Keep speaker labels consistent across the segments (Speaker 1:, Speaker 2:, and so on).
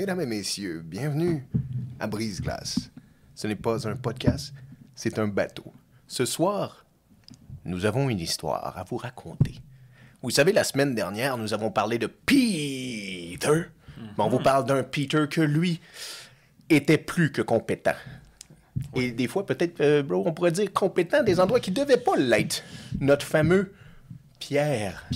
Speaker 1: Mesdames et messieurs, bienvenue à Brise-Glace. Ce n'est pas un podcast, c'est un bateau. Ce soir, nous avons une histoire à vous raconter. Vous savez, la semaine dernière, nous avons parlé de Peter. Mais on vous parle d'un Peter que lui était plus que compétent. Oui. Et des fois, peut-être, bro, on pourrait dire compétent des endroits qui ne devaient pas l'être. Notre fameux Pierre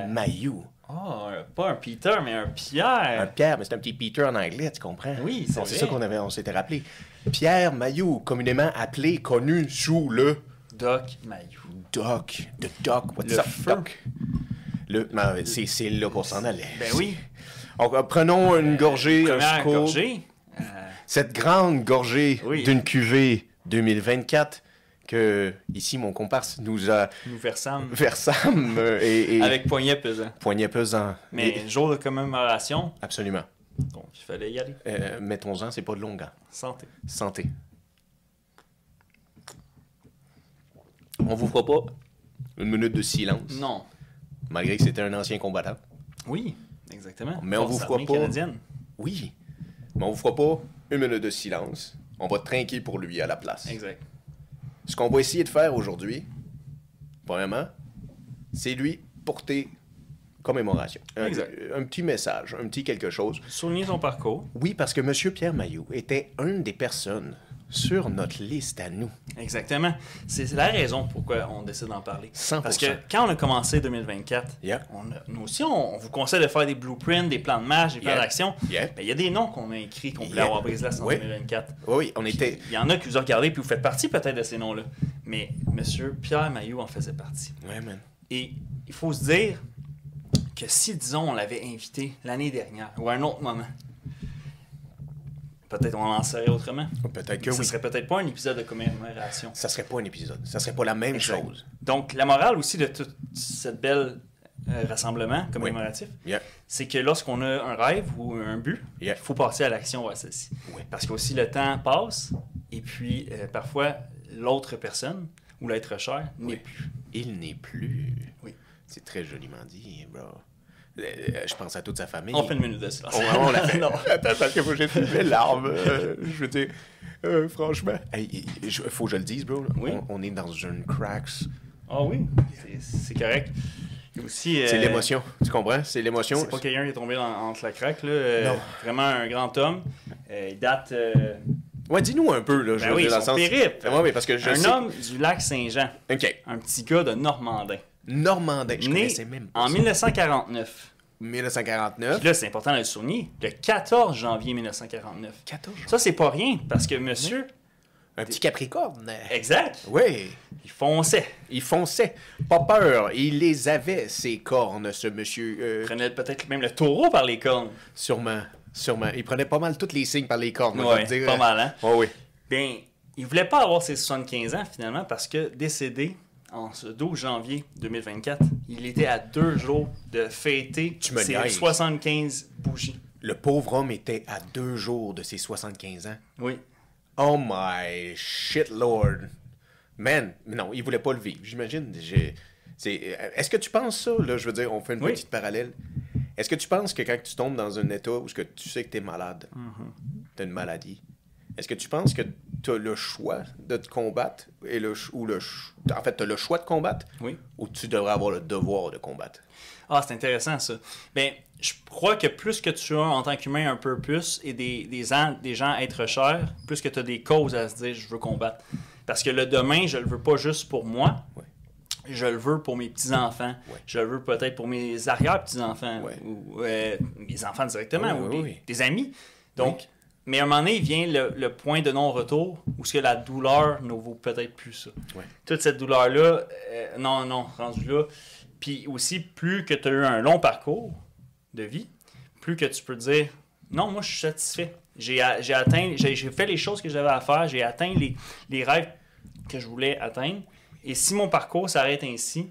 Speaker 1: Mailloux.
Speaker 2: Oh, pas un Peter, mais un Pierre.
Speaker 1: Un Pierre, mais c'est un petit Peter en anglais, tu comprends?
Speaker 2: Oui, c'est vrai.
Speaker 1: C'est ça on s'était rappelé. Pierre Mailloux, communément appelé, connu sous le...
Speaker 2: Doc Mailloux.
Speaker 1: Doc. The Doc. What's up, Doc? C'est là qu'on s'en allait.
Speaker 2: Ben oui.
Speaker 1: Donc, prenons une gorgée.
Speaker 2: Première gorgée.
Speaker 1: Cette grande gorgée d'une cuvée 2024 que, ici, mon comparse nous versâmes. Et
Speaker 2: avec poignet pesant.
Speaker 1: Poignet pesant.
Speaker 2: Mais jour de commémoration.
Speaker 1: Absolument.
Speaker 2: Donc, il fallait y aller.
Speaker 1: Mettons-en, c'est pas de longueur.
Speaker 2: Santé.
Speaker 1: Santé. On vous fera pas une minute de silence.
Speaker 2: Non.
Speaker 1: Malgré que c'était un ancien combattant.
Speaker 2: Oui, exactement.
Speaker 1: Mais on vous fera pas...
Speaker 2: canadienne.
Speaker 1: Oui. Mais on vous fera pas une minute de silence. On va trinquer pour lui à la place.
Speaker 2: Exact.
Speaker 1: Ce qu'on va essayer de faire aujourd'hui, premièrement, c'est lui porter commémoration. Un petit message, un petit quelque chose.
Speaker 2: Souligner son parcours.
Speaker 1: Oui, parce que M. Pierre Mailloux était une des personnes sur notre liste à nous.
Speaker 2: Exactement. C'est la raison pourquoi on décide d'en parler.
Speaker 1: 100%.
Speaker 2: Parce que quand on a commencé 2024, nous aussi, on vous conseille de faire des blueprints, des plans de match, des plans d'action. Ben, il y a des noms qu'on a écrits qu'on voulait avoir Brise-Glace en 2024.
Speaker 1: Oui, on était...
Speaker 2: Il y en a qui vous ont regardé puis vous faites partie peut-être de ces noms-là. Mais M. Pierre Mailloux en faisait partie.
Speaker 1: Ouais, man.
Speaker 2: Et il faut se dire que si, disons, on l'avait invité l'année dernière ou à un autre moment, peut-être on en serait autrement.
Speaker 1: Peut-être que
Speaker 2: ça serait peut-être pas un épisode de commémoration.
Speaker 1: Ça serait pas un épisode. Ça serait pas la même chose.
Speaker 2: Donc, la morale aussi de tout cette belle rassemblement commémoratif, c'est que lorsqu'on a un rêve ou un but, il faut passer à l'action vers celle-ci. Parce qu'aussi le temps passe et puis parfois l'autre personne ou l'être cher n'est plus.
Speaker 1: Il n'est plus.
Speaker 2: Oui.
Speaker 1: C'est très joliment dit, bro. Je pense à toute sa famille.
Speaker 2: On fait une minute de silence.
Speaker 1: On l'a fait. Non. Attends, parce que moi, j'ai fait mes larmes. Je veux dire, franchement. Il faut que je le dise, bro.
Speaker 2: Oui.
Speaker 1: On est dans une cracks.
Speaker 2: Ah oui, c'est correct. Aussi,
Speaker 1: c'est l'émotion, tu comprends? C'est l'émotion.
Speaker 2: C'est pas quelqu'un qui est tombé entre la craque, là. Non. Vraiment un grand homme. Il date...
Speaker 1: Ouais, dis-nous un peu, là.
Speaker 2: Ben oui, son périple.
Speaker 1: Ouais, parce que
Speaker 2: un homme du lac Saint-Jean.
Speaker 1: OK.
Speaker 2: Un petit gars de Normandin.
Speaker 1: Je connaissais même pas
Speaker 2: en 1949.
Speaker 1: 1949.
Speaker 2: Puis là, c'est important de le souligner. Le 14 janvier 1949.
Speaker 1: 14 janvier.
Speaker 2: Ça, c'est pas rien, parce que monsieur...
Speaker 1: Un petit Capricorne.
Speaker 2: Exact.
Speaker 1: Oui.
Speaker 2: Il fonçait.
Speaker 1: Pas peur. Il les avait, ses cornes, ce monsieur.
Speaker 2: Il prenait peut-être même le taureau par les cornes.
Speaker 1: Sûrement. Il prenait pas mal tous les signes par les cornes.
Speaker 2: Oui, pas mal, hein?
Speaker 1: Oui.
Speaker 2: Bien, il voulait pas avoir ses 75 ans, finalement, parce que décédé en ce 12 janvier 2024, il était à 2 jours de fêter ses 75 bougies.
Speaker 1: Le pauvre homme était à 2 jours de ses 75 ans.
Speaker 2: Oui.
Speaker 1: Oh my shit lord. Man, non, il voulait pas le vivre, j'imagine. Est-ce que tu penses ça, là, je veux dire, on fait une petite parallèle. Est-ce que tu penses que quand tu tombes dans un état où tu sais que tu es malade, tu as une maladie, est-ce que tu penses que tu as le choix de te combattre en fait, tu as le choix de combattre ou tu devrais avoir le devoir de combattre?
Speaker 2: Ah, c'est intéressant, ça. Bien, je crois que plus que tu as, en tant qu'humain, un purpose et des gens à être chers, plus que tu as des causes à se dire « je veux combattre ». Parce que le demain, je le veux pas juste pour moi. Je le veux pour mes petits-enfants. Je le veux peut-être pour mes arrière-petits-enfants. Ou mes enfants directement. Ou des amis. Donc, mais à un moment donné, il vient le point de non-retour où ce que la douleur ne vaut peut-être plus ça. Toute cette douleur-là, non, rendu là. Puis aussi, plus que tu as eu un long parcours de vie, plus que tu peux dire « non, moi, je suis satisfait. J'ai fait les choses que j'avais à faire. J'ai atteint les rêves que je voulais atteindre. Et si mon parcours s'arrête ainsi,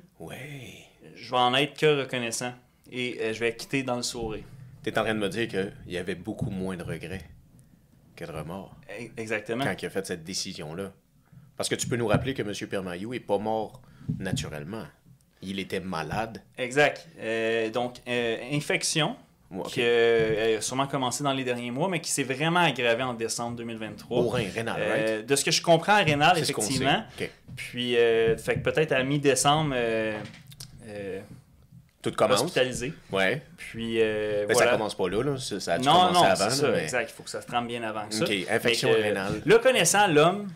Speaker 2: je vais en être que reconnaissant. Et je vais quitter dans le sourire. »
Speaker 1: Tu es en train de me dire qu'il y avait beaucoup moins de regrets que de remords.
Speaker 2: Exactement.
Speaker 1: Quand il a fait cette décision-là. Parce que tu peux nous rappeler que M. Pierre Mailloux n'est pas mort naturellement. Il était malade.
Speaker 2: Exact. Donc, infection qui a sûrement commencé dans les derniers mois, mais qui s'est vraiment aggravé en décembre 2023.
Speaker 1: Au rein, rénal, right?
Speaker 2: De ce que je comprends, rénal,
Speaker 1: C'est
Speaker 2: effectivement.
Speaker 1: Okay.
Speaker 2: Puis, fait que peut-être à mi-décembre,
Speaker 1: tout commence.
Speaker 2: Hospitalisé.
Speaker 1: Ouais.
Speaker 2: Puis,
Speaker 1: mais
Speaker 2: voilà.
Speaker 1: ça commence pas là. Ça a dû
Speaker 2: non,
Speaker 1: commencer avant.
Speaker 2: c'est ça,
Speaker 1: mais...
Speaker 2: exact. Il faut que ça se trame bien avant que ça.
Speaker 1: OK, infection rénale.
Speaker 2: Là, connaissant l'homme,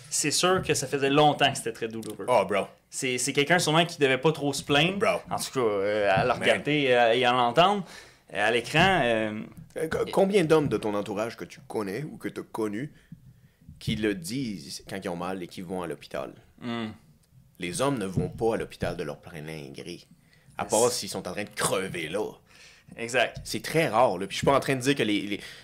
Speaker 2: c'est sûr que ça faisait longtemps que c'était très douloureux.
Speaker 1: Oh, bro.
Speaker 2: C'est quelqu'un sûrement qui devait pas trop se plaindre.
Speaker 1: Bro.
Speaker 2: En tout cas, à le regarder et à l'entendre à l'écran.
Speaker 1: Combien d'hommes de ton entourage que tu connais ou que tu as connus qui le disent quand ils ont mal et qui vont à l'hôpital? Les hommes ne vont pas à l'hôpital de leur plein gré. À part s'ils sont en train de crever là.
Speaker 2: Exact.
Speaker 1: C'est très rare. Là. Puis je suis pas en train de dire que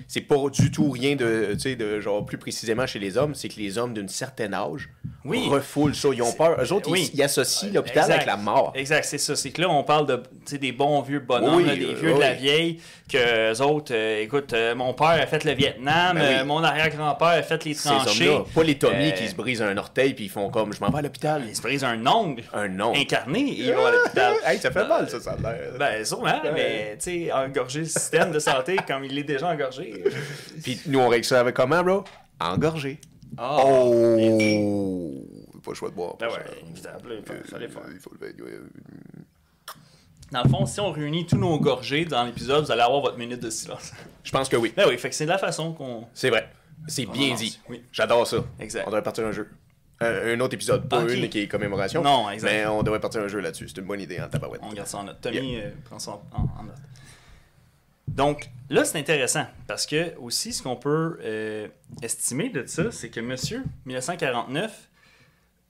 Speaker 1: c'est pas du tout rien de genre plus précisément chez les hommes, c'est que les hommes d'un certain âge refoulent ça. Ils ont peur. Eux autres, ils associent l'hôpital avec la mort.
Speaker 2: Exact, c'est ça. C'est que là, on parle de des bons vieux bonhommes, là, des vieux de la vieille, que eux autres, écoute, mon père a fait le Vietnam, mon arrière-grand-père a fait les tranchées.
Speaker 1: Ces hommes-là, pas les Tommy qui se brisent un orteil puis ils font comme je m'en vais à l'hôpital.
Speaker 2: Ils se brisent un ongle.
Speaker 1: Un ongle.
Speaker 2: Incarné, ils vont à l'hôpital.
Speaker 1: Hey, ça fait mal, ça a l'air.
Speaker 2: Ben, sûrement, mais tu sais, engorger le système de santé comme il est déjà engorgé.
Speaker 1: Puis nous, on règle ça avec comment, bro? Engorgé.
Speaker 2: Oh!
Speaker 1: Pas le choix de boire.
Speaker 2: Ben ouais, évidemment, il fallait faire.
Speaker 1: Il faut le faire.
Speaker 2: Dans le fond, si on réunit tous nos gorgées dans l'épisode, vous allez avoir votre minute de silence.
Speaker 1: Je pense que oui.
Speaker 2: Ben oui, fait que c'est de la façon qu'on...
Speaker 1: C'est vrai. C'est bien dit.
Speaker 2: Oui.
Speaker 1: J'adore ça.
Speaker 2: Exact.
Speaker 1: On devrait partir un jeu. Un autre épisode, pas une qui est commémoration.
Speaker 2: Non, exact.
Speaker 1: Mais on devrait partir un jeu là-dessus. C'est une bonne idée en tabarouette.
Speaker 2: On garde ça en note. Tommy prend ça en note. Donc, là, c'est intéressant parce que, aussi, ce qu'on peut estimer de ça, c'est que monsieur, 1949,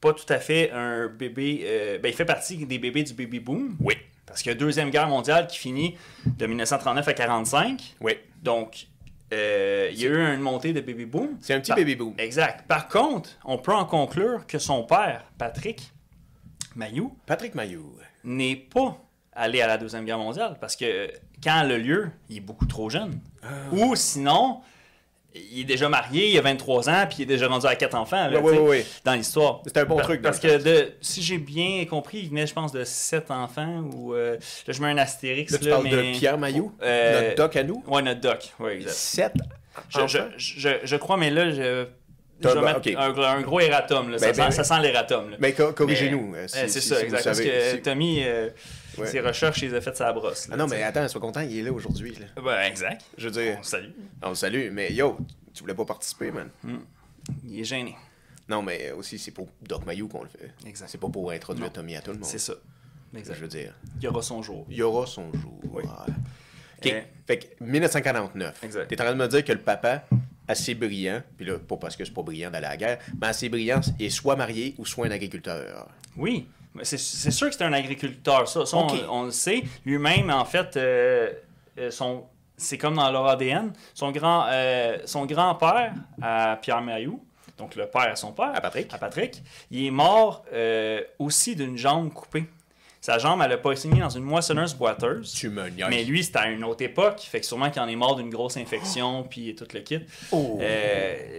Speaker 2: pas tout à fait un bébé... il fait partie des bébés du baby boom.
Speaker 1: Oui.
Speaker 2: Parce qu'il y a la Deuxième Guerre mondiale qui finit de 1939 à 1945.
Speaker 1: Oui.
Speaker 2: Donc, il y a eu une montée de baby boom.
Speaker 1: C'est un petit baby boom.
Speaker 2: Exact. Par contre, on peut en conclure que son père, Patrick Mayou, n'est pas allé à la Deuxième Guerre mondiale parce que quand elle a lieu, il est beaucoup trop jeune. Ou sinon, il est déjà marié, il a 23 ans, puis il est déjà rendu à 4 enfants là, dans l'histoire.
Speaker 1: C'est un bon truc.
Speaker 2: Parce que si j'ai bien compris, il venait, je pense, de 7 enfants. Ou là, je mets un astérix.
Speaker 1: Là, tu parles de Pierre Mayou, notre doc à nous?
Speaker 2: Oui, notre doc. Oui, exact.
Speaker 1: 7
Speaker 2: je crois, mais là, je vais mettre un gros erratum. Là. Ça sent l'erratum. Là.
Speaker 1: Mais corrigez-nous.
Speaker 2: C'est ça, exact. Parce que Tommy, ses recherches, il les a faites sa brosse. Là,
Speaker 1: non, mais attends, sois content, il est là aujourd'hui. Là.
Speaker 2: Ben, exact.
Speaker 1: Je veux dire... On le salue. Mais yo, tu voulais pas participer, man.
Speaker 2: Il est gêné.
Speaker 1: Non, mais aussi, c'est pour Doc Mayou qu'on le fait.
Speaker 2: Exact.
Speaker 1: C'est pas pour introduire Tommy à tout le monde.
Speaker 2: C'est ça. Exact.
Speaker 1: Je veux dire.
Speaker 2: Il y aura son jour.
Speaker 1: Oui. OK. Fait que 1949.
Speaker 2: Exact.
Speaker 1: T'es en train de me dire que le papa, assez brillant, puis là, pas parce que c'est pas brillant d'aller à la guerre, mais assez brillant, est soit marié ou soit un agriculteur.
Speaker 2: Oui. C'est sûr que c'est un agriculteur. Ça on le sait. Lui-même, en fait, c'est comme dans leur ADN. Son grand-père, à Pierre Mayou, donc le père à son père,
Speaker 1: à Patrick,
Speaker 2: il est mort aussi d'une jambe coupée. Sa jambe, elle n'a pas signé dans une moissonneuse boiteuse.
Speaker 1: Tu me niaises.
Speaker 2: Mais lui, c'était à une autre époque. Fait que sûrement qu'il en est mort d'une grosse infection, puis tout le kit.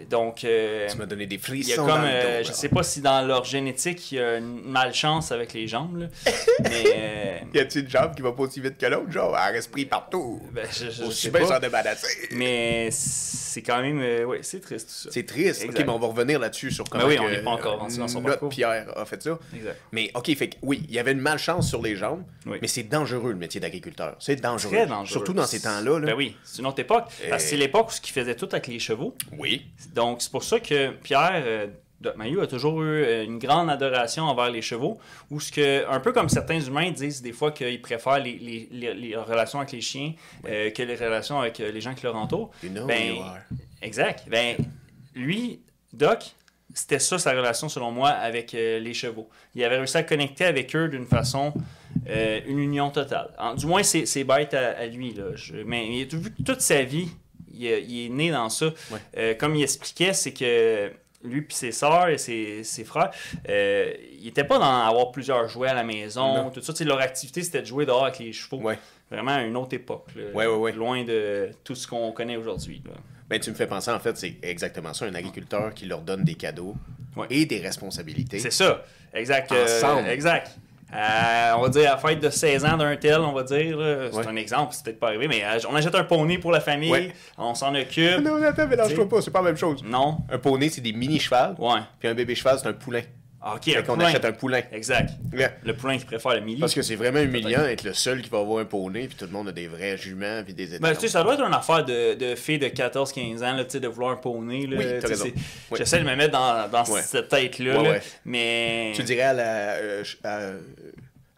Speaker 2: Donc...
Speaker 1: tu m'as donné des frissons.
Speaker 2: Il y a comme... je sais pas si dans leur génétique, il y a une malchance avec les jambes. Là. Mais...
Speaker 1: y a-t-il une jambe qui va pas aussi vite que l'autre? Genre, elle reste pris partout.
Speaker 2: Je
Speaker 1: sais bien s'en débarrasser.
Speaker 2: Mais c'est quand même... oui, c'est triste tout ça.
Speaker 1: C'est triste. OK, mais on va revenir là-dessus sur comment
Speaker 2: on n'est pas encore rendu dans son parcours.
Speaker 1: Pierre a fait ça.
Speaker 2: Exact.
Speaker 1: Mais OK, fait que oui, il y avait une malchance sur les jambes, mais c'est dangereux le métier d'agriculteur. C'est dangereux.
Speaker 2: Très dangereux.
Speaker 1: Surtout dans ces temps-là. Là.
Speaker 2: Ben oui, c'est une autre époque. Parce que c'est l'époque où ils faisaient tout avec les chevaux.
Speaker 1: Oui.
Speaker 2: Donc c'est pour ça que Pierre Doc Mayou a toujours eu une grande adoration envers les chevaux, ou un peu comme certains humains disent des fois qu'ils préfèrent les relations avec les chiens que les relations avec les gens qui leur entourent. Exact. Ben, lui, Doc, c'était ça sa relation selon moi avec les chevaux. Il avait réussi à connecter avec eux d'une façon, une union totale. Du moins, c'est bête à lui. Là. Mais vu que toute sa vie, il est né dans ça. Comme il expliquait, c'est que lui et ses sœurs et ses frères, ils n'étaient pas dans avoir plusieurs jouets à la maison. Non. Tout ça, leur activité, c'était de jouer dehors avec les chevaux. Vraiment une autre époque. Là, loin de tout ce qu'on connaît aujourd'hui.
Speaker 1: Ben, tu me fais penser, en fait, c'est exactement ça, un agriculteur qui leur donne des cadeaux et des responsabilités.
Speaker 2: C'est ça, exact.
Speaker 1: Ensemble.
Speaker 2: Exact. on va dire à la fête de 16 ans d'un tel, on va dire. Là. C'est
Speaker 1: Ouais.
Speaker 2: un exemple, c'est peut-être pas arrivé, mais on achète un poney pour la famille,
Speaker 1: Ouais.
Speaker 2: on s'en occupe.
Speaker 1: Non, attends, mélange-toi pas, c'est pas la même chose.
Speaker 2: Non.
Speaker 1: Un poney, c'est des mini-chevals.
Speaker 2: Ouais.
Speaker 1: Puis un bébé cheval, c'est un poulain.
Speaker 2: Ah, ok,
Speaker 1: Fait
Speaker 2: un
Speaker 1: qu'on
Speaker 2: poulain.
Speaker 1: achète un poulain.
Speaker 2: Exact.
Speaker 1: Ouais.
Speaker 2: Le poulain qui préfère le mili.
Speaker 1: Parce que c'est vraiment humiliant d'être le seul qui va avoir un poney, puis tout le monde a des vrais juments, puis des
Speaker 2: Ben,
Speaker 1: étalons.
Speaker 2: tu sais, ça doit être une affaire de filles de 14-15 ans, là, tu sais, de vouloir un poney. Là,
Speaker 1: Oui, t'as
Speaker 2: tu sais,
Speaker 1: raison. Oui.
Speaker 2: J'essaie de me mettre dans
Speaker 1: Ouais.
Speaker 2: cette tête-là,
Speaker 1: Ouais,
Speaker 2: là,
Speaker 1: ouais.
Speaker 2: mais...
Speaker 1: Tu dirais à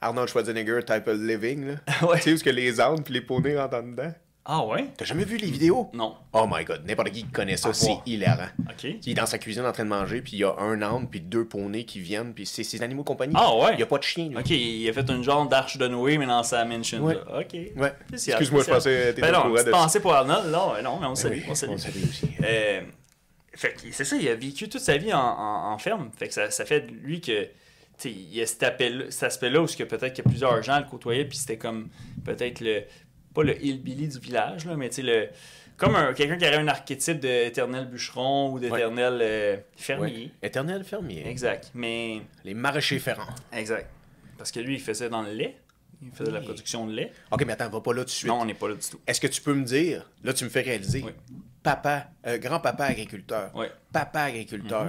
Speaker 1: Arnold Schwarzenegger type of living, là.
Speaker 2: Ouais.
Speaker 1: Tu sais, où est-ce que les ânes puis les poneys rentrent en dedans?
Speaker 2: Ah ouais?
Speaker 1: T'as jamais vu les vidéos?
Speaker 2: Non.
Speaker 1: Oh my god, n'importe qui connaît ça,
Speaker 2: À
Speaker 1: c'est
Speaker 2: voir.
Speaker 1: hilarant.
Speaker 2: OK.
Speaker 1: Il est dans sa cuisine en train de manger, puis il y a un âne, puis 2 poneys qui viennent, puis c'est ses animaux de compagnie.
Speaker 2: Ah ouais?
Speaker 1: Il n'y a pas de chien, lui.
Speaker 2: OK, il a fait une genre d'arche de Noé, mais dans sa mansion.
Speaker 1: Ouais.
Speaker 2: Là. OK.
Speaker 1: Ouais.
Speaker 2: Spécial,
Speaker 1: Excuse-moi, je
Speaker 2: spécial.
Speaker 1: pensais que t'étais
Speaker 2: Ben
Speaker 1: au
Speaker 2: non,
Speaker 1: courant
Speaker 2: petite
Speaker 1: de
Speaker 2: pensée pour Arnold. Non, mais on salue.
Speaker 1: Oui,
Speaker 2: on salue.
Speaker 1: on salue aussi.
Speaker 2: Fait que c'est ça, il a vécu toute sa vie en ferme. Fait que ça fait de lui que... Tu sais, il y a cet aspect-là où que peut-être que plusieurs gens le côtoyaient, puis c'était comme peut-être le... Pas le hillbilly du village, là, mais tu sais, comme quelqu'un qui aurait un archétype d'éternel bûcheron ou d'éternel fermier.
Speaker 1: Ouais. Éternel fermier.
Speaker 2: Exact. Mais...
Speaker 1: Les maraîchers ferrants.
Speaker 2: Exact. Parce que lui, il faisait dans le lait. Il faisait de la
Speaker 1: Oui.
Speaker 2: production de lait.
Speaker 1: Ok, mais attends, va pas là tout de suite.
Speaker 2: Non, on n'est pas là du tout.
Speaker 1: Est-ce que tu peux me dire, là tu me fais réaliser,
Speaker 2: Oui.
Speaker 1: grand-papa agriculteur,
Speaker 2: Oui.
Speaker 1: papa agriculteur,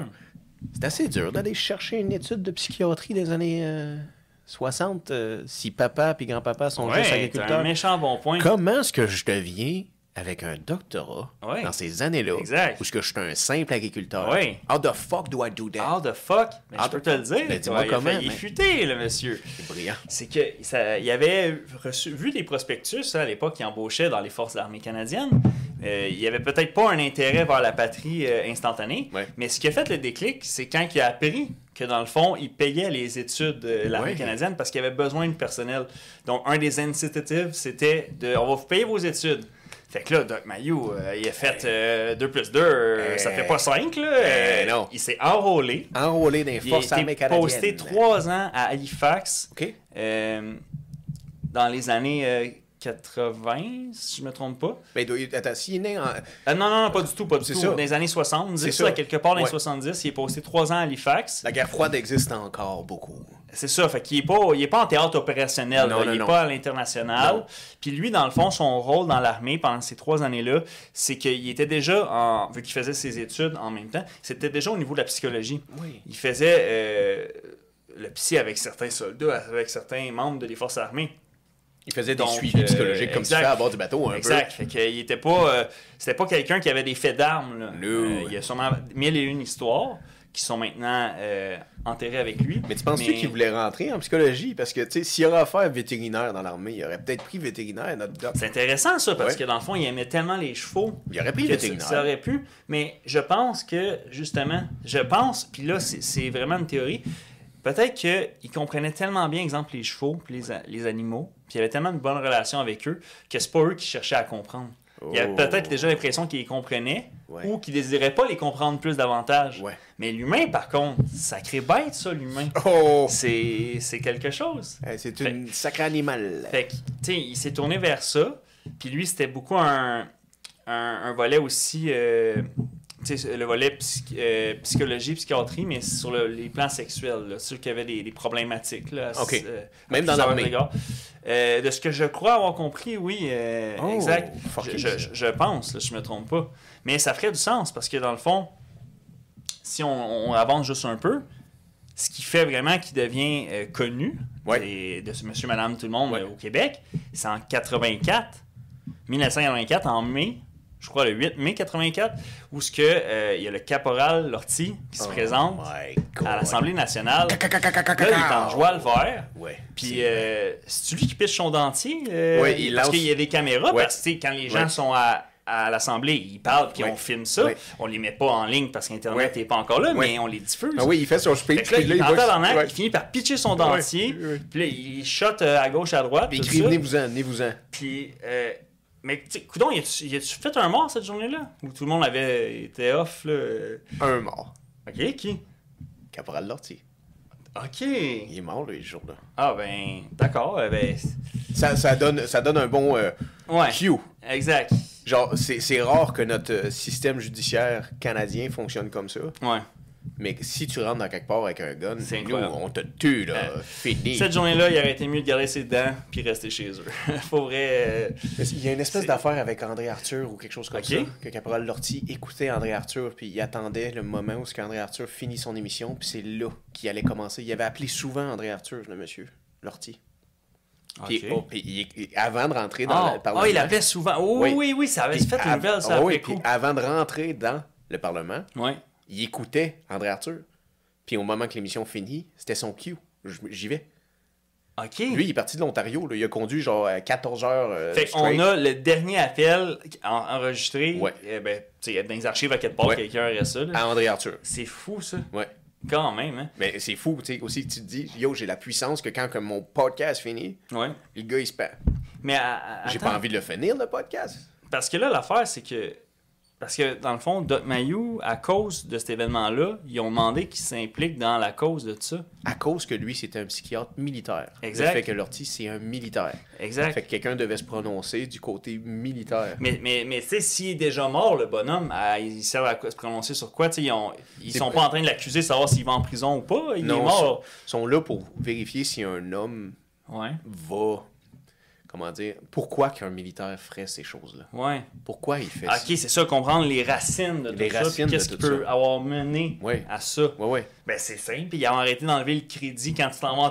Speaker 1: c'est assez dur d'aller chercher une étude de psychiatrie des années 60 si papa puis grand-papa sont juste
Speaker 2: Ouais, t'as un
Speaker 1: agriculteurs.
Speaker 2: méchant bon point.
Speaker 1: Comment est-ce que je deviens avec un doctorat
Speaker 2: Ouais.
Speaker 1: dans ces années-là
Speaker 2: Exact.
Speaker 1: où est-ce que je suis un simple agriculteur?
Speaker 2: Ouais.
Speaker 1: How the fuck do I do that?
Speaker 2: How the fuck? Ben,
Speaker 1: How
Speaker 2: je peux
Speaker 1: the
Speaker 2: te le
Speaker 1: fuck?
Speaker 2: dire.
Speaker 1: Ben, dis-moi
Speaker 2: Ouais,
Speaker 1: comment,
Speaker 2: il est
Speaker 1: mais-
Speaker 2: futé, le monsieur.
Speaker 1: C'est brillant.
Speaker 2: C'est que il avait vu des prospectus à l'époque qui embauchaient dans les forces armées canadiennes. Il n'y avait peut-être pas un intérêt vers la patrie instantanée,
Speaker 1: Ouais.
Speaker 2: mais ce qui a fait le déclic, c'est quand il a appris que dans le fond, il payait les études de l'armée
Speaker 1: Ouais.
Speaker 2: canadienne parce qu'il avait besoin de personnel. Donc, un des incitatifs, c'était de « on va vous payer vos études ». Fait que là, Doc Mayou, il a fait 2 plus 2, ça fait pas 5, là.
Speaker 1: non.
Speaker 2: Il s'est enrôlé.
Speaker 1: Enrôlé dans les
Speaker 2: Il
Speaker 1: forces
Speaker 2: a
Speaker 1: armées
Speaker 2: été
Speaker 1: canadiennes.
Speaker 2: posté 3 ans à Halifax
Speaker 1: OK.
Speaker 2: dans les années 80, si je me trompe pas.
Speaker 1: Ben, attends, s'il est né en...
Speaker 2: Non, pas du tout, pas du
Speaker 1: C'est
Speaker 2: tout.
Speaker 1: ça.
Speaker 2: Dans les années 70,
Speaker 1: C'est
Speaker 2: ça,
Speaker 1: ça.
Speaker 2: quelque part dans les
Speaker 1: Ouais.
Speaker 2: 70, il est posté 3 ans à Halifax.
Speaker 1: La guerre froide existe encore beaucoup.
Speaker 2: C'est ça, fait qu'il est pas en théâtre opérationnel,
Speaker 1: Non,
Speaker 2: là.
Speaker 1: non,
Speaker 2: Il est
Speaker 1: non.
Speaker 2: pas à l'international.
Speaker 1: Non.
Speaker 2: Puis lui, dans le fond, son rôle dans l'armée pendant ces 3 années-là, c'est qu'il était déjà, vu qu'il faisait ses études en même temps, c'était déjà au niveau de la psychologie.
Speaker 1: Oui.
Speaker 2: Il faisait le psy avec certains soldats, avec certains membres des forces armées.
Speaker 1: Il faisait des
Speaker 2: Donc,
Speaker 1: suivis psychologiques comme tu
Speaker 2: exact.
Speaker 1: fais à bord du bateau un
Speaker 2: Exact. Fait qu'il était pas, c'était pas quelqu'un qui avait des faits d'armes, là.
Speaker 1: No.
Speaker 2: Il y a sûrement 1001 histoires qui sont maintenant enterrées avec lui.
Speaker 1: peu. Mais tu penses-tu qu'il voulait rentrer en psychologie? Parce que, tu sais, s'il aurait affaire vétérinaire dans l'armée, il aurait peut-être pris vétérinaire, notre doc.
Speaker 2: C'est intéressant, ça, parce
Speaker 1: Ouais.
Speaker 2: que dans le fond, il aimait tellement les chevaux.
Speaker 1: Il aurait pris
Speaker 2: que
Speaker 1: vétérinaire.
Speaker 2: ça aurait pu. Mais je pense que, justement, puis là, c'est vraiment une théorie, peut-être qu'il comprenait tellement bien, exemple, les chevaux puis les animaux, puis il avait tellement une bonne relation avec eux, que c'est pas eux qui cherchaient à comprendre. Il avait
Speaker 1: Oh.
Speaker 2: peut-être déjà l'impression qu'il les comprenait,
Speaker 1: Ouais.
Speaker 2: ou qu'il désirait pas les comprendre plus davantage.
Speaker 1: Ouais.
Speaker 2: Mais l'humain, par contre, sacré bête, ça, l'humain.
Speaker 1: Oh!
Speaker 2: C'est quelque chose.
Speaker 1: C'est une sacrée animal.
Speaker 2: Fait que, tu sais, il s'est tourné vers ça. Puis lui, c'était beaucoup un volet aussi, tu sais, le volet psychologie, psychiatrie, mais sur les plans sexuels. Là, sûr qu'il y avait des problématiques. Là,
Speaker 1: OK.
Speaker 2: à
Speaker 1: Même dans
Speaker 2: plusieurs
Speaker 1: l'armée.
Speaker 2: égards. De ce que je crois avoir compris, oui,
Speaker 1: Oh,
Speaker 2: exact.
Speaker 1: fucking
Speaker 2: Je pense, là, je me trompe pas. Mais ça ferait du sens, parce que dans le fond, si on avance juste un peu, ce qui fait vraiment qu'il devient connu
Speaker 1: Ouais.
Speaker 2: de ce monsieur, madame, tout le monde
Speaker 1: Ouais.
Speaker 2: au Québec, c'est en 1984, en mai, je crois le 8 mai 84, où il y a le caporal Lortie qui se présente à l'Assemblée nationale. Là, il est en joie le vert.
Speaker 1: Ouais.
Speaker 2: Puis, c'est lui qui pitche son dentier.
Speaker 1: Ouais, il
Speaker 2: parce
Speaker 1: lance-
Speaker 2: qu'il y a des caméras,
Speaker 1: Ouais.
Speaker 2: parce que tu sais, quand les gens
Speaker 1: Ouais.
Speaker 2: sont à l'Assemblée, ils parlent puis
Speaker 1: Ouais.
Speaker 2: on filme ça.
Speaker 1: Ouais.
Speaker 2: On les met pas en ligne parce qu'Internet
Speaker 1: Ouais.
Speaker 2: n'est pas encore là,
Speaker 1: Ouais.
Speaker 2: mais on les diffuse.
Speaker 1: Ah oui, il fait son
Speaker 2: Fait
Speaker 1: speech.
Speaker 2: que là,
Speaker 1: puis
Speaker 2: il est en
Speaker 1: voit que-
Speaker 2: tabarnak,
Speaker 1: ouais.
Speaker 2: il finit par pitcher son dentier,
Speaker 1: Ouais.
Speaker 2: puis là, il shot à gauche, à droite,
Speaker 1: Puis il
Speaker 2: tout
Speaker 1: crie,
Speaker 2: ça.
Speaker 1: venez-vous-en, venez-vous-en.
Speaker 2: Puis, mais tu sais, coudonc, y a-tu fait un mort cette journée-là? Où tout le monde avait été off, là?
Speaker 1: Un mort.
Speaker 2: OK, qui?
Speaker 1: Caporal Lortie.
Speaker 2: OK.
Speaker 1: Il est mort, lui, ce jour-là.
Speaker 2: Ah, ben, d'accord, ben...
Speaker 1: Ça donne un bon
Speaker 2: Ouais,
Speaker 1: cue.
Speaker 2: exact.
Speaker 1: Genre, c'est rare que notre système judiciaire canadien fonctionne comme ça.
Speaker 2: Ouais.
Speaker 1: Mais si tu rentres dans quelque part avec un gun,
Speaker 2: C'est
Speaker 1: nous,
Speaker 2: incroyable.
Speaker 1: on te tue, là. Fini.
Speaker 2: Cette journée-là, il aurait été mieux de garder ses dents puis rester chez eux. Faut vrai.
Speaker 1: Il y a une espèce d'affaire avec André Arthur ou quelque chose comme
Speaker 2: Ok.
Speaker 1: ça. Que Caporal Lortie écoutait André Arthur, puis il attendait le moment où André Arthur finit son émission, puis c'est là qu'il allait commencer. Il avait appelé souvent André Arthur, le monsieur Lortie. Puis,
Speaker 2: Ok.
Speaker 1: avant de rentrer dans le Parlement...
Speaker 2: il appelait souvent. Oh, oui, ça avait
Speaker 1: Puis
Speaker 2: fait une nouvelle, ça,
Speaker 1: oui,
Speaker 2: après
Speaker 1: puis
Speaker 2: coup.
Speaker 1: avant de rentrer dans le Parlement,
Speaker 2: Ouais.
Speaker 1: il écoutait André Arthur. Puis au moment que l'émission finit, c'était son cue. J'y vais.
Speaker 2: OK.
Speaker 1: Lui, il est parti de l'Ontario. Là. Il a conduit genre 14 heures
Speaker 2: Fait
Speaker 1: straight.
Speaker 2: qu'on a le dernier appel enregistré.
Speaker 1: Ouais.
Speaker 2: Tu sais, dans les archives à quelque part,
Speaker 1: Ouais.
Speaker 2: quelqu'un aurait ça. Là.
Speaker 1: À André Arthur.
Speaker 2: C'est fou, ça.
Speaker 1: Ouais.
Speaker 2: Quand même, hein.
Speaker 1: Mais c'est fou, tu sais, aussi que tu te dis, yo, j'ai la puissance que quand que mon podcast finit,
Speaker 2: Ouais.
Speaker 1: le gars, il se perd.
Speaker 2: Mais
Speaker 1: J'ai
Speaker 2: attends,
Speaker 1: pas envie de le finir, le podcast.
Speaker 2: parce que là, l'affaire, c'est que... Parce que, dans le fond, Doc Mayou, à cause de cet événement-là, ils ont demandé qu'il s'implique dans la cause de ça.
Speaker 1: À cause que lui, c'était un psychiatre militaire.
Speaker 2: Exact.
Speaker 1: Le fait que Lortie, c'est un militaire.
Speaker 2: Exact.
Speaker 1: Fait que quelqu'un devait se prononcer du côté militaire.
Speaker 2: Mais tu sais, s'il est déjà mort, le bonhomme, il sert à se prononcer sur quoi? Tu sais, ils sont pas en train de l'accuser de savoir s'il va en prison ou pas. Il est mort.
Speaker 1: Ils sont là pour vérifier si un homme
Speaker 2: Ouais,
Speaker 1: va... Comment dire? Pourquoi qu'un militaire ferait ces choses-là?
Speaker 2: ouais.
Speaker 1: Pourquoi il fait ça?
Speaker 2: Ok, c'est ça, comprendre les racines de
Speaker 1: Les
Speaker 2: tout ça.
Speaker 1: racines
Speaker 2: Puis qu'est-ce
Speaker 1: de
Speaker 2: qui
Speaker 1: tout
Speaker 2: peut
Speaker 1: ça.
Speaker 2: avoir mené
Speaker 1: Ouais.
Speaker 2: à ça?
Speaker 1: Ouais, ouais.
Speaker 2: Ben, c'est simple. Ils ont arrêté d'enlever le crédit quand tu t'en vas en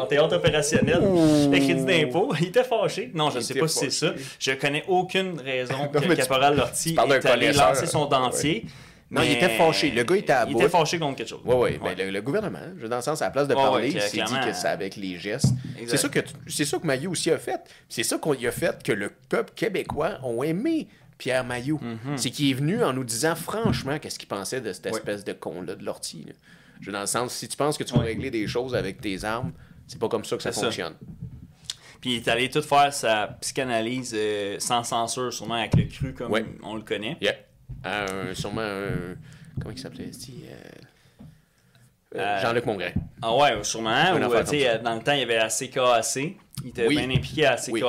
Speaker 2: théâtre opérationnel. Le crédit d'impôt. Il était fâché. Non, je ne
Speaker 1: Il
Speaker 2: sais
Speaker 1: était
Speaker 2: pas si c'est ça.
Speaker 1: fâché.
Speaker 2: Je connais aucune raison
Speaker 1: Non,
Speaker 2: que
Speaker 1: mais
Speaker 2: le caporal Lortie
Speaker 1: tu parles d'un
Speaker 2: est allé
Speaker 1: connaisseur.
Speaker 2: lancer son dentier.
Speaker 1: Non, il était fâché. Le gars était à
Speaker 2: Il
Speaker 1: bout.
Speaker 2: était fâché contre quelque chose.
Speaker 1: Oui, oui. Mais le gouvernement, je veux dans le sens, à la place de
Speaker 2: Ouais,
Speaker 1: parler,
Speaker 2: ouais,
Speaker 1: il s'est dit
Speaker 2: clairement.
Speaker 1: que c'est avec les gestes.
Speaker 2: Exact.
Speaker 1: C'est ça que Maillot aussi a fait. C'est ça qu'il a fait que le peuple québécois ont aimé Pierre Maillot. C'est qu'il est venu en nous disant franchement qu'est-ce qu'il pensait de cette espèce de con-là, de Lortie. Là. Je veux dans le sens, si tu penses que tu vas régler des choses avec tes armes, c'est pas comme ça que ça
Speaker 2: C'est ça.
Speaker 1: fonctionne.
Speaker 2: Puis il est allé tout faire sa psychanalyse sans censure, sûrement avec le cru comme
Speaker 1: Ouais.
Speaker 2: on le connaît.
Speaker 1: Yeah. Sûrement un... Comment il s'appelait? Jean-Luc Mongrain.
Speaker 2: Ah ouais, sûrement.
Speaker 1: Une
Speaker 2: Ou,
Speaker 1: affaire
Speaker 2: tu sais, dans le temps, il y avait ACKAC. Il était
Speaker 1: Oui.
Speaker 2: bien impliqué à ACKAC.
Speaker 1: Mais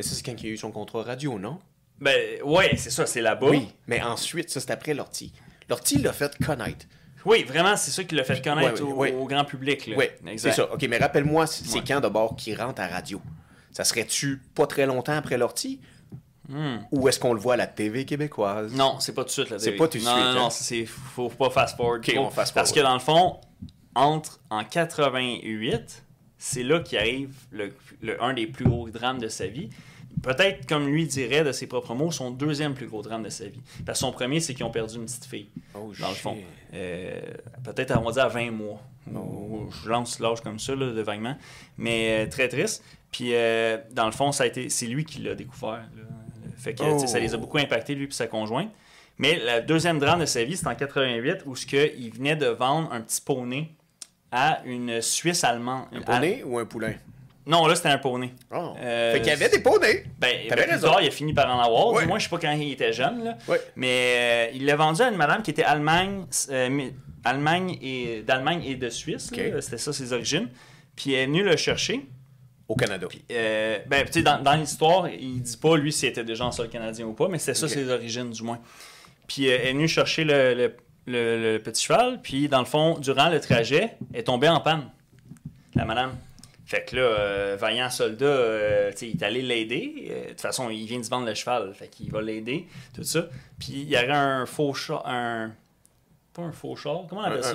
Speaker 1: ça, c'est quand il a eu son contrat radio, non?
Speaker 2: Ben, ouais, c'est ça, c'est là-bas.
Speaker 1: Oui, mais ensuite, ça, c'est après Lortie. Lortie l'a fait connaître.
Speaker 2: Oui, vraiment, c'est ça qui l'a fait connaître
Speaker 1: Ouais.
Speaker 2: au grand public. Là.
Speaker 1: Oui,
Speaker 2: Exact.
Speaker 1: c'est ça. OK, mais rappelle-moi, c'est
Speaker 2: Ouais.
Speaker 1: quand d'abord qu'il rentre à radio? Ça serait-tu pas très longtemps après Lortie? Ou est-ce qu'on le voit à la TV québécoise?
Speaker 2: Non, c'est pas tout de suite. Là,
Speaker 1: C'est pas tout de suite,
Speaker 2: Non,
Speaker 1: hein?
Speaker 2: c'est, faut pas fast-forward.
Speaker 1: OK, on fast-forward.
Speaker 2: Parce que dans le fond, en 88, c'est là qu'il arrive un des plus gros drames de sa vie. Peut-être, comme lui dirait de ses propres mots, son deuxième plus gros drame de sa vie. Parce que son premier, c'est qu'ils ont perdu une petite fille,
Speaker 1: Oh,
Speaker 2: dans le
Speaker 1: shit.
Speaker 2: fond. Peut-être, on va dire, à 20 mois. Je lance l'âge comme ça, là, de vaguement. Mais très triste. Puis, dans le fond, c'est lui qui l'a découvert. Là. Fait que, tu sais, ça les a beaucoup impactés, lui et sa conjointe. Mais le deuxième drame de sa vie, c'est en 88, où il venait de vendre un petit poney à une Suisse allemande.
Speaker 1: Un poney ou un poulain?
Speaker 2: Non, là, c'était un poney.
Speaker 1: Oh. Fait qu'il y avait des poneys. T'avais
Speaker 2: Plus
Speaker 1: raison.
Speaker 2: tard, il a fini par en avoir.
Speaker 1: Ouais.
Speaker 2: Du moins, je sais pas quand il était jeune. Là.
Speaker 1: Ouais.
Speaker 2: Mais il l'a vendu à une madame qui était d'Allemagne et de Suisse.
Speaker 1: Ok.
Speaker 2: Là. C'était ça, ses origines. Puis elle est venue le chercher.
Speaker 1: Au Canada.
Speaker 2: Tu sais, dans l'histoire, il dit pas, lui, s'il était déjà en sol canadien ou pas, mais c'était ça,
Speaker 1: Ok.
Speaker 2: ses origines, du moins. Puis elle est venue chercher le petit cheval, puis dans le fond, durant le trajet, elle est tombée en panne, la madame. Fait que là, vaillant soldat, tu sais, il est allé l'aider. De toute façon, il vient de se vendre le cheval, fait qu'il va l'aider, tout ça. Puis il y aurait un faux chat, pas un faux char, comment on appelle ça?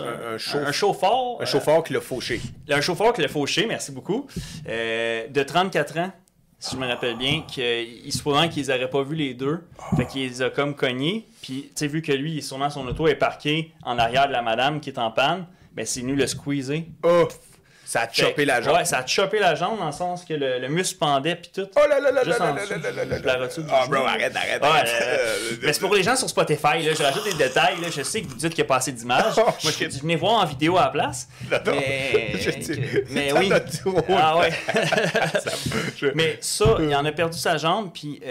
Speaker 2: Un chauffeur.
Speaker 1: Un chauffeur qui l'a fauché.
Speaker 2: Un chauffeur qui l'a fauché, merci beaucoup, de 34 ans, si je me rappelle bien, qu'il supposant qu'ils n'auraient pas vu les deux, fait qu'il les a comme cognés, puis tu sais, vu que lui, sûrement son auto est parqué en arrière de la madame qui est en panne, ben c'est venu le squeezer.
Speaker 1: Oh! Ça a chopé la jambe.
Speaker 2: Ouais, ça a chopé la jambe dans le sens que le muscle pendait puis tout.
Speaker 1: Oh là là là
Speaker 2: Juste
Speaker 1: là
Speaker 2: en
Speaker 1: là
Speaker 2: dessous,
Speaker 1: là là là
Speaker 2: je la
Speaker 1: là.
Speaker 2: retire du
Speaker 1: Ah,
Speaker 2: genou.
Speaker 1: bro, arrête.
Speaker 2: Mais c'est pour les gens sur Spotify, là, je rajoute des détails. Là, je sais que vous dites qu'il n'y a pas assez d'images.
Speaker 1: Oh,
Speaker 2: Moi,
Speaker 1: shit.
Speaker 2: je venais voir en vidéo à la place. Mais, mais oui. Ah ouais. Mais ça, il en a perdu sa jambe. Puis,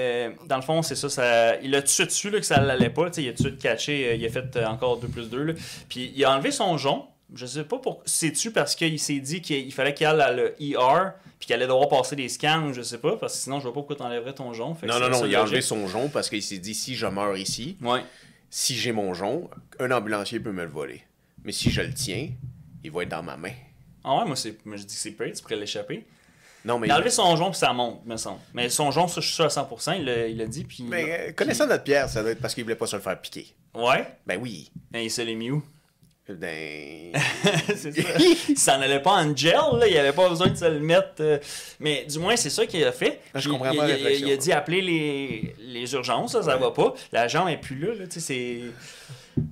Speaker 2: dans le fond, c'est ça. Il a tout de suite su là, que ça l'allait pas. Il a tout de suite catché. Il a fait encore 2+2. Là. Puis, il a enlevé son jonc. Je sais pas pourquoi. C'est-tu parce qu'il s'est dit qu'il fallait qu'il aille à le ER puis qu'il allait devoir passer des scans ou je sais pas, parce que sinon je vois pas pourquoi t'enlèverais ton jonc. Fait que
Speaker 1: Non,
Speaker 2: c'est ça,
Speaker 1: il a enlevé
Speaker 2: logique.
Speaker 1: son jonc parce qu'il s'est dit si je meurs ici,
Speaker 2: Ouais.
Speaker 1: si j'ai mon jonc, un ambulancier peut me le voler. Mais si je le tiens, il va être dans ma main.
Speaker 2: Ah ouais, moi je dis que c'est peu, tu pourrais l'échapper.
Speaker 1: Non, mais...
Speaker 2: Il a enlevé son jonc puis ça monte, me semble. Mais son jonc, ça, je suis sûr à 100%, il l'a dit. Puis,
Speaker 1: Mais connaissant notre Pierre, ça doit être parce qu'il voulait pas se le faire piquer.
Speaker 2: Ouais?
Speaker 1: Ben oui.
Speaker 2: Et il se l'est mis où?
Speaker 1: Ben...
Speaker 2: C'est ça. Il s'en allait pas en gel, là, il avait pas besoin de se le mettre. Mais du moins, c'est ça qu'il a fait.
Speaker 1: Je comprends pas la réflexion.
Speaker 2: Il a dit appeler les urgences, ça va pas. La jambe est plus là, tu sais, c'est...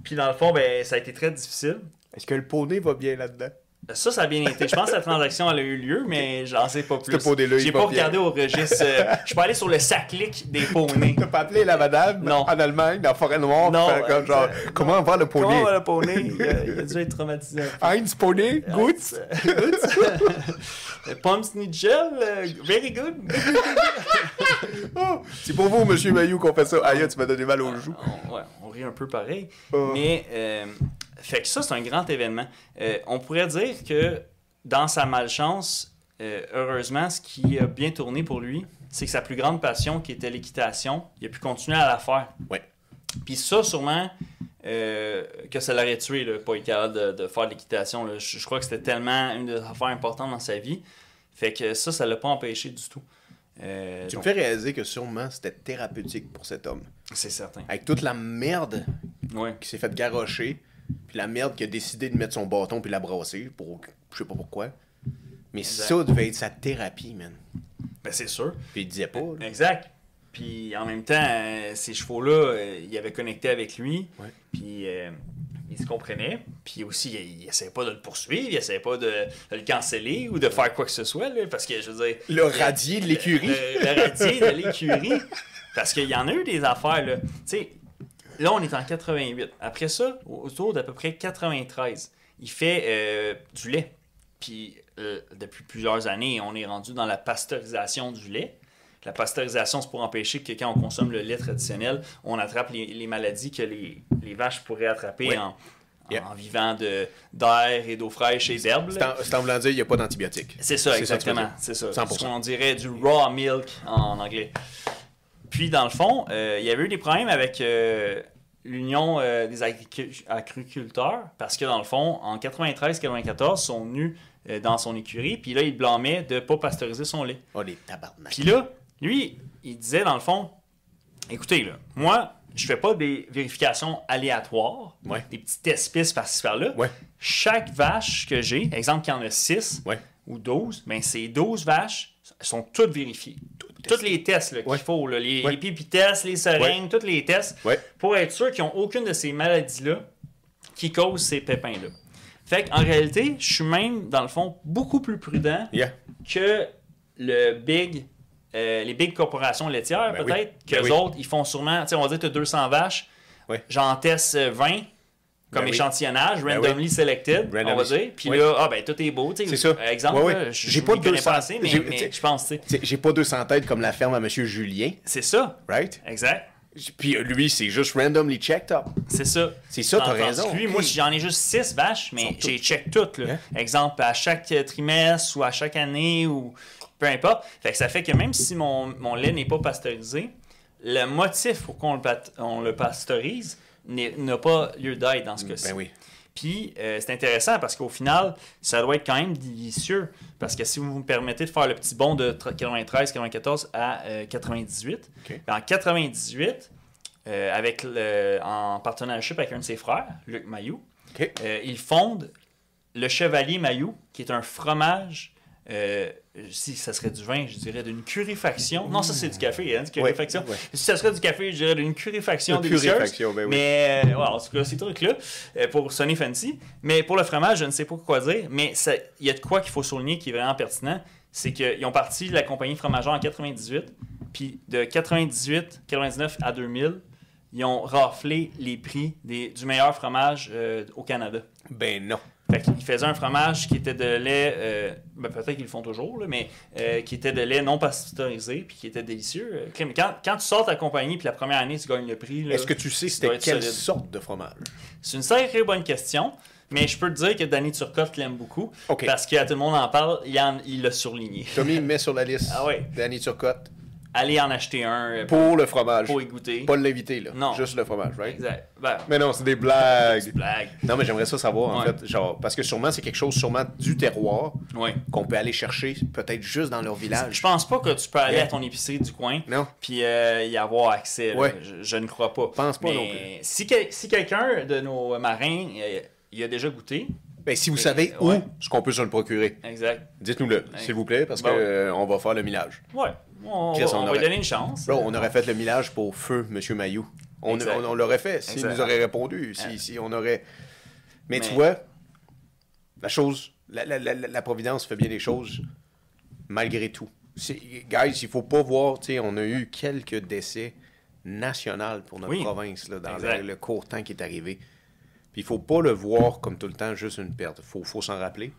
Speaker 2: Puis dans le fond, ben, ça a été très difficile.
Speaker 1: Est-ce que le poney va bien là-dedans?
Speaker 2: Ça a bien été. Je pense que la transaction elle a eu lieu, mais j'en sais pas plus. J'ai pas regardé au registre. Je suis pas allé sur le saclic des poneys.
Speaker 1: T'as pas appelé la madame
Speaker 2: non.
Speaker 1: En Allemagne, dans la forêt noire,
Speaker 2: non,
Speaker 1: comme genre, comment on va le poney?
Speaker 2: Comment on va le poney? Il a dû être traumatisé.
Speaker 1: Heinz poney, good.
Speaker 2: Pumpsnitgel, very good.
Speaker 1: Oh, c'est pour vous, monsieur Mayou, qu'on fait ça. Aïe, tu m'as donné mal aux joues.
Speaker 2: Ouais, on rit un peu pareil. Mais... fait que ça, c'est un grand événement. On pourrait dire que dans sa malchance, heureusement, ce qui a bien tourné pour lui, c'est que sa plus grande passion, qui était l'équitation, il a pu continuer à la faire.
Speaker 1: Ouais.
Speaker 2: Puis ça, sûrement, que ça l'aurait tué, là, pas être capable de faire de l'équitation. Là. Je crois que c'était tellement une des affaires importantes dans sa vie. Fait que ça l'a pas empêché du tout.
Speaker 1: Tu me fais réaliser que sûrement c'était thérapeutique pour cet homme.
Speaker 2: C'est certain.
Speaker 1: Avec toute la merde
Speaker 2: Ouais.
Speaker 1: qui s'est fait garrocher, puis la merde qui a décidé de mettre son bâton puis la brasser, pour je sais pas pourquoi. Mais
Speaker 2: exact.
Speaker 1: Ça devait être sa thérapie, man.
Speaker 2: Ben c'est sûr.
Speaker 1: Puis il disait pas. Là.
Speaker 2: Exact. Puis en même temps, ces chevaux-là, ils avaient connecté avec lui.
Speaker 1: Ouais.
Speaker 2: Puis ils se comprenaient. Puis aussi, il essayait pas de le poursuivre, il essayait pas de le canceller ou de faire quoi que ce soit. Là, parce que, je veux dire...
Speaker 1: Le radier de l'écurie.
Speaker 2: Le radier de l'écurie. Parce qu'il y en a eu des affaires, là. Tu sais, là, on est en 88. Après ça, autour d'à peu près 93, il fait du lait. Puis depuis plusieurs années, on est rendu dans la pasteurisation du lait. La pasteurisation, c'est pour empêcher que quand on consomme le lait traditionnel, on attrape les maladies que les vaches pourraient attraper
Speaker 1: ouais.
Speaker 2: en vivant d'air et d'eau fraîche et d'herbes.
Speaker 1: C'est en voulant dire qu'il n'y a pas d'antibiotiques.
Speaker 2: C'est ça, exactement. C'est ça.
Speaker 1: 100%.
Speaker 2: Ce qu'on dirait du raw milk en anglais. Puis, dans le fond, il y avait eu des problèmes avec l'Union des agriculteurs parce que, dans le fond, en 93-94, ils sont venus dans son écurie, puis là, ils blâmaient de ne pas pasteuriser son lait.
Speaker 1: Oh, les tabarnak.
Speaker 2: Puis là, lui, il disait, dans le fond, écoutez, là, moi, je fais pas des vérifications aléatoires,
Speaker 1: ouais.
Speaker 2: des petits tests pistes par-ci par-là.
Speaker 1: Ouais.
Speaker 2: Chaque vache que j'ai, exemple qu'il y en a 6
Speaker 1: ouais.
Speaker 2: ou 12, bien, ces 12 vaches sont toutes vérifiées. Tous les tests qu'il
Speaker 1: ouais.
Speaker 2: faut, là, les
Speaker 1: ouais.
Speaker 2: pipitests, les seringues,
Speaker 1: ouais.
Speaker 2: tous les tests,
Speaker 1: ouais.
Speaker 2: pour être sûr qu'ils n'ont aucune de ces maladies-là qui causent ces pépins-là. Fait qu'en réalité, je suis même, dans le fond, beaucoup plus prudent que les big corporations laitières,
Speaker 1: ben
Speaker 2: peut-être,
Speaker 1: oui.
Speaker 2: qu'eux
Speaker 1: ben
Speaker 2: autres, ils font sûrement, tu sais, on va dire que tu as 200 vaches, j'en teste 20 comme échantillonnage, randomly selected, on va dire, puis là, tout est beau, tu sais.
Speaker 1: C'est ça.
Speaker 2: Exemple,
Speaker 1: j'ai pas
Speaker 2: 200 assez, mais je pense, tu sais.
Speaker 1: J'ai pas 200 têtes comme la ferme à M. Julien.
Speaker 2: C'est ça.
Speaker 1: Right?
Speaker 2: Exact.
Speaker 1: Puis lui, c'est juste randomly checked up.
Speaker 2: C'est ça.
Speaker 1: C'est ça, t'as raison.
Speaker 2: Lui, moi, j'en ai juste 6 vaches, mais j'ai check toutes. Là. Exemple, à chaque trimestre ou à chaque année ou peu importe. Fait que ça fait que même si mon lait n'est pas pasteurisé, le motif pour qu'on le pasteurise n'a pas lieu d'être dans ce cas-ci.
Speaker 1: Ben oui.
Speaker 2: Puis, c'est intéressant parce qu'au final, ça doit être quand même délicieux. Parce que si vous me permettez de faire le petit bond de 93-94 à 98, en 98, en partenariat avec un de ses frères, Luc Mayou, il fonde le Chevalier Mayou, qui est un fromage... si ça serait du vin, je dirais d'une curéfaction. Non, ça c'est du café, hein, du curéfaction. Si ça serait du café, je dirais d'une curéfaction délicieuse.
Speaker 1: Ben oui.
Speaker 2: Mais en tout cas, ces trucs-là, pour sonner fancy. Mais pour le fromage, je ne sais pas quoi dire. Mais il y a de quoi qu'il faut souligner qui est vraiment pertinent. C'est qu'ils ont parti de la compagnie fromagère en 98. Puis de 98, 99 à 2000, ils ont raflé les prix du meilleur fromage au Canada. Ben non. Fait qu'ils faisaient un fromage qui était de lait, peut-être qu'ils le font toujours, là, mais qui était de lait non pasteurisé puis qui était délicieux. Mais quand tu sors ta compagnie puis la première année, tu gagnes le prix. Là,
Speaker 1: est-ce que tu sais c'était quelle sorte de fromage? C'est
Speaker 2: une sacrée bonne question, mais je peux te dire que Danny Turcotte l'aime beaucoup parce que tout le monde en parle, il l'a surligné.
Speaker 1: Tommy me met sur la liste.
Speaker 2: Ah ouais.
Speaker 1: Danny Turcotte.
Speaker 2: aller en acheter un
Speaker 1: Pour le fromage.
Speaker 2: pour y goûter.
Speaker 1: Pas l'inviter, là.
Speaker 2: Non.
Speaker 1: Juste le fromage, right?
Speaker 2: Exact. Ben,
Speaker 1: Mais non, c'est des blagues.
Speaker 2: blague.
Speaker 1: Non, mais j'aimerais ça savoir, en
Speaker 2: Ouais.
Speaker 1: fait, genre, parce que sûrement, c'est quelque chose, sûrement, du terroir,
Speaker 2: Oui.
Speaker 1: qu'on peut aller chercher, peut-être juste dans leur village.
Speaker 2: Je pense pas que tu peux aller
Speaker 1: Yeah.
Speaker 2: à ton épicerie du coin
Speaker 1: Non.
Speaker 2: puis y avoir accès. Là.
Speaker 1: Ouais.
Speaker 2: Je ne crois pas.
Speaker 1: Pense pas
Speaker 2: Mais
Speaker 1: non plus.
Speaker 2: si quelqu'un de nos marins y a déjà goûté,
Speaker 1: Ben, si vous savez où
Speaker 2: Ouais.
Speaker 1: est-ce qu'on peut se le procurer,
Speaker 2: exact.
Speaker 1: dites-nous-le, s'il vous plaît, parce
Speaker 2: Ben
Speaker 1: que
Speaker 2: ouais.
Speaker 1: On va faire le millage.
Speaker 2: Ouais. On
Speaker 1: Chris,
Speaker 2: va
Speaker 1: on
Speaker 2: lui
Speaker 1: aurait-
Speaker 2: donner une chance.
Speaker 1: Bro, on aurait fait le millage pour feu, Monsieur Mayou. On
Speaker 2: Exact.
Speaker 1: l'aurait fait s'il
Speaker 2: Exact.
Speaker 1: nous aurait répondu,
Speaker 2: Ouais.
Speaker 1: si on aurait... Mais tu
Speaker 2: Mais-
Speaker 1: vois, la chose, la Providence fait bien les choses, malgré tout. Guys, il faut pas voir, tu sais, on a eu quelques décès nationaux pour notre
Speaker 2: Oui.
Speaker 1: province, là, dans
Speaker 2: Exact.
Speaker 1: le court temps qui est arrivé. Puis il faut pas le voir comme tout le temps juste une perte. Faut s'en rappeler.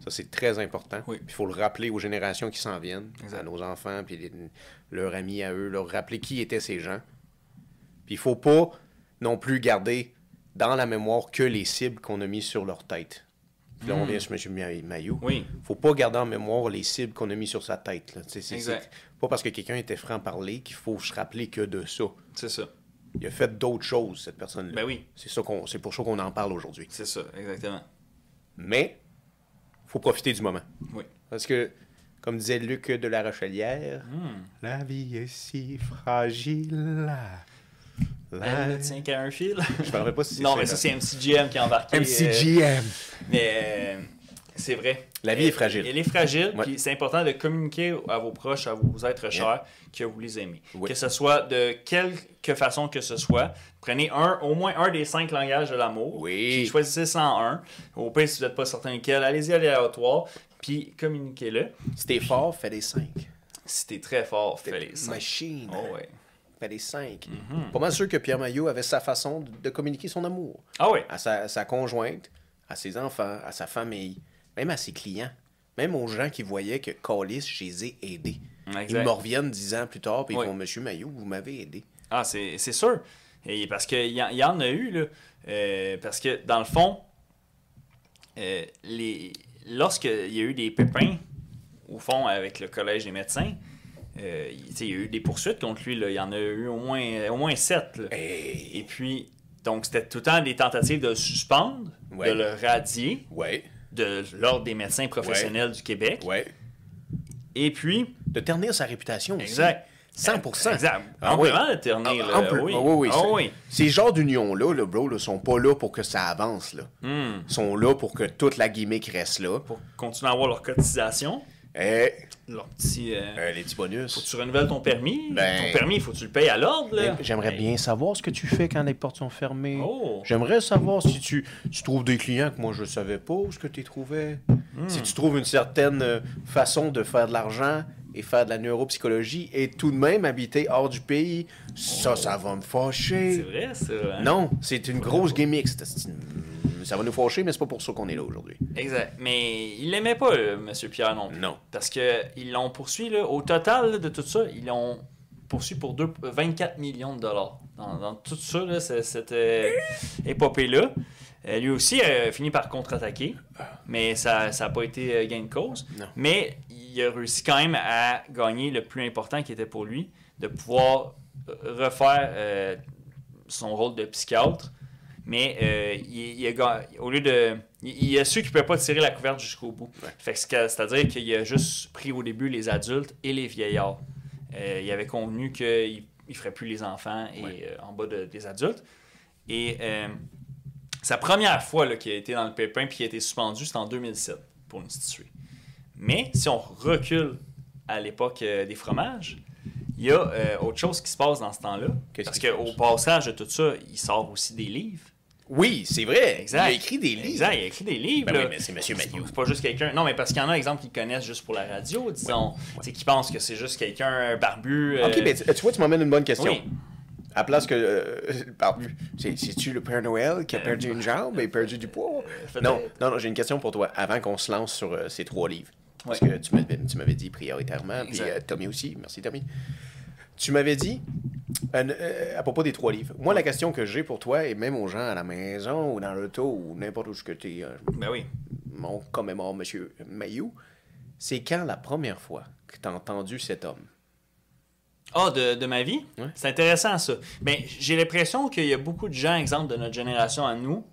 Speaker 1: Ça, c'est très important.
Speaker 2: Oui.
Speaker 1: Puis il faut le rappeler aux générations qui s'en viennent,
Speaker 2: Exact.
Speaker 1: à nos enfants, puis leurs amis à eux, leur rappeler qui étaient ces gens. Puis il faut pas non plus garder dans la mémoire que les cibles qu'on a mis sur leur tête. Puis là, on vient sur M. Mayou.
Speaker 2: Oui.
Speaker 1: Faut pas garder en mémoire les cibles qu'on a mis sur sa tête. Là.
Speaker 2: Exact.
Speaker 1: C'est pas parce que quelqu'un était franc-parler qu'il faut se rappeler que de ça.
Speaker 2: C'est ça.
Speaker 1: Il a fait d'autres choses, cette personne-là.
Speaker 2: Ben oui.
Speaker 1: C'est pour ça qu'on en parle aujourd'hui.
Speaker 2: C'est ça, exactement.
Speaker 1: Mais, faut profiter du moment.
Speaker 2: Oui.
Speaker 1: Parce que, comme disait Luc de la Rochelière, la vie est si fragile.
Speaker 2: Elle ne tient qu'à un fil.
Speaker 1: Je ne me rappelle pas si c'est
Speaker 2: Non, mais ça, c'est MCGM qui a embarqué.
Speaker 1: MCGM.
Speaker 2: Mais c'est vrai.
Speaker 1: La vie est fragile.
Speaker 2: Elle est fragile,
Speaker 1: Ouais.
Speaker 2: puis c'est important de communiquer à vos proches, à vos êtres chers, que vous les aimez.
Speaker 1: Oui.
Speaker 2: Que ce soit de quelque façon que ce soit. Prenez au moins un des 5 langages de l'amour.
Speaker 1: Oui.
Speaker 2: Puis choisissez 101. Au pire, si vous n'êtes pas certain lequel, allez-y aléatoire, puis communiquez-le.
Speaker 1: Si t'es fort, fais des 5.
Speaker 2: Si t'es très fort, fais les 5.
Speaker 1: Machine.
Speaker 2: Oh, ouais.
Speaker 1: Fais des 5. Pas mal sûr que Pierre Maillot avait sa façon de communiquer son amour.
Speaker 2: Ah oui.
Speaker 1: À sa conjointe, à ses enfants, à sa famille, même à ses clients. Même aux gens qui voyaient que Callis, je les ai aidés.
Speaker 2: Exact.
Speaker 1: Ils me reviennent 10 ans plus tard, puis ils
Speaker 2: Oui.
Speaker 1: font Monsieur Maillot, vous m'avez aidé.
Speaker 2: Ah, c'est sûr. Et parce qu'il y en a eu, là. Parce que, dans le fond, lorsqu'il y a eu des pépins, au fond, avec le Collège des médecins, il y a eu des poursuites contre lui. Là. Il y en a eu au moins 7. Là.
Speaker 1: Hey.
Speaker 2: Et puis, donc, c'était tout le temps des tentatives de le suspendre,
Speaker 1: Ouais.
Speaker 2: de le radier
Speaker 1: Ouais,
Speaker 2: de l'Ordre des médecins professionnels du Québec.
Speaker 1: ouais.
Speaker 2: Et puis,
Speaker 1: De ternir sa réputation aussi.
Speaker 2: exact.
Speaker 1: 100%.
Speaker 2: Exact.
Speaker 1: Ah
Speaker 2: On
Speaker 1: oui.
Speaker 2: peut le ternir.
Speaker 1: Ah,
Speaker 2: là.
Speaker 1: on peut-
Speaker 2: Oui.
Speaker 1: ah oui,
Speaker 2: Ah
Speaker 1: c'est-
Speaker 2: oui.
Speaker 1: Ces genres d'unions-là, là, bro, là, sont pas là pour que ça avance. Là. Ils sont là pour que toute la gimmick reste là.
Speaker 2: Pour continuer à avoir leur cotisation,
Speaker 1: Et
Speaker 2: leur petit...
Speaker 1: les petits bonus.
Speaker 2: Faut que tu renouvelles ton permis.
Speaker 1: Ben-
Speaker 2: Ton permis, il faut que tu le payes à l'ordre. là.
Speaker 1: J'aimerais
Speaker 2: Ben,
Speaker 1: bien savoir ce que tu fais quand les portes sont fermées.
Speaker 2: Oh.
Speaker 1: J'aimerais savoir si tu trouves des clients que moi je savais pas, ce que tu trouvais. Si tu trouves une certaine façon de faire de l'argent et faire de la neuropsychologie et tout de même habiter hors du pays, ça va me
Speaker 2: C'est
Speaker 1: fâcher.
Speaker 2: vrai, ça. Hein?
Speaker 1: Non, c'est une grosse gimmick. Ça va nous fâcher, mais c'est pas pour ça qu'on est là aujourd'hui.
Speaker 2: Exact. Mais il l'aimait pas, M. Pierre, non plus.
Speaker 1: Non.
Speaker 2: Parce qu'ils l'ont poursuivi, là, au total là, de tout ça, ils l'ont poursuivi pour 24 millions de dollars. Dans tout ça, là, cette épopée-là. Lui aussi a fini par contre-attaquer, mais ça n'a pas été gain de cause.
Speaker 1: Non.
Speaker 2: Mais il a réussi quand même à gagner le plus important qui était pour lui, de pouvoir refaire son rôle de psychiatre. Mais au lieu de. Il a su qu'il ne pouvait pas tirer la couverte jusqu'au bout.
Speaker 1: Ouais.
Speaker 2: Fait que c'est-à-dire qu'il a juste pris au début les adultes et les vieillards. Il avait convenu qu'il ne ferait plus les enfants et en bas des adultes. Et sa première fois là, qu'il a été dans le pépin et qu'il a été suspendu, c'était en 2007 pour une située. Mais si on recule à l'époque des fromages, il y a autre chose qui se passe dans ce temps-là.
Speaker 1: Qu'est-ce
Speaker 2: Parce
Speaker 1: qui se
Speaker 2: qu'au
Speaker 1: passe?
Speaker 2: passage de tout ça, il sort aussi des livres.
Speaker 1: Oui, c'est vrai.
Speaker 2: Exact.
Speaker 1: Il a écrit des livres.
Speaker 2: Exact, il a écrit des livres.
Speaker 1: Ben
Speaker 2: là.
Speaker 1: oui, mais c'est Monsieur Mayou.
Speaker 2: C'est pas juste quelqu'un. Non, mais parce qu'il y en a, exemple, qui connaissent juste pour la radio, disons. Tu sais, qui pensent que c'est juste quelqu'un barbu.
Speaker 1: Ok, ben, tu vois, tu m'emmènes une bonne question.
Speaker 2: Oui.
Speaker 1: À place que. Barbu, c'est-tu le Père Noël qui a perdu une jambe et perdu du poids?
Speaker 2: peut-être.
Speaker 1: Non, j'ai une question pour toi. Avant qu'on se lance sur ces 3 livres. Parce
Speaker 2: Ouais.
Speaker 1: que tu m'avais dit prioritairement, puis
Speaker 2: Exact.
Speaker 1: Tommy aussi. Merci, Tommy. Tu m'avais dit, à propos des 3 livres, moi, la question que j'ai pour toi, et même aux gens à la maison, ou dans l'auto, ou n'importe où ce que tu es,
Speaker 2: Ben oui.
Speaker 1: on commémore Monsieur Mayou, c'est quand la première fois que tu as entendu cet homme?
Speaker 2: Ah, de ma vie?
Speaker 1: Ouais.
Speaker 2: C'est intéressant, ça. Ben, j'ai l'impression qu'il y a beaucoup de gens, exemple, de notre génération à nous,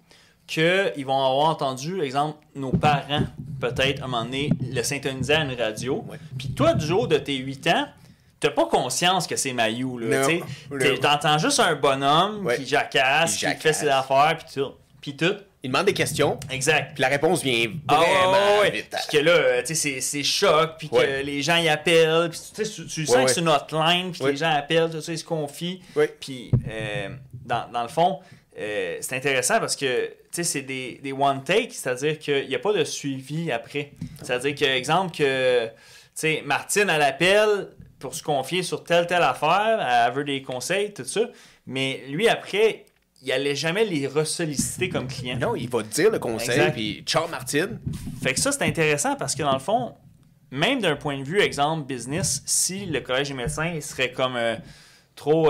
Speaker 2: qu'ils vont avoir entendu, exemple, nos parents, peut-être, à un moment donné, le syntoniser à une radio.
Speaker 1: Ouais.
Speaker 2: Puis toi, du haut de tes 8 ans, t'as pas conscience que c'est Mayou, là.
Speaker 1: Non,
Speaker 2: T'sais.
Speaker 1: non.
Speaker 2: T'entends juste un bonhomme
Speaker 1: Ouais.
Speaker 2: qui jacasse, qui fait ses affaires, puis tout. Puis tout.
Speaker 1: Il demande des questions,
Speaker 2: Exact.
Speaker 1: puis la réponse vient
Speaker 2: Ah,
Speaker 1: vraiment
Speaker 2: ouais.
Speaker 1: vite.
Speaker 2: Puis que là, tu sais, c'est choc, puis que
Speaker 1: Ouais.
Speaker 2: les gens y appellent, puis tu sais, tu sens
Speaker 1: Ouais,
Speaker 2: que c'est une hotline, puis que
Speaker 1: Ouais.
Speaker 2: les gens appellent, tout ça, ils se confient.
Speaker 1: Ouais.
Speaker 2: Puis, dans le fond, c'est intéressant parce que, tu sais, c'est des one take, c'est-à-dire qu'il n'y a pas de suivi après. C'est-à-dire que, exemple, que, tu sais, Martine, elle appelle pour se confier sur telle affaire, elle veut des conseils, tout ça, mais lui, après, il allait jamais les ressolliciter comme client.
Speaker 1: Non, il va te dire le conseil,
Speaker 2: Exact.
Speaker 1: puis ciao Martine.
Speaker 2: Fait que ça, c'est intéressant parce que dans le fond, même d'un point de vue, exemple, business, si le collège des médecins il serait comme trop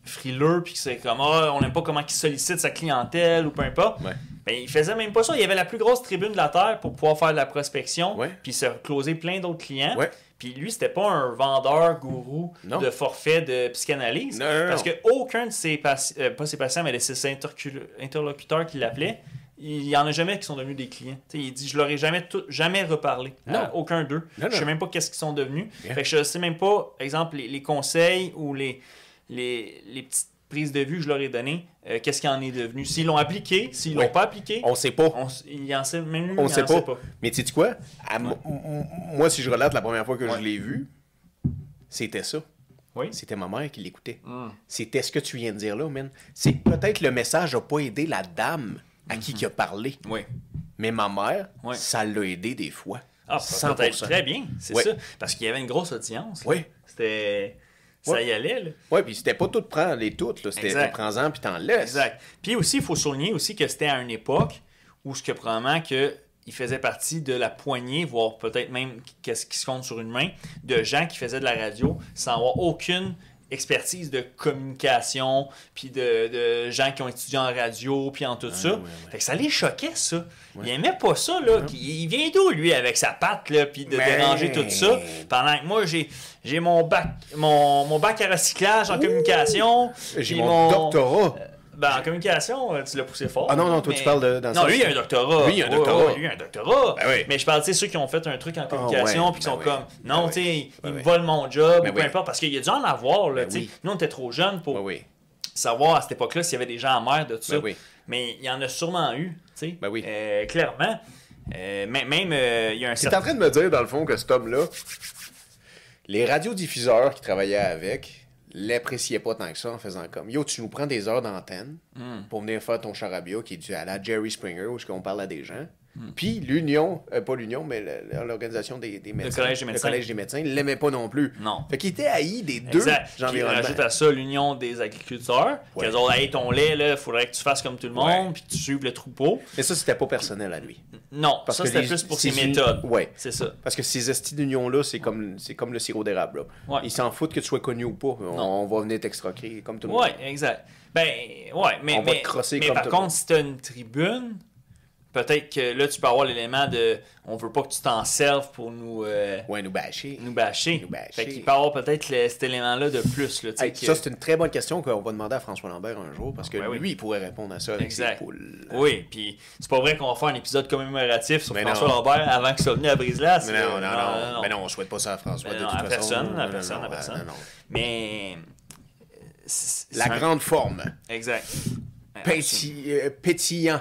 Speaker 2: frileux, puis que c'est comme, on n'aime pas comment il sollicite sa clientèle ou peu importe,
Speaker 1: Ouais.
Speaker 2: ben, il faisait même pas ça. Il y avait la plus grosse tribune de la Terre pour pouvoir faire de la prospection,
Speaker 1: Ouais.
Speaker 2: puis se closer plein d'autres clients.
Speaker 1: Ouais.
Speaker 2: Puis lui, c'était pas un vendeur gourou
Speaker 1: Non.
Speaker 2: de forfait de psychanalyse.
Speaker 1: Non.
Speaker 2: Parce que aucun de ses patients, pas ses patients, mais de ses interlocuteurs qui l'appelaient, il y en a jamais qui sont devenus des clients. T'sais, il dit, je leur ai jamais reparlé.
Speaker 1: Non.
Speaker 2: Aucun d'eux.
Speaker 1: Non,
Speaker 2: Je sais
Speaker 1: non.
Speaker 2: même pas qu'est-ce qu'ils sont devenus.
Speaker 1: Yeah.
Speaker 2: Fait que je sais même pas, exemple, les conseils ou les petites prises de vue que je leur ai données, qu'est-ce qu'il en est devenu. S'ils l'ont appliqué, s'ils
Speaker 1: Ouais.
Speaker 2: l'ont pas appliqué,
Speaker 1: On sait pas.
Speaker 2: il en sait même lui,
Speaker 1: On
Speaker 2: il
Speaker 1: sait
Speaker 2: en
Speaker 1: pas.
Speaker 2: sait pas.
Speaker 1: Mais tu sais quoi? Moi, si je relate la première fois que
Speaker 2: Ouais.
Speaker 1: je l'ai vu, c'était ça.
Speaker 2: Oui.
Speaker 1: C'était ma mère qui l'écoutait.
Speaker 2: Mm.
Speaker 1: C'était ce que tu viens de dire là, man. C'est peut-être le message n'a pas aidé la dame à qui a parlé.
Speaker 2: Oui.
Speaker 1: Mais ma mère,
Speaker 2: Ouais.
Speaker 1: ça l'a aidé des fois.
Speaker 2: Ah,
Speaker 1: 100%.
Speaker 2: peut-être très bien, c'est
Speaker 1: Ouais.
Speaker 2: ça. Parce qu'il y avait une grosse audience. là.
Speaker 1: Oui.
Speaker 2: C'était... Ça
Speaker 1: Ouais.
Speaker 2: y allait, là.
Speaker 1: Ouais, puis c'était pas tout prendre les toutes, là. C'était
Speaker 2: Exact.
Speaker 1: prends-en puis t'en laisses.
Speaker 2: Exact. Puis aussi, il faut souligner aussi que c'était à une époque où ce que probablement que il faisait partie de la poignée, voire peut-être même qu'est-ce qui se compte sur une main, de gens qui faisaient de la radio sans avoir aucune expertise de communication, puis de gens qui ont étudié en radio, puis en tout ça.
Speaker 1: ouais.
Speaker 2: Fait que ça les choquait, ça. Il aimait pas ça, là. Il vient d'où, lui, avec sa patte, là, puis de
Speaker 1: Mais-
Speaker 2: déranger tout ça. Pendant que moi, j'ai mon bac à recyclage en communication.
Speaker 1: J'ai
Speaker 2: puis
Speaker 1: mon doctorat.
Speaker 2: Ben, en communication, tu l'as poussé fort.
Speaker 1: Ah non, non, toi,
Speaker 2: mais-
Speaker 1: tu parles de- dans
Speaker 2: Non,
Speaker 1: ça.
Speaker 2: lui, il a un doctorat.
Speaker 1: Lui, il a un doctorat.
Speaker 2: Ouais, lui, il a un doctorat.
Speaker 1: Ben oui.
Speaker 2: Mais je parle, tu sais, ceux qui ont fait un truc en communication,
Speaker 1: ouais,
Speaker 2: puis qui
Speaker 1: ben
Speaker 2: sont
Speaker 1: oui.
Speaker 2: comme, non,
Speaker 1: Ben
Speaker 2: tu sais,
Speaker 1: oui.
Speaker 2: il
Speaker 1: Ben
Speaker 2: me
Speaker 1: oui.
Speaker 2: vole mon job,
Speaker 1: Ben
Speaker 2: ou peu
Speaker 1: oui.
Speaker 2: importe, parce qu'il y a dû en avoir, là,
Speaker 1: Ben
Speaker 2: tu sais.
Speaker 1: oui.
Speaker 2: Nous, on était trop jeunes pour
Speaker 1: Oui, oui.
Speaker 2: savoir à cette époque-là s'il y avait des gens en mer de tout ça.
Speaker 1: Ben oui.
Speaker 2: Mais il y en a sûrement eu, tu sais.
Speaker 1: Ben oui.
Speaker 2: Clairement. Même, il y a un
Speaker 1: Tu es en train de me dire, dans le fond, que cet homme-là, les radiodiffuseurs qui travaillaient avec l'appréciaient pas tant que ça en faisant comme yo, tu nous prends des heures d'antenne pour venir faire ton charabia qui est dû à la Jerry Springer où on parle à des gens. Puis l'union, pas l'union, mais l'organisation des médecins.
Speaker 2: collège des médecins.
Speaker 1: Le collège des médecins, il l'aimait pas non plus.
Speaker 2: Non.
Speaker 1: Fait qu'il était haï des deux
Speaker 2: Exact. Puis
Speaker 1: environnements.
Speaker 2: rajoute à ça l'union des agriculteurs.
Speaker 1: Ouais.
Speaker 2: Qu'elles ont, hey, ton lait, il faudrait que tu fasses comme tout le monde,
Speaker 1: Ouais.
Speaker 2: puis que tu suives le troupeau.
Speaker 1: Mais ça, c'était pas personnel à lui.
Speaker 2: Non,
Speaker 1: Parce
Speaker 2: ça
Speaker 1: que
Speaker 2: c'était
Speaker 1: les-
Speaker 2: plus pour
Speaker 1: ces
Speaker 2: ses méthodes.
Speaker 1: Ouais.
Speaker 2: C'est ça.
Speaker 1: Parce que ces estis d'union-là, c'est comme le sirop d'érable. Là.
Speaker 2: Ouais.
Speaker 1: Ils s'en foutent que tu sois connu ou pas. On va venir t'extroquer comme tout le monde.
Speaker 2: Ouais, exact. Ben, ouais, mais,
Speaker 1: On va
Speaker 2: mais,
Speaker 1: te crosser
Speaker 2: mais
Speaker 1: comme
Speaker 2: par
Speaker 1: tout le
Speaker 2: contre,
Speaker 1: monde.
Speaker 2: si t'as une tribune, peut-être que là, tu peux avoir l'élément de on veut pas que tu t'en serves pour nous
Speaker 1: Ouais, nous bâcher.
Speaker 2: bâcher.
Speaker 1: Nous bâcher.
Speaker 2: Fait qu'il peut y avoir peut-être cet élément-là de plus. Là, tu sais,
Speaker 1: Hey,
Speaker 2: que-
Speaker 1: ça, c'est une très bonne question qu'on va demander à François Lambert un jour, parce que
Speaker 2: Ouais, oui.
Speaker 1: lui, il pourrait répondre à ça avec
Speaker 2: Exact.
Speaker 1: ses poules.
Speaker 2: Oui, puis c'est pas vrai qu'on va faire un épisode commémoratif sur
Speaker 1: Mais
Speaker 2: François
Speaker 1: non.
Speaker 2: Lambert avant qu'il soit venu à Brise-Glace.
Speaker 1: Mais non. Mais non, on souhaite pas ça à François,
Speaker 2: Mais
Speaker 1: de
Speaker 2: non,
Speaker 1: toute
Speaker 2: à
Speaker 1: façon.
Speaker 2: personne,
Speaker 1: Non,
Speaker 2: à
Speaker 1: non,
Speaker 2: personne,
Speaker 1: non,
Speaker 2: à personne.
Speaker 1: non, non.
Speaker 2: Mais.
Speaker 1: La grande forme.
Speaker 2: Exact.
Speaker 1: Pétillant.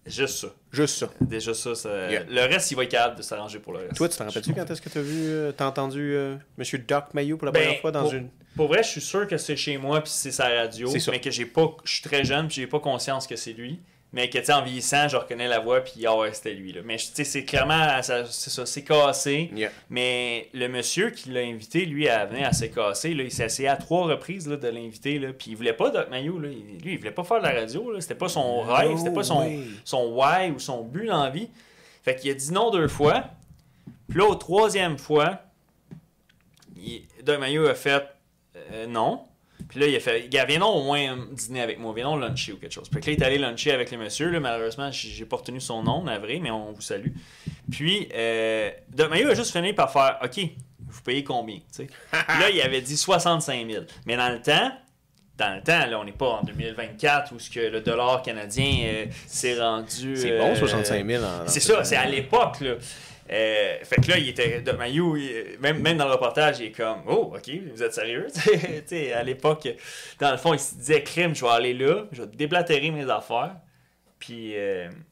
Speaker 2: Juste ça.
Speaker 1: Juste ça.
Speaker 2: Déjà ça,
Speaker 1: Yeah.
Speaker 2: le reste, il va être capable de s'arranger pour le reste.
Speaker 1: Toi, tu te rappelles-tu quand est-ce que t'as entendu M. Doc Mayou pour la
Speaker 2: Ben,
Speaker 1: première fois dans
Speaker 2: pour,
Speaker 1: une...
Speaker 2: pour vrai, je suis sûr que c'est chez moi puis c'est sa radio,
Speaker 1: C'est ça.
Speaker 2: mais que je suis très jeune puis j'ai pas conscience que c'est lui. Mais que, tu sais, en vieillissant, je reconnais la voix, puis ah ouais, c'était lui. Là. Mais, tu sais, c'est clairement, c'est ça, c'est cassé.
Speaker 1: Yeah.
Speaker 2: Mais le monsieur qui l'a invité, lui, à venir à s'est cassé, là, il s'est essayé à 3 reprises là, de l'inviter. Là, puis il voulait pas, Doc Mayou, là, lui, il voulait pas faire de la radio. Là, c'était pas son rêve, c'était pas son why ou son but dans la vie. Fait qu'il a dit non 2 fois. Puis là, au 3e fois, Doc Mayou a fait non. Puis là, il a fait, gars, viens donc au moins dîner avec moi, viens donc luncher ou quelque chose. Puis là, il est allé luncher avec le monsieur. Là, malheureusement, j'ai pas retenu son nom, navré, mais on vous salue. Puis, Doc Mayou a juste fini par faire, OK, vous payez combien? Puis là, il avait dit 65 000. Mais dans le temps, là, on n'est pas en 2024 où ce que le dollar canadien s'est rendu...
Speaker 1: C'est bon, 65 000.
Speaker 2: C'est ça, c'est à l'époque, là. Fait que là, il était de Mailloux, même dans le reportage, il est comme oh, ok, vous êtes sérieux? T'sais, à l'époque, dans le fond, il se disait crime, je vais aller là, je vais déblatérer mes affaires. Puis.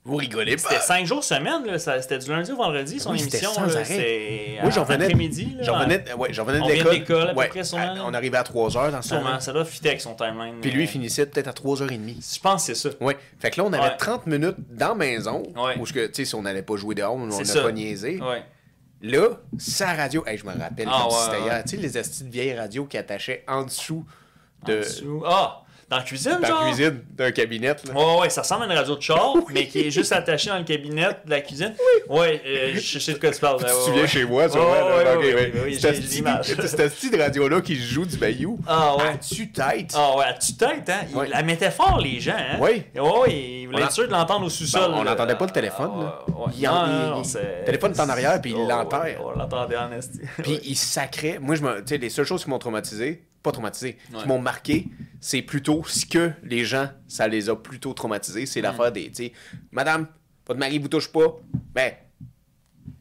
Speaker 1: Vous rigolez pas?
Speaker 2: C'était 5 jours semaine, là, c'était du lundi au vendredi, son émission.
Speaker 1: Sans arrêt.
Speaker 2: C'est
Speaker 1: oui, j'en venais.
Speaker 2: Après-midi.
Speaker 1: J'en venais de
Speaker 2: on
Speaker 1: l'école.
Speaker 2: vient de l'école, à peu près, sûrement.
Speaker 1: On arrivait à 3h dans ce temps.
Speaker 2: Ça doit fitter avec son timeline.
Speaker 1: Puis lui, il finissait peut-être à 3h30.
Speaker 2: Je pense que c'est ça.
Speaker 1: Oui. Fait que là, on avait 30 minutes dans la maison.
Speaker 2: Ouais.
Speaker 1: Où, tu sais, si on n'allait pas jouer dehors, on n'a
Speaker 2: ça.
Speaker 1: pas niaisé.
Speaker 2: Ouais.
Speaker 1: Là, sa radio, je me rappelle comme si c'était hier.
Speaker 2: Ouais.
Speaker 1: Tu sais, les astis de vieilles radios qui attachaient en dessous de.
Speaker 2: Dans la cuisine,
Speaker 1: dans
Speaker 2: genre?
Speaker 1: la cuisine d'un cabinet.
Speaker 2: Là. Ouais, ça ressemble à une radio de char, mais qui est juste attachée dans le cabinet de la cuisine. Oui. Ouais, je sais de quoi tu parles.
Speaker 1: Tu te souviens chez moi, sûrement.
Speaker 2: Oui, j'ai l'image.
Speaker 1: C'était cette radio-là qui joue du Bayou.
Speaker 2: Ah ouais.
Speaker 1: À tue-tête.
Speaker 2: Ah ouais, à tue-tête, hein? Il la mettait fort, les gens, hein?
Speaker 1: Oui.
Speaker 2: Ouais, il voulait être sûr de l'entendre au sous-sol.
Speaker 1: On n'entendait pas le téléphone, là. Le téléphone est en arrière, puis il l'enterre.
Speaker 2: On l'entendait en esti.
Speaker 1: Puis il sacrait. Moi, tu sais, les seules choses qui m'ont traumatisé, qui m'ont marqué, c'est plutôt ce que les gens, ça les a plutôt traumatisés. C'est l'affaire des, tu sais, madame, votre mari vous touche pas, ben,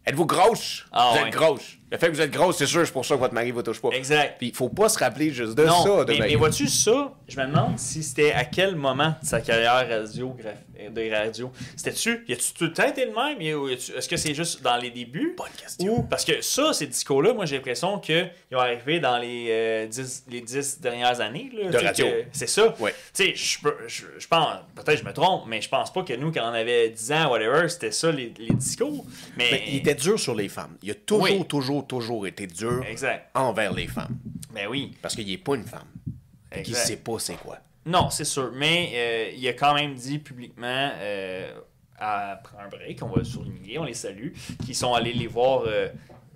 Speaker 1: êtes-vous grosse? Vous êtes grosse. Le fait que vous êtes grosse, c'est sûr, c'est pour ça que votre mari vous touche pas.
Speaker 2: Exact.
Speaker 1: Puis il faut pas se rappeler juste de
Speaker 2: non,
Speaker 1: ça.
Speaker 2: Mais vois-tu ça? Je me demande si c'était à quel moment de sa carrière de radio. C'était-tu? Y a-tu tout le temps été le même? Est-ce que c'est juste dans les débuts?
Speaker 1: Bonne question.
Speaker 2: Parce que ça, ces discours-là, moi j'ai l'impression qu'ils ont arrivé dans les 10 dernières années. Là,
Speaker 1: de radio.
Speaker 2: C'est ça.
Speaker 1: Ouais.
Speaker 2: Tu sais, je pense, peut-être je me trompe, mais je pense pas que nous, quand on avait 10 ans, whatever, c'était ça les discours. Mais
Speaker 1: il était dur sur les femmes. Il a toujours été dur envers les femmes.
Speaker 2: Ben oui.
Speaker 1: Parce qu'il n'est pas une femme. Il ne sait pas c'est quoi.
Speaker 2: Non, c'est sûr. Mais il a quand même dit publiquement, après un break, on va le souligner, on les salue, qu'ils sont allés les voir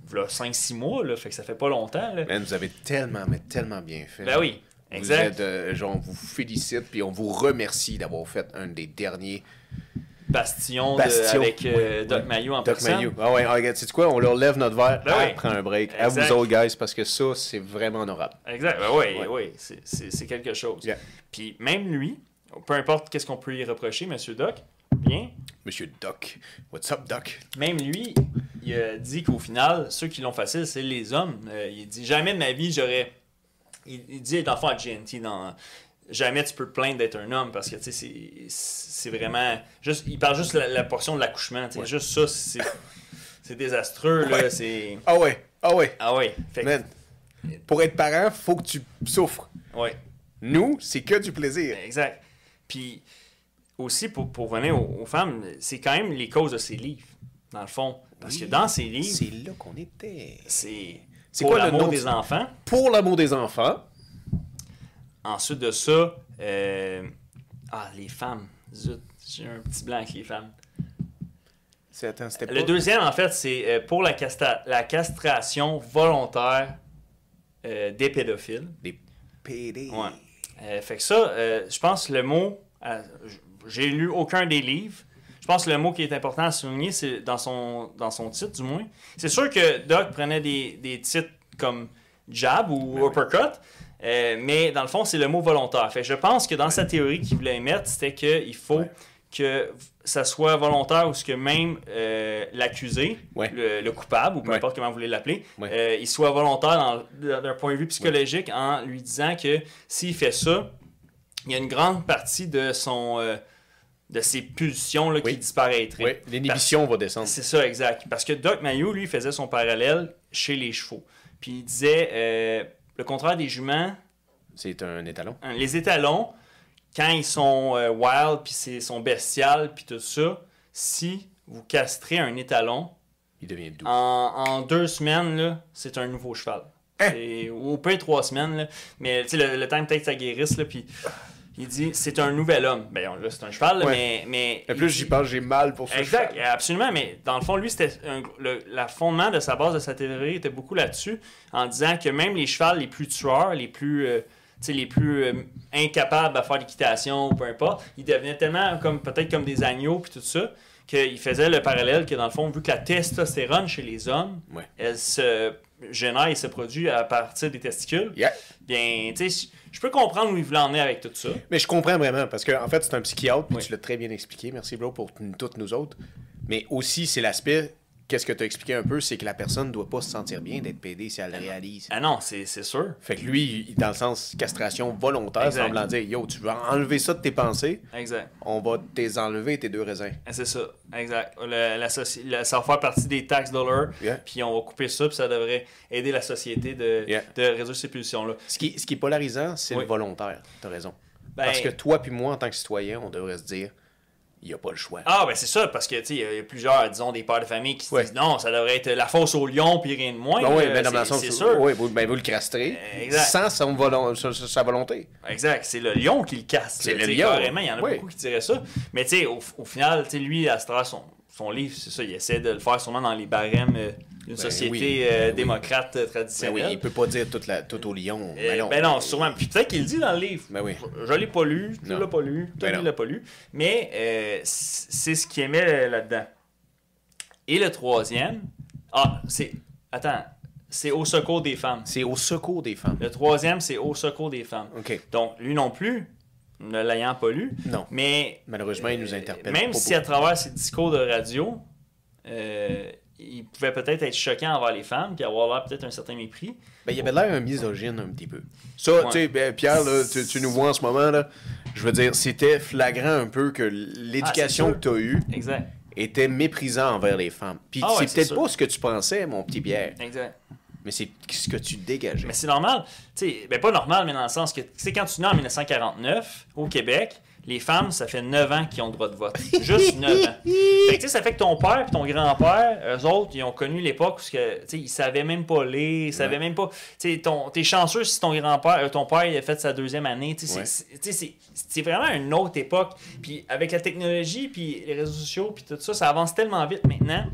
Speaker 2: voilà 5-6 mois, là, fait que ça fait pas longtemps. Là.
Speaker 1: Man, vous avez tellement bien fait.
Speaker 2: Ben oui, exact.
Speaker 1: Vous êtes, on vous félicite, puis on vous remercie d'avoir fait un des derniers
Speaker 2: bastions avec Doc Mailloux en personne. Doc Mailloux.
Speaker 1: Ah ouais, regarde, sais-tu quoi? On leur lève notre verre après un break.
Speaker 2: Exact.
Speaker 1: À vous autres, guys, parce que ça, c'est vraiment honorable.
Speaker 2: Exact. Ben oui. C'est quelque chose.
Speaker 1: Yeah.
Speaker 2: Puis même lui, peu importe qu'est-ce qu'on peut lui reprocher, Monsieur Doc, bien.
Speaker 1: Monsieur Doc. What's up, Doc?
Speaker 2: Même lui, il a dit qu'au final, ceux qui l'ont facile, c'est les hommes. Il dit jamais de ma vie, j'aurais. Il dit, dans le fond, à GNT, jamais tu peux te plaindre d'être un homme parce que tu sais c'est vraiment juste il parle juste la portion de l'accouchement, tu sais juste ça c'est désastreux là, c'est
Speaker 1: ah ouais
Speaker 2: fait
Speaker 1: man, pour être parent faut que tu souffres. Nous c'est que du plaisir.
Speaker 2: Exact. Puis aussi pour venir aux femmes, c'est quand même les causes de ces livres dans le fond parce que dans ces livres
Speaker 1: c'est là qu'on était,
Speaker 2: c'est
Speaker 1: pour quoi
Speaker 2: l'amour des enfants,
Speaker 1: pour l'amour des enfants.
Speaker 2: Ensuite de ça, les femmes. Zut, j'ai un petit blanc avec les femmes. Le deuxième, en fait, c'est pour la castration volontaire des pédophiles.
Speaker 1: Des pédés.
Speaker 2: Ouais. Fait que ça, je pense que le mot... j'ai lu aucun des livres. Je pense que le mot qui est important à souligner, c'est dans son titre, du moins. C'est sûr que Doc prenait des titres comme jab ou uppercut. Mais dans le fond, c'est le mot volontaire. Fait, je pense que dans sa théorie qu'il voulait émettre, c'était qu'il faut que ça soit volontaire ou ce que même l'accusé, le coupable, ou peu importe comment vous voulez l'appeler, il soit volontaire d'un point de vue psychologique en lui disant que s'il fait ça, il y a une grande partie de ses pulsions là, qui disparaîtraient.
Speaker 1: Oui, l'inhibition va descendre.
Speaker 2: C'est ça, exact. Parce que Doc Mailloux, lui, faisait son parallèle chez les chevaux. Puis il disait... le contraire des juments...
Speaker 1: C'est un étalon.
Speaker 2: Les étalons, quand ils sont wild, puis sont bestiales, puis tout ça, si vous castrez un étalon...
Speaker 1: Il devient doux.
Speaker 2: En 2 semaines, là, c'est un nouveau cheval. Ou peut-être 3 semaines, là, mais le temps peut-être que ça guérisse, là, puis... Il dit, c'est un nouvel homme. Ben là, c'est un cheval, là, mais...
Speaker 1: En plus, j'y pense, j'ai mal pour ce
Speaker 2: exact,
Speaker 1: cheval.
Speaker 2: Absolument, mais dans le fond, lui, c'était le fondement de sa base de sa théorie était beaucoup là-dessus, en disant que même les chevals les plus tueurs, les plus incapables à faire l'équitation, ou peu importe, ils devenaient tellement peut-être comme des agneaux, puis tout ça, qu'il faisait le parallèle que, dans le fond, vu que la testostérone chez les hommes, elle se génère et se produit à partir des testicules, bien, tu sais, je peux comprendre où il voulait en venir avec tout ça.
Speaker 1: Mais je comprends vraiment, parce qu'en fait, c'est un psychiatre, puis tu l'as très bien expliqué. Merci, bro, pour toutes nous autres. Mais aussi, c'est l'aspect... Qu'est-ce que tu as expliqué un peu, c'est que la personne ne doit pas se sentir bien d'être PD si elle le réalise.
Speaker 2: Ah non, c'est sûr.
Speaker 1: Fait que lui, dans le sens castration volontaire, semblant dire, yo, tu veux enlever ça de tes pensées, on va t'enlever tes 2 raisins.
Speaker 2: C'est ça, exact. Ça va faire partie des tax dollars, puis on va couper ça, puis ça devrait aider la société de réduire ces pulsions-là.
Speaker 1: Ce qui est polarisant, c'est le volontaire, tu as raison. Parce que toi puis moi, en tant que citoyen, on devrait se dire, il n'y a pas le choix.
Speaker 2: Ah, ben c'est ça, parce que, tu sais, il y a plusieurs, disons, des pères de famille qui se disent non, ça devrait être la fosse au lion, puis rien de moins.
Speaker 1: Oui, mais dans le sens, c'est sûr. Oui, vous le castrez sans sa volonté.
Speaker 2: Exact, c'est le lion qui le castre.
Speaker 1: C'est le lion.
Speaker 2: Carrément, il y en a beaucoup qui diraient ça. Mais, tu sais, au final, tu sais, lui, à travers son livre, c'est ça, il essaie de le faire sûrement dans les barèmes d'une société démocrate traditionnelle.
Speaker 1: Oui, il peut pas dire tout au lion.
Speaker 2: Non, sûrement. Puis peut-être qu'il le dit dans le livre. Je l'ai pas lu, tu l'as pas lu, toi, il l'a pas lu. Mais c'est ce qu'il aimait là-dedans. Et le troisième, c'est Au secours des femmes.
Speaker 1: C'est Au secours des femmes.
Speaker 2: Le troisième, c'est Au secours des femmes.
Speaker 1: OK.
Speaker 2: Donc, lui non plus, ne l'ayant pas lu.
Speaker 1: Non.
Speaker 2: Mais
Speaker 1: malheureusement, il nous interpelle.
Speaker 2: Même si à travers ses discours de radio, il pouvait peut-être être choquant envers les femmes, puis avoir l'air peut-être un certain mépris.
Speaker 1: Ben, il avait l'air un misogyne un petit peu. Ça, tu sais, Pierre, là, tu nous vois en ce moment, là, je veux dire, c'était flagrant un peu que l'éducation que tu as eue était méprisant envers les femmes. Puis c'est peut-être pas ce que tu pensais, mon petit Pierre.
Speaker 2: Exact.
Speaker 1: Mais c'est ce que tu dégageais.
Speaker 2: Mais c'est normal. Tu sais, ben pas normal, mais dans le sens que, tu sais, quand tu nais en 1949, au Québec, les femmes, ça fait 9 ans qu'ils ont le droit de vote. Juste 9 ans. Fait que, tu sais, ça fait que ton père et ton grand-père, eux autres, ils ont connu l'époque où ils savaient même pas lire, ils savaient même pas... Tu sais, t'es chanceux si ton grand-père, ton père, il a fait sa 2e année. Tu sais, c'est vraiment une autre époque. Puis avec la technologie, puis les réseaux sociaux, puis tout ça, ça avance tellement vite maintenant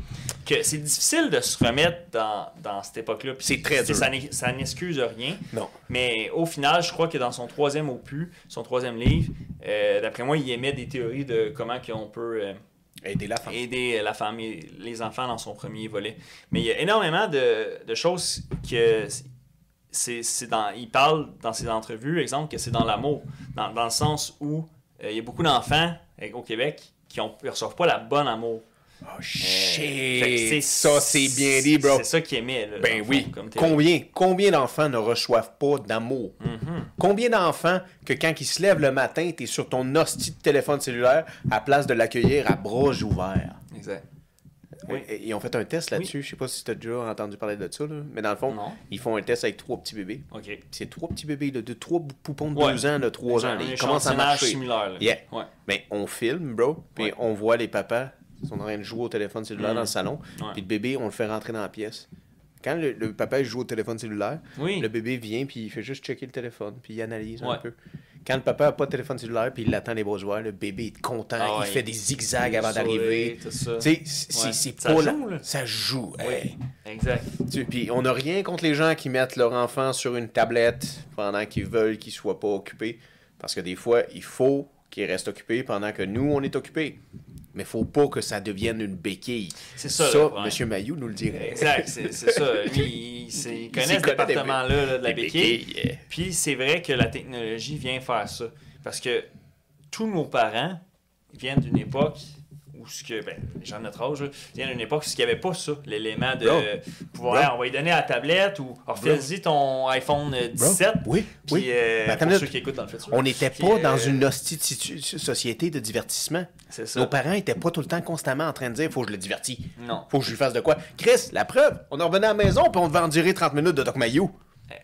Speaker 2: que c'est difficile de se remettre dans cette époque-là. Puis
Speaker 1: c'est très dur.
Speaker 2: Ça n'excuse rien.
Speaker 1: Non.
Speaker 2: Mais au final, je crois que dans son 3e opus, son 3e livre, d'après moi, il émet des théories de comment on peut
Speaker 1: aider
Speaker 2: la femme et les enfants dans son premier volet. Mais il y a énormément de choses que il parle dans ses entrevues, exemple, que c'est dans l'amour, dans le sens où il y a beaucoup d'enfants au Québec qui ne reçoivent pas la bonne amour.
Speaker 1: Oh shit! Ça, c'est bien dit, bro.
Speaker 2: C'est ça qu'il aimait. Là,
Speaker 1: ben oui. Combien d'enfants ne reçoivent pas d'amour? Combien d'enfants que quand ils se lèvent le matin, t'es sur ton hostie de téléphone cellulaire à place de l'accueillir à bras ouverts?
Speaker 2: Exact.
Speaker 1: Oui. Ils ont fait un test là-dessus. Je sais pas si tu as déjà entendu parler de ça, là. Mais dans le fond, ils font un test avec 3 petits bébés.
Speaker 2: Okay.
Speaker 1: C'est 3 petits bébés, de 3 poupons de 2 ans, de 3 ans. Ils commencent à marcher.
Speaker 2: Similaire,
Speaker 1: Mais on filme, bro, puis on voit les papas. Ils sont en train de jouer au téléphone cellulaire dans le salon. Puis le bébé, on le fait rentrer dans la pièce. Quand le papa joue au téléphone cellulaire, le bébé vient puis il fait juste checker le téléphone. Puis il analyse un peu. Quand le papa n'a pas de téléphone cellulaire puis il l'attend les bras ouverts, le bébé est content. Il fait des zigzags avant d'arriver. C'est pas là. Ça joue.
Speaker 2: Oui. Exact.
Speaker 1: Puis on n'a rien contre les gens qui mettent leur enfant sur une tablette pendant qu'ils veulent qu'il ne soit pas occupé. Parce que des fois, il faut qu'il reste occupé pendant que nous, on est occupés. Mais faut pas que ça devienne une béquille.
Speaker 2: C'est ça.
Speaker 1: M. Mayou nous le dirait.
Speaker 2: Exact, c'est ça. Lui, il connaît ce département-là de la béquille. Puis c'est vrai que la technologie vient faire ça. Parce que tous nos parents viennent d'une époque où les gens de notre âge viennent d'une époque où il n'y avait pas ça, l'élément de pouvoir, on va lui donner la tablette ou fais-y ton iPhone 17.
Speaker 1: Oui.
Speaker 2: Pour ceux qui écoutent dans le futur.
Speaker 1: On n'était pas dans une société de divertissement.
Speaker 2: C'est ça.
Speaker 1: Nos parents n'étaient pas tout le temps constamment en train de dire « faut que je le divertis ».
Speaker 2: Non.
Speaker 1: Faut que je lui fasse de quoi. Chris, la preuve, on en revenait à la maison puis on devait endurer 30 minutes de Doc Mayou.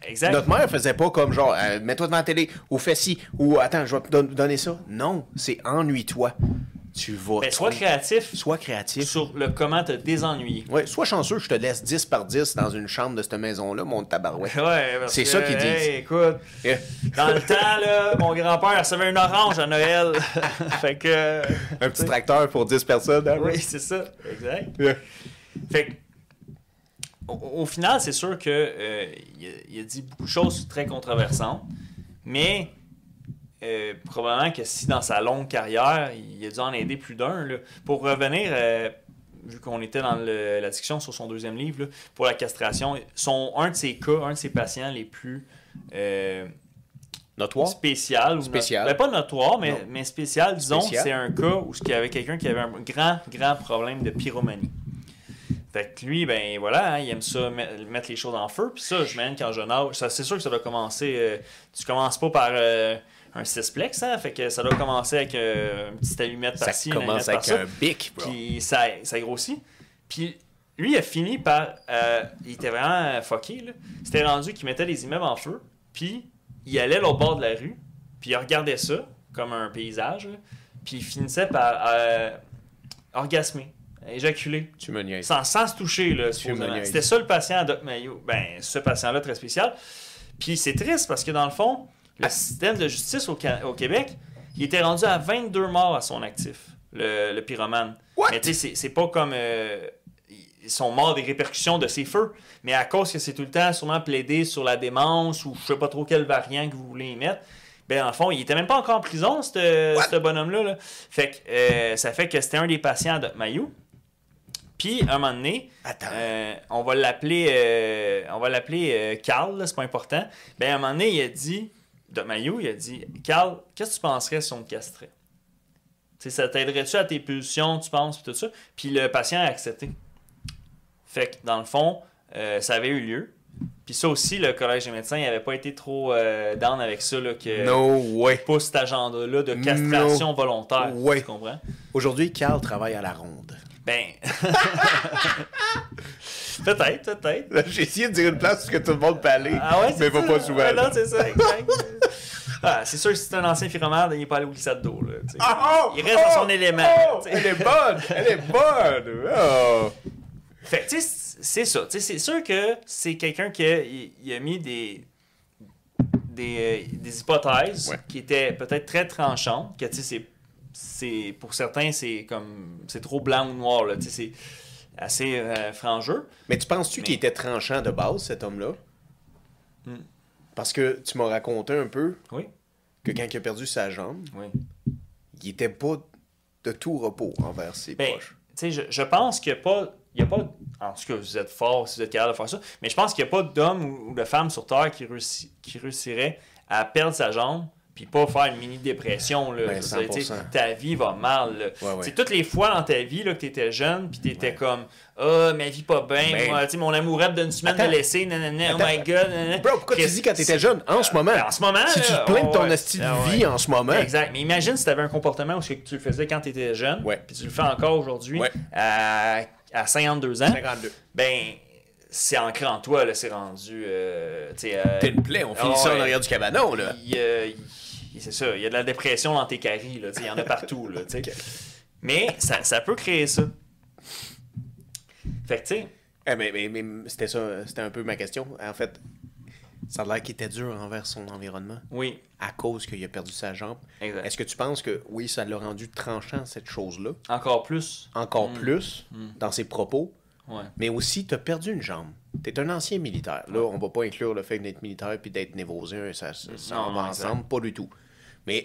Speaker 2: Exact.
Speaker 1: Notre mère faisait pas comme genre mets-toi devant la télé ou fais ci ou attends, je vais te donner ça. Non, c'est ennuie-toi. Tu vas.
Speaker 2: Sois créatif.
Speaker 1: Sois créatif.
Speaker 2: Sur le comment te désennuyer.
Speaker 1: Ouais, sois chanceux, je te laisse 10 par 10 dans une chambre de cette maison-là, mon tabarouette.
Speaker 2: Ouais,
Speaker 1: c'est ça qu'ils disent.
Speaker 2: Écoute, dans le temps, là, mon grand-père recevait une orange à Noël. Fait que.
Speaker 1: Un petit tracteur pour 10 personnes, hein?
Speaker 2: Oui, c'est ça. Exact. Fait que. Au final, c'est sûr que il a dit beaucoup de choses très controversantes, mais probablement que si dans sa longue carrière, il a dû en aider plus d'un. Là. Pour revenir, vu qu'on était dans la discussion sur son deuxième livre, là, pour la castration, un de ses cas, un de ses patients les plus
Speaker 1: Notoire?
Speaker 2: spécial. Pas notoire, mais spécial, disons.
Speaker 1: Spécial.
Speaker 2: C'est un cas où il y avait quelqu'un qui avait un grand problème de pyromanie. Fait que lui, ben voilà, il aime ça mettre les choses en feu. Puis ça, je m'imagine qu'en jeune âge, c'est sûr que ça doit commencer. Tu commences pas par un cisplex, hein? Fait que ça doit commencer avec une petite allumette par-ci.
Speaker 1: Ça commence avec un bic, bro.
Speaker 2: Puis ça grossit. Puis lui, il a fini par. Il était vraiment fucké, là. C'était rendu qu'il mettait les immeubles en feu. Puis il allait l'autre bord de la rue. Puis il regardait ça comme un paysage. Là, puis il finissait par orgasmer. Éjaculer.
Speaker 1: Tu me niaises.
Speaker 2: Sans se toucher, là, supposément. C'était ça le patient à Doc Mayou. Ben, ce patient-là, très spécial. Puis c'est triste parce que dans le fond, le système de justice au Québec, il était rendu à 22 morts à son actif, le pyromane.
Speaker 1: What?
Speaker 2: Mais tu sais, c'est pas comme. Ils sont morts des répercussions de ces feux. Mais à cause que c'est tout le temps sûrement plaidé sur la démence ou je sais pas trop quel variant que vous voulez y mettre. Ben, en fond, il était même pas encore en prison, ce bonhomme-là. Là. Fait que ça fait que c'était un des patients à Doc Mayou. Puis, à un moment donné, on va l'appeler Carl, là, c'est pas important. Ben, à un moment donné, il a dit, Doc Mayou, il a dit, Carl, qu'est-ce que tu penserais si on te castrait? T'sais, ça t'aiderait-tu à tes pulsions, tu penses, puis tout ça? Puis le patient a accepté. Fait que, dans le fond, ça avait eu lieu. Puis ça aussi, le Collège des médecins, il n'avait pas été trop down avec ça, là, que pousse cet agenda-là de castration volontaire. Tu comprends?
Speaker 1: Aujourd'hui, Carl travaille à la ronde.
Speaker 2: Ben. peut-être.
Speaker 1: J'ai essayé de dire une place où que tout le monde peut aller, mais va pas souvent.
Speaker 2: Non, c'est ça, exact. C'est sûr que si c'est un ancien infirmière, il n'est pas allé au glissade d'eau. Il reste dans son élément.
Speaker 1: Elle est bonne! Oh.
Speaker 2: Fait que, tu sais, c'est ça. C'est sûr que c'est quelqu'un qui a mis des hypothèses qui étaient peut-être très tranchantes, que tu sais, c'est pour certains, c'est trop blanc ou noir, là, c'est assez frangeux.
Speaker 1: Mais tu penses-tu qu'il était tranchant de base, cet homme-là? Parce que tu m'as raconté un peu que quand il a perdu sa jambe, il était pas de tout repos envers ses proches.
Speaker 2: Je pense qu'il n'y a pas, en tout cas, vous êtes fort si vous êtes capable de faire ça, mais je pense qu'il n'y a pas d'homme ou de femme sur Terre qui réussirait à perdre sa jambe puis pas faire une mini-dépression. Là.
Speaker 1: Ben, 100%.
Speaker 2: Ta vie va mal. Toutes les fois dans ta vie là, que tu étais jeune, puis tu étais comme « Ah, ma vie pas bien, mon amourette d'une semaine de laisser, nanana, oh my God. »
Speaker 1: Bro, pourquoi tu dis quand tu étais jeune? En ce moment.
Speaker 2: En ce moment.
Speaker 1: Si tu te plains de ton style de vie en ce moment.
Speaker 2: Exact. Mais imagine si tu avais un comportement où tu le faisais quand tu étais jeune, puis tu le fais encore aujourd'hui à 52 ans.
Speaker 1: 52.
Speaker 2: Ben... c'est ancré en toi, là, c'est rendu...
Speaker 1: T'es une plaie, on finit ça en arrière du cabanon, là.
Speaker 2: C'est ça, il y a de la dépression dans tes caries, là, il y en a partout, là, Mais ça peut créer ça. Fait que, tu sais...
Speaker 1: mais c'était un peu ma question. En fait, ça a l'air qu'il était dur envers son environnement.
Speaker 2: Oui.
Speaker 1: À cause qu'il a perdu sa jambe.
Speaker 2: Exact.
Speaker 1: Est-ce que tu penses que, oui, ça l'a rendu tranchant, cette chose-là?
Speaker 2: Encore plus.
Speaker 1: Plus, dans ses propos.
Speaker 2: Ouais.
Speaker 1: Mais aussi, tu as perdu une jambe. Tu es un ancien militaire. Là, on va pas inclure le fait d'être militaire puis d'être névrosé. Ça va ensemble, pas du tout. Mais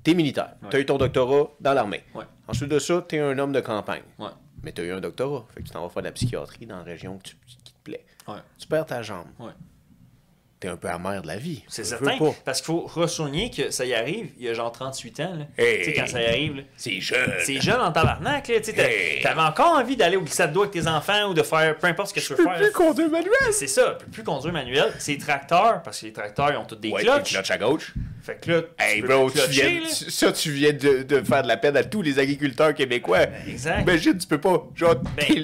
Speaker 1: tu es militaire. Tu as eu ton doctorat dans l'armée.
Speaker 2: Ouais.
Speaker 1: Ensuite de ça, tu es un homme de campagne.
Speaker 2: Ouais.
Speaker 1: Mais tu as eu un doctorat. Fait que tu t'en vas faire de la psychiatrie dans la région qui te plaît.
Speaker 2: Ouais.
Speaker 1: Tu perds ta jambe.
Speaker 2: Ouais.
Speaker 1: T'es un peu amer de la vie.
Speaker 2: C'est certain. Parce qu'il faut ressouligner que ça y arrive, il y a genre 38 ans. Tu sais, quand ça y arrive. Là,
Speaker 1: c'est jeune.
Speaker 2: C'est jeune en tabarnak. T'avais encore envie d'aller au glissade d'eau avec tes enfants ou de faire peu importe ce que tu veux faire.
Speaker 1: Je peux plus conduire manuel.
Speaker 2: C'est ça, je peux plus conduire manuel. C'est les tracteurs, parce que les tracteurs, ils ont tous des clutches.
Speaker 1: Des clutches à gauche.
Speaker 2: Fait que là,
Speaker 1: hey bro, tu viens de faire de la peine à tous les agriculteurs québécois.
Speaker 2: Exact.
Speaker 1: Imagine, tu peux pas. Genre,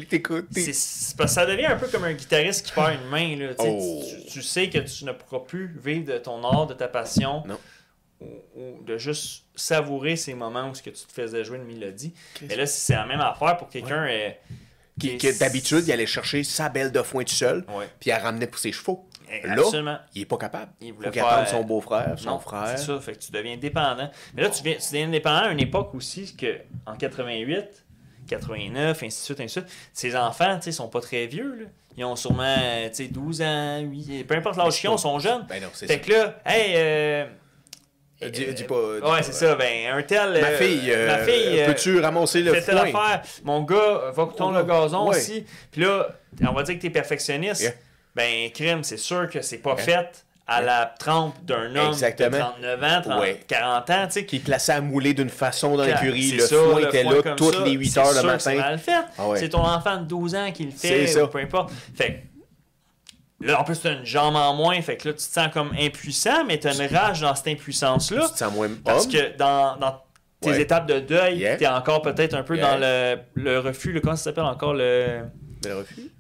Speaker 1: t'écoutes.
Speaker 2: C'est parce que ça devient un peu comme un guitariste qui perd une main. Là. Tu sais que tu ne pourras plus vivre de ton art, de ta passion.
Speaker 1: Non.
Speaker 2: Ou de juste savourer ces moments où ce que tu te faisais jouer une mélodie. Mais là, c'est la même affaire pour quelqu'un
Speaker 1: qui d'habitude, il allait chercher sa belle de foin tout seul, puis il ramenait pour ses chevaux.
Speaker 2: Absolument.
Speaker 1: Là, il est pas capable.
Speaker 2: Il voulait
Speaker 1: faut attendre son beau-frère, son frère.
Speaker 2: C'est ça, fait que tu deviens dépendant. Mais là, tu deviens dépendant à une époque aussi que en 88, 89, ainsi de suite, ainsi de suite, ces enfants, tu sais, sont pas très vieux, là. Ils ont sûrement, tu sais, 12 ans, 8, peu importe l'âge qu'ils ont, ils sont jeunes.
Speaker 1: Ben non, c'est
Speaker 2: fait
Speaker 1: ça.
Speaker 2: que là, hey,
Speaker 1: Dis pas.
Speaker 2: Ouais, c'est ça. Ben, un tel.
Speaker 1: Ma fille, peux-tu ramasser le
Speaker 2: foin? Fais telle affaire. Mon gars, va tourner le gazon
Speaker 1: Ouais.
Speaker 2: aussi. Puis là, on va dire que t'es perfectionniste.
Speaker 1: Yeah.
Speaker 2: Ben, crime, c'est sûr que c'est pas fait à la trempe d'un homme
Speaker 1: Exactement.
Speaker 2: de 39 ans, 40 ans, tu sais.
Speaker 1: Qui est placé à mouler d'une façon dans l'écurie.
Speaker 2: C'est
Speaker 1: Le
Speaker 2: ça,
Speaker 1: foin
Speaker 2: le
Speaker 1: était
Speaker 2: foin
Speaker 1: là
Speaker 2: comme
Speaker 1: toutes
Speaker 2: ça,
Speaker 1: les 8
Speaker 2: c'est
Speaker 1: heures le
Speaker 2: sûr que c'est
Speaker 1: matin.
Speaker 2: mal fait.
Speaker 1: Ah ouais.
Speaker 2: C'est ton enfant de 12 ans qui le
Speaker 1: C'est
Speaker 2: fait,
Speaker 1: ça.
Speaker 2: ou peu importe. Fait que là, en plus, t'as une jambe en moins, fait que là, tu te sens comme impuissant, mais t'as une rage dans cette impuissance-là.
Speaker 1: Tu te sens moins
Speaker 2: Parce
Speaker 1: homme.
Speaker 2: que dans tes
Speaker 1: Ouais.
Speaker 2: étapes de deuil,
Speaker 1: Yeah.
Speaker 2: t'es encore peut-être un peu
Speaker 1: Yeah.
Speaker 2: dans le refus, comment ça s'appelle encore le
Speaker 1: Le refus?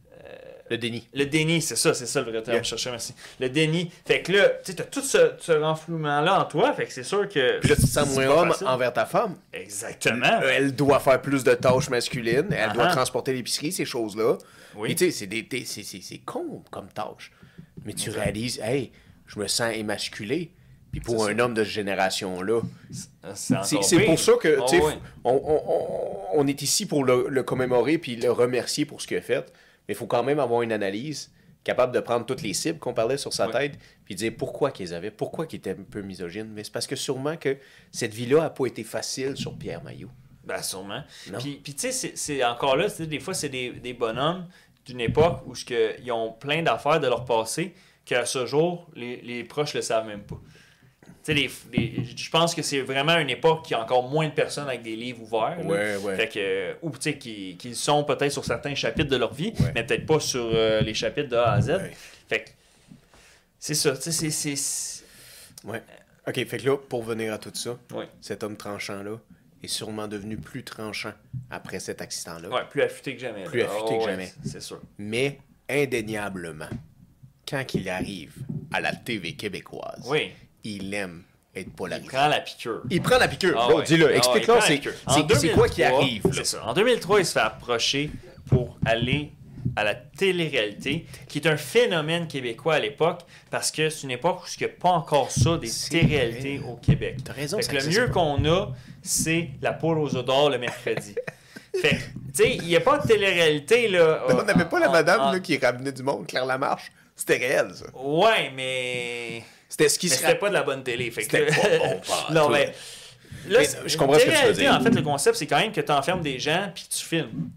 Speaker 1: Le déni.
Speaker 2: le déni, c'est ça le vrai terme,
Speaker 1: Yeah.
Speaker 2: je cherchais, merci. Le déni. Fait que là, tu sais, t'as tout ce renflouement-là en toi, fait que c'est sûr que.
Speaker 1: Puis là, tu te sens
Speaker 2: c'est
Speaker 1: moins
Speaker 2: pas
Speaker 1: homme
Speaker 2: facile.
Speaker 1: envers ta femme.
Speaker 2: Exactement.
Speaker 1: Elle doit faire plus de tâches masculines. Elle doit
Speaker 2: Ah-ha.
Speaker 1: transporter l'épicerie, ces choses-là.
Speaker 2: Oui.
Speaker 1: Et tu sais, c'est con comme tâche. Mais tu réalises, hey, je me sens émasculé. Puis pour
Speaker 2: C'est
Speaker 1: un
Speaker 2: ça.
Speaker 1: homme de cette génération-là,
Speaker 2: C'est encore
Speaker 1: c'est
Speaker 2: pire.
Speaker 1: pour ça que, tu sais,
Speaker 2: Oh, ouais.
Speaker 1: on est ici pour le commémorer puis le remercier pour ce qu'il a fait. Mais il faut quand même avoir une analyse capable de prendre toutes les cibles qu'on parlait sur sa tête puis dire pourquoi qu'ils avaient, pourquoi qu'ils étaient un peu misogynes. Mais c'est parce que sûrement que cette vie-là n'a pas été facile sur Pierre Mailloux.
Speaker 2: Ben, sûrement.
Speaker 1: Non.
Speaker 2: Puis tu sais, c'est encore là, tu sais, des fois, c'est des bonhommes d'une époque où ils ont plein d'affaires de leur passé qu'à ce jour, les proches le savent même pas. Tu sais, je pense que c'est vraiment une époque qui a encore moins de personnes avec des livres ouverts. là.
Speaker 1: Ouais.
Speaker 2: Fait que, ou tu sais, qui sont peut-être sur certains chapitres de leur vie,
Speaker 1: Ouais.
Speaker 2: mais peut-être pas sur les chapitres de A à Z.
Speaker 1: Ouais.
Speaker 2: Fait que, c'est ça, tu sais, c'est.
Speaker 1: Ouais. OK, fait que là, pour venir à tout ça,
Speaker 2: Ouais.
Speaker 1: cet homme tranchant-là est sûrement devenu plus tranchant après cet accident-là.
Speaker 2: Ouais, plus affûté que jamais.
Speaker 1: Plus
Speaker 2: là.
Speaker 1: affûté
Speaker 2: Oh,
Speaker 1: que
Speaker 2: ouais,
Speaker 1: jamais.
Speaker 2: C'est sûr.
Speaker 1: Mais indéniablement, quand il arrive à la TV québécoise,
Speaker 2: Oui.
Speaker 1: il aime être
Speaker 2: Il
Speaker 1: polarisé.
Speaker 2: prend la piqûre.
Speaker 1: Il prend la piqûre.
Speaker 2: Ah
Speaker 1: Bon,
Speaker 2: ouais.
Speaker 1: dis-le,
Speaker 2: Ah ouais,
Speaker 1: explique-leur,
Speaker 2: il prend la
Speaker 1: c'est
Speaker 2: piqûre.
Speaker 1: c'est quoi qui
Speaker 2: 2003,
Speaker 1: arrive. Là.
Speaker 2: C'est ça. En 2003, il se fait approcher pour aller à la télé-réalité, qui est un phénomène québécois à l'époque, parce que c'est une époque où il n'y a pas encore ça, des
Speaker 1: C'est
Speaker 2: télé-réalités
Speaker 1: vrai.
Speaker 2: au Québec.
Speaker 1: T'as raison,
Speaker 2: Fait
Speaker 1: c'est
Speaker 2: que le
Speaker 1: accessible.
Speaker 2: mieux qu'on a, c'est la poule aux œufs d'or le mercredi. Fait que, tu sais, il n'y a pas de télé-réalité, là.
Speaker 1: On n'avait pas la madame
Speaker 2: en-
Speaker 1: là, qui ramenait du monde, Claire Lamarche. C'était réel, ça.
Speaker 2: Ouais, mais...
Speaker 1: C'était ce qui
Speaker 2: Mais
Speaker 1: se
Speaker 2: c'était pas de la bonne télé. Fait que...
Speaker 1: C'était pas bon, pas
Speaker 2: non,
Speaker 1: tout.
Speaker 2: mais... Là,
Speaker 1: Mais je comprends ce que tu veux
Speaker 2: télé-réalité,
Speaker 1: dire.
Speaker 2: En fait, le concept, c'est quand même que tu enfermes des gens puis tu filmes.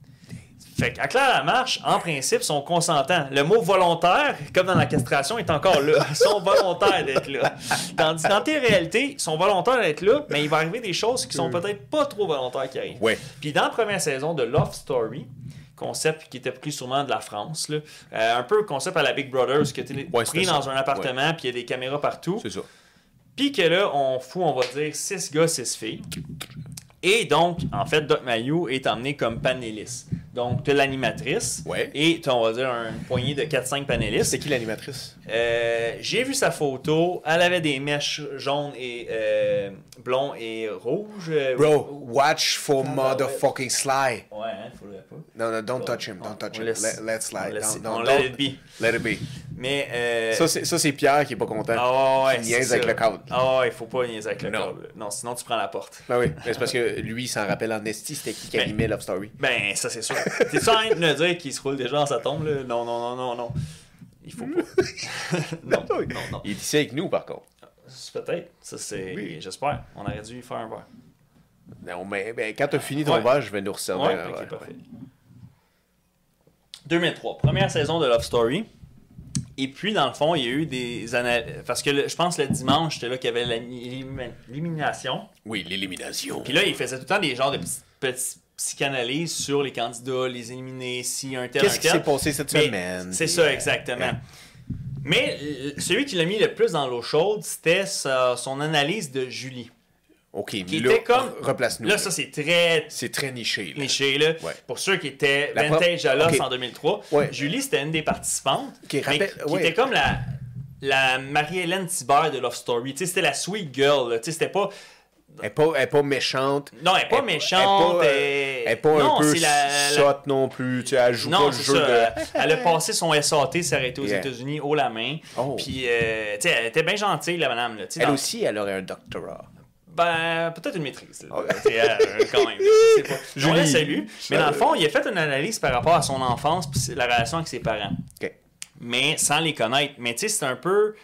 Speaker 2: Fait qu'à Claire Lamarche, en principe, sont consentants. Le mot volontaire, comme dans la castration, est encore là. Ils sont volontaires d'être là. Tandis qu'en télé-réalité, ils sont volontaires d'être là, mais il va arriver des choses qui sont peut-être pas trop volontaires qui arrivent.
Speaker 1: Ouais.
Speaker 2: Puis dans la première saison de Love Story, concept qui était pris sûrement de la France, là, un peu concept à la Big Brother, où tu es
Speaker 1: Ouais,
Speaker 2: pris
Speaker 1: c'était
Speaker 2: dans
Speaker 1: ça.
Speaker 2: un appartement, puis il y a des caméras partout.
Speaker 1: C'est ça.
Speaker 2: Puis que là, on fout, on va dire, 6 gars, 6 filles. Et donc, en fait, Doc Mayou est emmené comme panéliste. Donc, tu as l'animatrice.
Speaker 1: Ouais.
Speaker 2: Et tu as, on va dire, une poignée de 4-5 panélistes.
Speaker 1: C'est qui l'animatrice?
Speaker 2: J'ai vu sa photo. Elle avait des mèches jaunes et blonds et rouges.
Speaker 1: Bro, watch for motherfucking Sly.
Speaker 2: Ouais, hein, faudrait pas.
Speaker 1: No, don't touch him, don't touch
Speaker 2: On
Speaker 1: him.
Speaker 2: laisse-
Speaker 1: Let's slide.
Speaker 2: on laisse-
Speaker 1: Don't-
Speaker 2: on
Speaker 1: don't-
Speaker 2: let it be.
Speaker 1: Let it be.
Speaker 2: Mais.
Speaker 1: Ça, c'est Pierre qui est pas content.
Speaker 2: Ah ouais,
Speaker 1: Qui
Speaker 2: c'est
Speaker 1: niaise avec
Speaker 2: ça.
Speaker 1: le cadre.
Speaker 2: Ah ouais, il faut pas niaiser avec le
Speaker 1: Non.
Speaker 2: câble. Non, sinon tu prends la porte.
Speaker 1: Ben oui, mais c'est parce que lui, il s'en rappelle en esti, c'était qui
Speaker 2: Ben,
Speaker 1: animait Love Story.
Speaker 2: Ben, ça c'est sûr. T'es-tu en train de me dire qu'il se roule déjà dans sa tombe, là? Non, non, non, non, non. Il faut pas. non, non, non.
Speaker 1: Il est ici avec nous, par contre.
Speaker 2: Peut-être. Ça, c'est.
Speaker 1: Oui.
Speaker 2: J'espère. On aurait dû y faire un verre.
Speaker 1: Non, mais ben, quand t'as fini ton
Speaker 2: Ouais.
Speaker 1: verre, je vais nous resservir
Speaker 2: Ouais,
Speaker 1: un
Speaker 2: ok,
Speaker 1: verre.
Speaker 2: parfait. 2003, première saison de Love Story. Et puis, dans le fond, il y a eu des analyses. Parce que je pense le dimanche, c'était là qu'il y avait l'élimination.
Speaker 1: Oui, l'élimination.
Speaker 2: Puis là, il faisait tout le temps des genres de petites psychanalyses sur les candidats, les éliminés, si un tel,
Speaker 1: Qu'est-ce
Speaker 2: un
Speaker 1: qui
Speaker 2: tel.
Speaker 1: s'est passé cette
Speaker 2: Mais
Speaker 1: semaine?
Speaker 2: C'est
Speaker 1: Puis,
Speaker 2: ça, exactement. Mais celui qui l'a mis le plus dans l'eau chaude, c'était son analyse de Julie.
Speaker 1: OK,
Speaker 2: Qui
Speaker 1: là,
Speaker 2: était comme.
Speaker 1: replace-nous.
Speaker 2: Là, ça, c'est très
Speaker 1: C'est très niché. Là.
Speaker 2: cliché, là.
Speaker 1: Ouais.
Speaker 2: Pour ceux qui étaient
Speaker 1: La
Speaker 2: Vintage à l'os
Speaker 1: ok.
Speaker 2: en 2003,
Speaker 1: Ouais.
Speaker 2: Julie, c'était une des participantes.
Speaker 1: Qui
Speaker 2: mais
Speaker 1: rappelle-
Speaker 2: qui
Speaker 1: ouais.
Speaker 2: était comme la Marie-Hélène Thibert de Love Story. Tu sais, c'était la sweet girl. Là. Tu sais, c'était pas.
Speaker 1: Elle est pas méchante.
Speaker 2: Non, elle est pas méchante.
Speaker 1: Elle est pas
Speaker 2: non,
Speaker 1: un peu
Speaker 2: c'est la-
Speaker 1: sotte non plus. Tu sais, elle joue
Speaker 2: Non,
Speaker 1: pas le
Speaker 2: c'est
Speaker 1: jeu
Speaker 2: ça.
Speaker 1: de...
Speaker 2: Elle a passé son SAT, s'est arrêtée aux
Speaker 1: Yeah.
Speaker 2: États-Unis haut la main.
Speaker 1: Oh.
Speaker 2: Puis, tu sais, elle était bien gentille, la madame. Là. Tu sais,
Speaker 1: Elle
Speaker 2: dans-
Speaker 1: aussi, elle aurait un doctorat.
Speaker 2: Ben, peut-être une maîtrise. Là.
Speaker 1: Oh.
Speaker 2: Tu sais, quand même. Je sais pas.
Speaker 1: Julie.
Speaker 2: On la salue. Mais dans le fond, il a fait une analyse par rapport à son enfance puis la relation avec ses parents.
Speaker 1: OK.
Speaker 2: Mais sans les connaître. Mais tu sais, c'est un peu...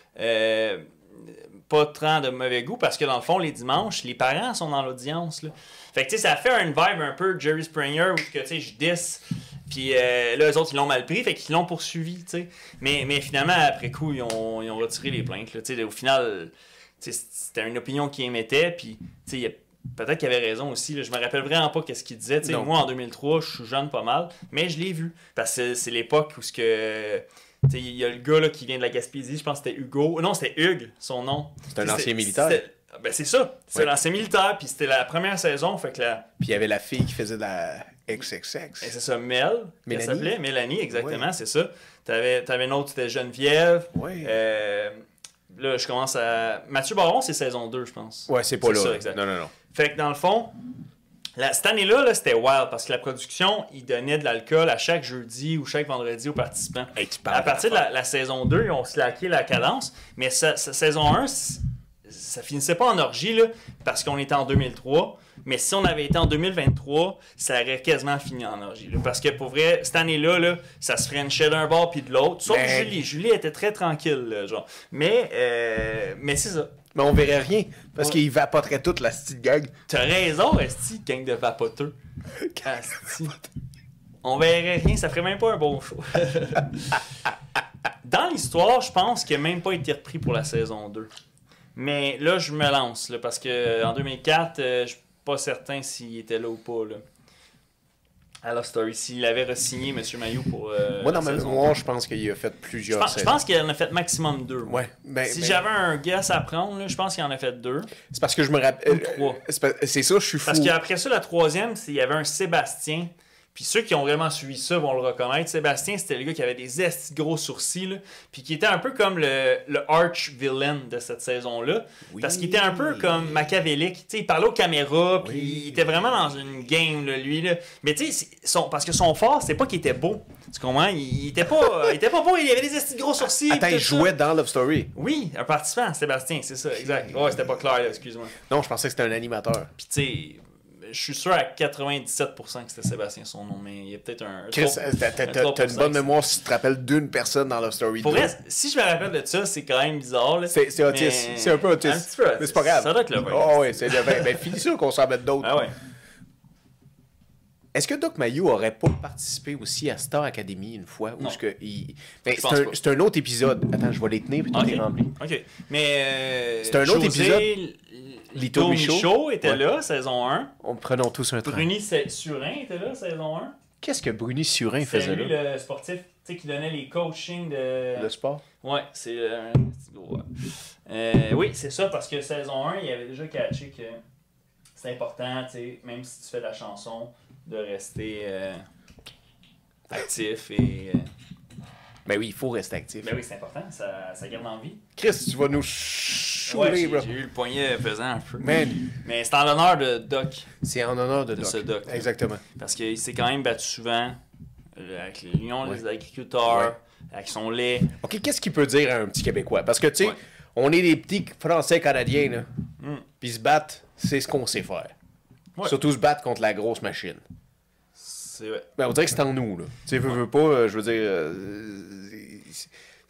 Speaker 2: pas tant de mauvais goût parce que dans le fond, les dimanches, les parents sont dans l'audience. Là. Fait que tu sais, ça fait une vibe un peu Jerry Springer où que, tu sais, je diss. Puis là, eux autres, ils l'ont mal pris, fait qu'ils l'ont poursuivi, tu sais. Mais finalement, après coup, ils ont retiré les plaintes. Là, au final, c'était une opinion qu'ils émettaient, puis peut-être qu'il avait raison aussi. Là, je me rappelle vraiment pas qu'est-ce qu'il disait. Moi, en 2003, je suis jeune pas mal, mais je l'ai vu. Parce que c'est l'époque où il y a le gars là, qui vient de la Gaspésie, je pense que c'était Hugo. Non, c'était Hugues, son nom.
Speaker 1: C'est un ancien militaire.
Speaker 2: Ben, c'est ça. C'est l'ancien militaire, puis c'était la première saison. Fait que
Speaker 1: Puis il y avait la fille qui faisait de la XXX.
Speaker 2: Et c'est ça, Mélanie. Elle s'appelait Mélanie, exactement,
Speaker 1: ouais.
Speaker 2: C'est ça. T'avais une autre, c'était Geneviève.
Speaker 1: Ouais.
Speaker 2: Là, je commence à... Mathieu Baron, c'est saison 2, je pense.
Speaker 1: Ouais, c'est pas là.
Speaker 2: Ça, exact.
Speaker 1: Non.
Speaker 2: Fait que dans le fond, cette année-là, c'était wild parce que la production, ils donnaient de l'alcool à chaque jeudi ou chaque vendredi aux participants.
Speaker 1: Hey,
Speaker 2: à partir de la saison 2, ils ont slacké la cadence. Mais saison 1, ça finissait pas en orgie là, parce qu'on était en 2003. Mais si on avait été en 2023, ça aurait quasiment fini en orgie. Là, parce que pour vrai, cette année-là, là, ça se frenchait d'un bord puis de l'autre. Sauf Julie. Julie était très tranquille. Là, genre. Mais c'est ça.
Speaker 1: Mais on verrait rien, parce qu'il vapoterait toute la petite gang.
Speaker 2: T'as raison, Esti, gang de vapoteux. Esti. On verrait rien, ça ferait même pas un bon show. Dans l'histoire, je pense qu'il n'a même pas été repris pour la saison 2. Mais là, je me lance, là, parce qu'en 2004, je suis pas certain s'il était là ou pas. Là. À Love Story, s'il avait re-signé M. Mailloux pour.
Speaker 1: Moi, dans ma mémoire, je pense qu'il a fait plusieurs saisons.
Speaker 2: Je pense qu'il en a fait maximum 2.
Speaker 1: Ouais.
Speaker 2: Si j'avais un guess à prendre, là, je pense qu'il en a fait 2.
Speaker 1: C'est parce que je me rappelle.
Speaker 2: 3.
Speaker 1: C'est ça, je suis fou.
Speaker 2: Parce qu'après ça, la troisième, il y avait un Sébastien. Puis ceux qui ont vraiment suivi ça vont le reconnaître. Sébastien, c'était le gars qui avait des estis gros sourcils, là, puis qui était un peu comme le arch-villain de cette saison-là. Oui. Parce qu'il était un peu comme machiavélique. T'sais, il parlait aux caméras, puis il était vraiment dans une game, là, lui. Là. Mais tu sais, parce que son fort, c'est pas qu'il était beau. Tu comprends? Il était pas beau, il avait des estis gros sourcils.
Speaker 1: Attends, il jouait dans Love Story.
Speaker 2: Oui, un participant, Sébastien, c'est ça, exact. Ouais, c'était pas clair, là, excuse-moi.
Speaker 1: Non, je pensais que c'était un animateur.
Speaker 2: Puis tu sais... Je suis sûr à 97% que c'était Sébastien son nom, mais il y a peut-être un...
Speaker 1: Chris, t'as une bonne mémoire si tu te rappelles d'une personne dans Love Story 2.
Speaker 2: Pour vrai, si je me rappelle de ça, c'est quand même bizarre. Là.
Speaker 1: C'est autiste. C'est un peu autiste.
Speaker 2: Un petit peu autiste.
Speaker 1: Mais c'est pas grave.
Speaker 2: Ça doit être le vrai.
Speaker 1: Oh oui, c'est le vrai. Ben, finis ça qu'on s'en mette d'autres.
Speaker 2: Ah ouais.
Speaker 1: Est-ce que Doc Mayou aurait pas participé aussi à Star Academy une fois?
Speaker 2: Non.
Speaker 1: C'est un autre épisode. Attends, je vais les tenir puis tout est rempli.
Speaker 2: OK. Mais...
Speaker 1: c'est un autre épisode.
Speaker 2: Lito Michaud était là, saison 1.
Speaker 1: Prenons tous un train.
Speaker 2: Bruni Surin était là, saison 1.
Speaker 1: Qu'est-ce que Bruni Surin faisait
Speaker 2: là? C'est lui,
Speaker 1: là?
Speaker 2: le sportif qui donnait les coachings de...
Speaker 1: Le sport?
Speaker 2: Ouais, c'est un petit gros... oui, c'est ça, parce que saison 1, il avait déjà catché que c'est important, même si tu fais de la chanson, de rester actif et...
Speaker 1: Ben oui, il faut rester actif.
Speaker 2: Ben oui, c'est important, ça garde en vie.
Speaker 1: Chris, tu vas nous chouler, bro.
Speaker 2: J'ai eu le poignet pesant un peu.
Speaker 1: Man.
Speaker 2: Mais c'est en l'honneur de Doc.
Speaker 1: C'est en honneur de
Speaker 2: ce Doc.
Speaker 1: Exactement.
Speaker 2: Parce qu'il s'est quand même battu souvent avec l'Union des agriculteurs, avec son lait.
Speaker 1: OK, qu'est-ce qu'il peut dire à un petit Québécois? Parce que, tu sais, on est des petits Français canadiens, là. Puis se battre, c'est ce qu'on sait faire. Ouais. Surtout se battre contre la grosse machine.
Speaker 2: C'est vrai.
Speaker 1: Ben, on dirait que c'est en nous, là. Tu sais, veux pas, je veux dire...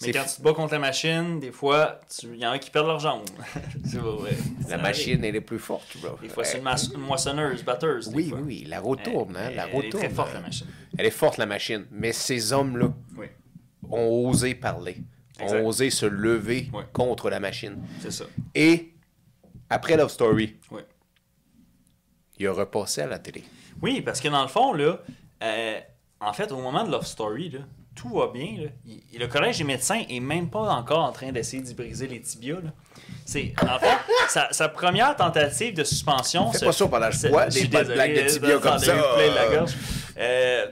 Speaker 2: mais quand tu te bats contre la machine, des fois, il y en a qui perdent leur jambe. C'est vrai.
Speaker 1: La machine, elle est plus forte, bro.
Speaker 2: Des fois, c'est une moissonneuse, batteuse.
Speaker 1: Oui, la roue tourne, hein. La roue tourne.
Speaker 2: Elle est très forte, la machine.
Speaker 1: Elle est forte, la machine. Mais ces hommes-là ont osé parler. Exact. Ont osé se lever contre la machine.
Speaker 2: C'est ça.
Speaker 1: Et, après Love Story, il a repassé à la télé.
Speaker 2: Oui, parce que dans le fond, là, en fait, au moment de Love Story, là, tout va bien. Là. Le collège des médecins est même pas encore en train d'essayer d'y briser les tibias. Là. C'est, en fait, sa première tentative de suspension...
Speaker 1: Fais pas ça pendant que je bois des blagues de tibia comme ça.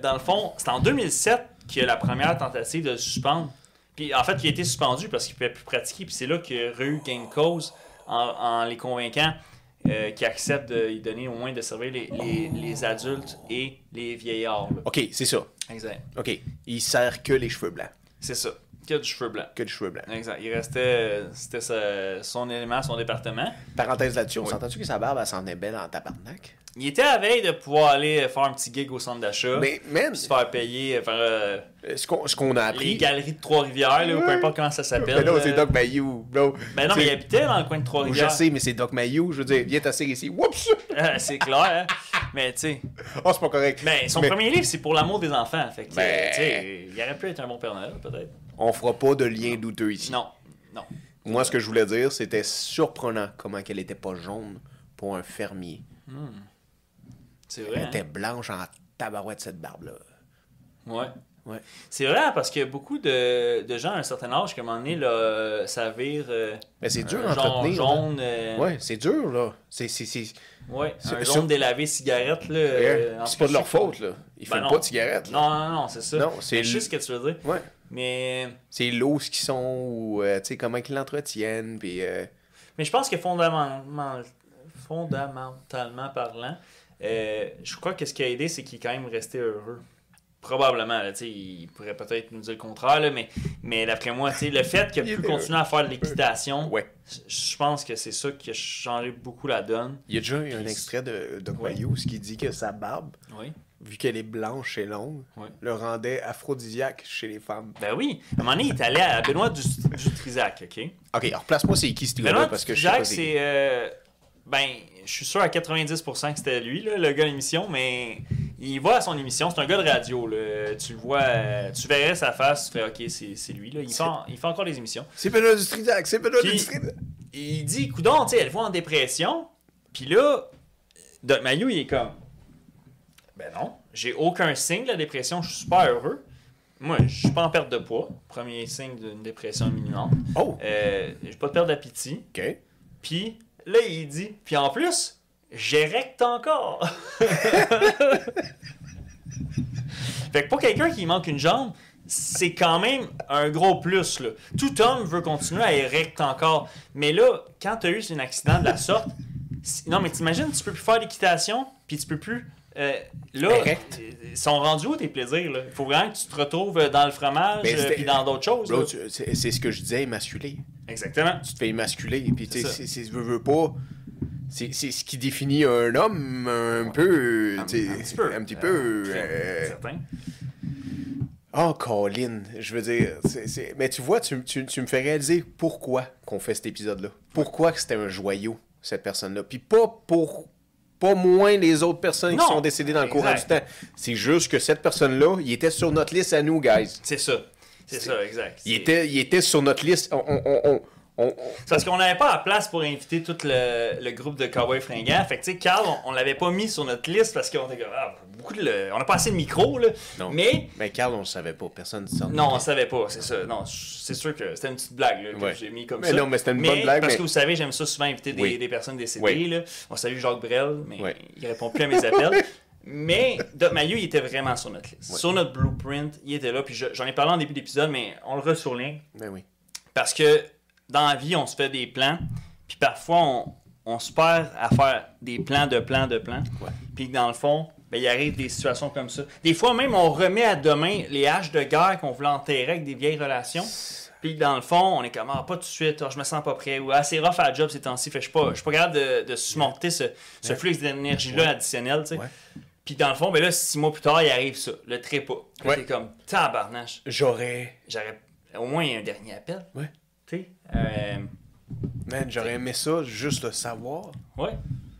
Speaker 2: Dans le fond, c'est en 2007 qu'il y a la première tentative de le suspendre. Puis en fait, il a été suspendu parce qu'il ne pouvait plus pratiquer. Puis c'est là qu'il a eu gain de cause en les convainquant qui acceptent de lui donner au moins de servir les adultes et les vieillards. Là.
Speaker 1: OK, c'est ça.
Speaker 2: Exact.
Speaker 1: OK, il sert que les cheveux blancs.
Speaker 2: C'est ça. Que du cheveu blanc.
Speaker 1: Que du cheveu blanc.
Speaker 2: Exact. Il restait... C'était son élément, son département.
Speaker 1: Parenthèse là-dessus, on s'entend-tu que sa barbe, elle s'en est belle en tabarnak?
Speaker 2: Il était à la veille de pouvoir aller faire un petit gig au centre d'achat.
Speaker 1: Mais même...
Speaker 2: Se faire payer, faire...
Speaker 1: ce qu'on a appris...
Speaker 2: Les galeries de Trois-Rivières, là, ou peu importe comment ça s'appelle.
Speaker 1: Mais non, c'est Doc Mayou, bro.
Speaker 2: Ben non, mais il habitait dans le coin de Trois-Rivières.
Speaker 1: Je sais, mais c'est Doc Mayou. Je veux dire, viens t'asseoir ici. Oups!
Speaker 2: C'est clair, hein? Mais tu sais...
Speaker 1: Oh, c'est pas correct.
Speaker 2: Ben, son premier livre, c'est pour l'amour des enfants. Fait que,
Speaker 1: Ben...
Speaker 2: tu sais, il aurait pu être un bon Père Noël, peut-être.
Speaker 1: On fera pas de lien douteux ici.
Speaker 2: Non.
Speaker 1: Moi, ce que je voulais dire, c'était surprenant comment qu'elle était pas jaune pour un fermier.
Speaker 2: C'est vrai.
Speaker 1: Elle
Speaker 2: Hein?
Speaker 1: était blanche en tabarouette, cette barbe-là.
Speaker 2: Ouais. C'est vrai, parce qu'il y a beaucoup de gens à un certain âge, qu'à un moment donné, là, ça vire.
Speaker 1: Mais c'est dur à
Speaker 2: genre
Speaker 1: entretenir.
Speaker 2: jaune.
Speaker 1: Ouais, c'est dur, là.
Speaker 2: Ouais, un
Speaker 1: c'est-
Speaker 2: jaune délavé cigarette, là.
Speaker 1: C'est pas de leur faute, là. Ils
Speaker 2: Ben
Speaker 1: fument
Speaker 2: non.
Speaker 1: pas de cigarettes. Là.
Speaker 2: Non, c'est ça.
Speaker 1: Non, c'est
Speaker 2: Mais je sais ce que tu veux dire.
Speaker 1: Ouais.
Speaker 2: Mais
Speaker 1: C'est l'eau, ce qu'ils sont, ou, tu sais, comment ils l'entretiennent, puis...
Speaker 2: je pense que fondamentalement parlant, je crois que ce qui a aidé, c'est qu'il est quand même resté heureux. Probablement, là, il pourrait peut-être nous dire le contraire, là, mais d'après moi, le fait qu'il a pu continuer à faire de l'équitation,
Speaker 1: Ouais.
Speaker 2: je pense que c'est ça qui a changé beaucoup la donne.
Speaker 1: Il y a déjà eu un extrait de Doc Mayou, ce qui dit que sa barbe,
Speaker 2: Oui.
Speaker 1: vu qu'elle est blanche et longue,
Speaker 2: Ouais.
Speaker 1: le rendait aphrodisiaque chez les femmes.
Speaker 2: Ben oui. À un moment donné, il est allé à Benoît Dutrisac, OK?
Speaker 1: Ok, alors place-moi c'est qui ce
Speaker 2: Benoît
Speaker 1: gars-là, parce que je sais pas
Speaker 2: Dutrisac, c'est... ben, je suis sûr à 90% que c'était lui, là, le gars de l'émission, mais il va à son émission, c'est un gars de radio, là. Tu le vois, tu verrais sa face, tu ferais OK, c'est lui, là. Il fait encore des émissions.
Speaker 1: C'est Benoît Dutrisac, c'est Benoît
Speaker 2: Puis,
Speaker 1: Dutrisac.
Speaker 2: il dit, coudonc, tu sais, elle voit en dépression, puis là, Doc Mayou, il est comme, ben non, j'ai aucun signe de la dépression, je suis super heureux. Moi, je suis pas en perte de poids, premier signe d'une dépression imminente.
Speaker 1: Oh!
Speaker 2: J'ai pas de perte d'appétit.
Speaker 1: Ok.
Speaker 2: Puis là, il dit, puis en plus, j'érecte encore. Fait que pour quelqu'un qui manque une jambe, c'est quand même un gros plus, là. Tout homme veut continuer à érecte encore. Mais là, quand tu as eu un accident de la sorte, non, mais t'imagines, tu peux plus faire d'équitation, puis tu peux plus... là,
Speaker 1: Érect.
Speaker 2: ils sont rendus où tes plaisirs, là? Il faut vraiment que tu te retrouves dans le fromage,
Speaker 1: Ben,
Speaker 2: puis dans d'autres choses.
Speaker 1: Bro,
Speaker 2: là.
Speaker 1: c'est ce que je disais, émasculé.
Speaker 2: Exactement.
Speaker 1: Tu te fais émasculer, puis tu
Speaker 2: C'est
Speaker 1: sais, veux pas... C'est ce qui définit un homme un peu...
Speaker 2: Un
Speaker 1: tu sais,
Speaker 2: petit peu.
Speaker 1: Un petit peu...
Speaker 2: Certain.
Speaker 1: Oh, Colin, je veux dire... Mais tu vois, tu me fais réaliser pourquoi qu'on fait cet épisode-là. Pourquoi que c'était un joyau, cette personne-là. Puis pas moins les autres personnes
Speaker 2: Non,
Speaker 1: qui sont décédées dans le courant du
Speaker 2: exact.
Speaker 1: temps. C'est juste que cette personne-là, il était sur notre liste à nous, guys.
Speaker 2: C'est ça. C'est ça, exact.
Speaker 1: Il était sur notre liste.
Speaker 2: C'est parce qu'on n'avait pas la place pour inviter tout le groupe de Cowboys fringants. Fait que, tu sais, Carl, on l'avait pas mis sur notre liste parce qu'on était comme, on n'a pas assez de micros, là.
Speaker 1: Non.
Speaker 2: Mais,
Speaker 1: Carl, on le savait pas. Personne ne s'en
Speaker 2: non, on savait pas, c'est ça. Non, c'est sûr que c'était une petite blague, là, que
Speaker 1: Ouais.
Speaker 2: j'ai mis comme
Speaker 1: Mais
Speaker 2: ça.
Speaker 1: non, mais c'était une bonne blague,
Speaker 2: Parce
Speaker 1: mais-
Speaker 2: que vous savez, j'aime ça souvent inviter
Speaker 1: Oui.
Speaker 2: des personnes décédées,
Speaker 1: Oui.
Speaker 2: là. On salue Jacques Brel, mais
Speaker 1: Ouais.
Speaker 2: il répond plus à mes appels. Mais Doc Mayou, il était vraiment sur notre liste.
Speaker 1: Ouais.
Speaker 2: Sur notre blueprint, il était là. Puis j'en ai parlé en début d'épisode, mais on le ressurligne.
Speaker 1: Ben oui.
Speaker 2: Parce que dans la vie, on se fait des plans, puis parfois, on se perd à faire des plans de plans de plans.
Speaker 1: Ouais.
Speaker 2: Puis que dans le fond, ben, il arrive des situations comme ça. Des fois, même, on remet à demain les haches de guerre qu'on voulait enterrer avec des vieilles relations. Puis que dans le fond, on est comme, pas tout de suite, je me sens pas prêt, ou c'est rough à la job ces temps-ci, fait que je suis pas capable de surmonter ce flux d'énergie-là additionnel, tu sais.
Speaker 1: Ouais.
Speaker 2: Puis dans le fond, ben là, 6 mois plus tard, il arrive ça, le trépas. Puis
Speaker 1: Ouais.
Speaker 2: t'es comme, tabarnache,
Speaker 1: J'aurais
Speaker 2: au moins un dernier appel.
Speaker 1: Ouais.
Speaker 2: Tu sais,
Speaker 1: Man, j'aurais aimé ça, juste le savoir.
Speaker 2: ouais,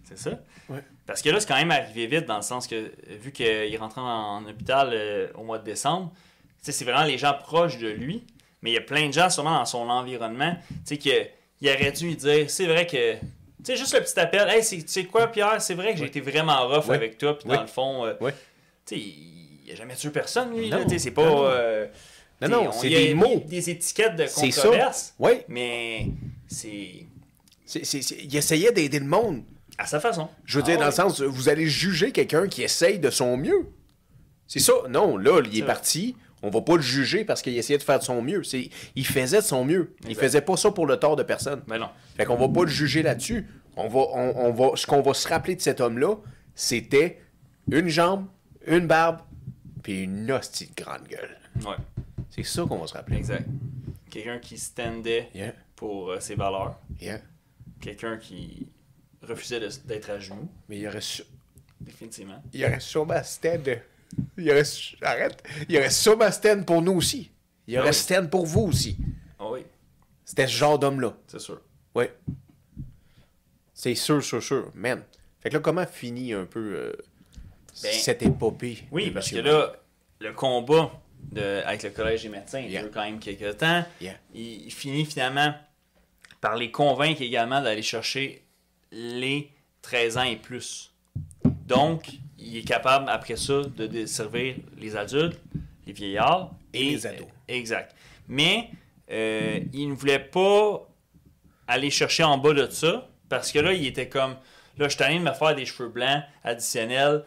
Speaker 2: c'est ça.
Speaker 1: Ouais.
Speaker 2: Parce que là, c'est quand même arrivé vite, dans le sens que, vu qu'il rentre en hôpital au mois de décembre, tu sais, c'est vraiment les gens proches de lui, mais il y a plein de gens, sûrement dans son environnement, tu sais, qu'il aurait dû lui dire, c'est vrai que, tu sais, juste le petit appel, hey, tu sais quoi, Pierre, c'est vrai que j'ai été vraiment rough
Speaker 1: Ouais.
Speaker 2: avec toi, puis
Speaker 1: Ouais.
Speaker 2: dans le fond,
Speaker 1: Ouais.
Speaker 2: tu sais, il n'a jamais tué personne, lui,
Speaker 1: Non.
Speaker 2: là, tu sais, c'est pas...
Speaker 1: Non, non.
Speaker 2: tu sais,
Speaker 1: Non, c'est
Speaker 2: il y a
Speaker 1: des mots.
Speaker 2: des étiquettes de
Speaker 1: C'est ça.
Speaker 2: controverse,
Speaker 1: Oui.
Speaker 2: mais c'est
Speaker 1: Il essayait d'aider le monde.
Speaker 2: à sa façon.
Speaker 1: Je veux dire, dans le sens, vous allez juger quelqu'un qui essaye de son mieux. C'est ça. Non, là, il est
Speaker 2: vrai.
Speaker 1: parti. On va pas le juger parce qu'il essayait de faire de son mieux. Il faisait de son mieux. Il
Speaker 2: Exact.
Speaker 1: faisait pas ça pour le tort de personne.
Speaker 2: Ben non.
Speaker 1: Fait qu'on va pas le juger là-dessus. Ce qu'on va se rappeler de cet homme-là, c'était une jambe, une barbe, puis une hostie de grande gueule.
Speaker 2: Ouais,
Speaker 1: C'est ça qu'on va se rappeler.
Speaker 2: exact. quelqu'un qui standait
Speaker 1: Yeah.
Speaker 2: pour ses valeurs,
Speaker 1: Yeah.
Speaker 2: quelqu'un qui refusait d'être à genoux,
Speaker 1: Mais il y aurait,
Speaker 2: définitivement.
Speaker 1: il y aurait sûrement stand. Il y aurait sûrement stand pour nous aussi. Il y aurait
Speaker 2: oui.
Speaker 1: stand pour vous aussi.
Speaker 2: Ah oui,
Speaker 1: C'était ce genre d'homme-là.
Speaker 2: c'est sûr.
Speaker 1: Oui. C'est sûr. Man. Fait que là, comment finit un peu cette épopée?
Speaker 2: Oui,
Speaker 1: de
Speaker 2: parce que
Speaker 1: Monsieur
Speaker 2: là, le combat avec le Collège des médecins, il
Speaker 1: Yeah.
Speaker 2: dure quand même quelques temps.
Speaker 1: Yeah.
Speaker 2: Il finit finalement par les convaincre également d'aller chercher les 13 ans et plus. Donc, il est capable, après ça, de desservir les adultes, les vieillards
Speaker 1: Et les ados.
Speaker 2: Exact. Mais, il ne voulait pas aller chercher en bas de ça, parce que là, il était comme, là, je suis allé de me faire des cheveux blancs additionnels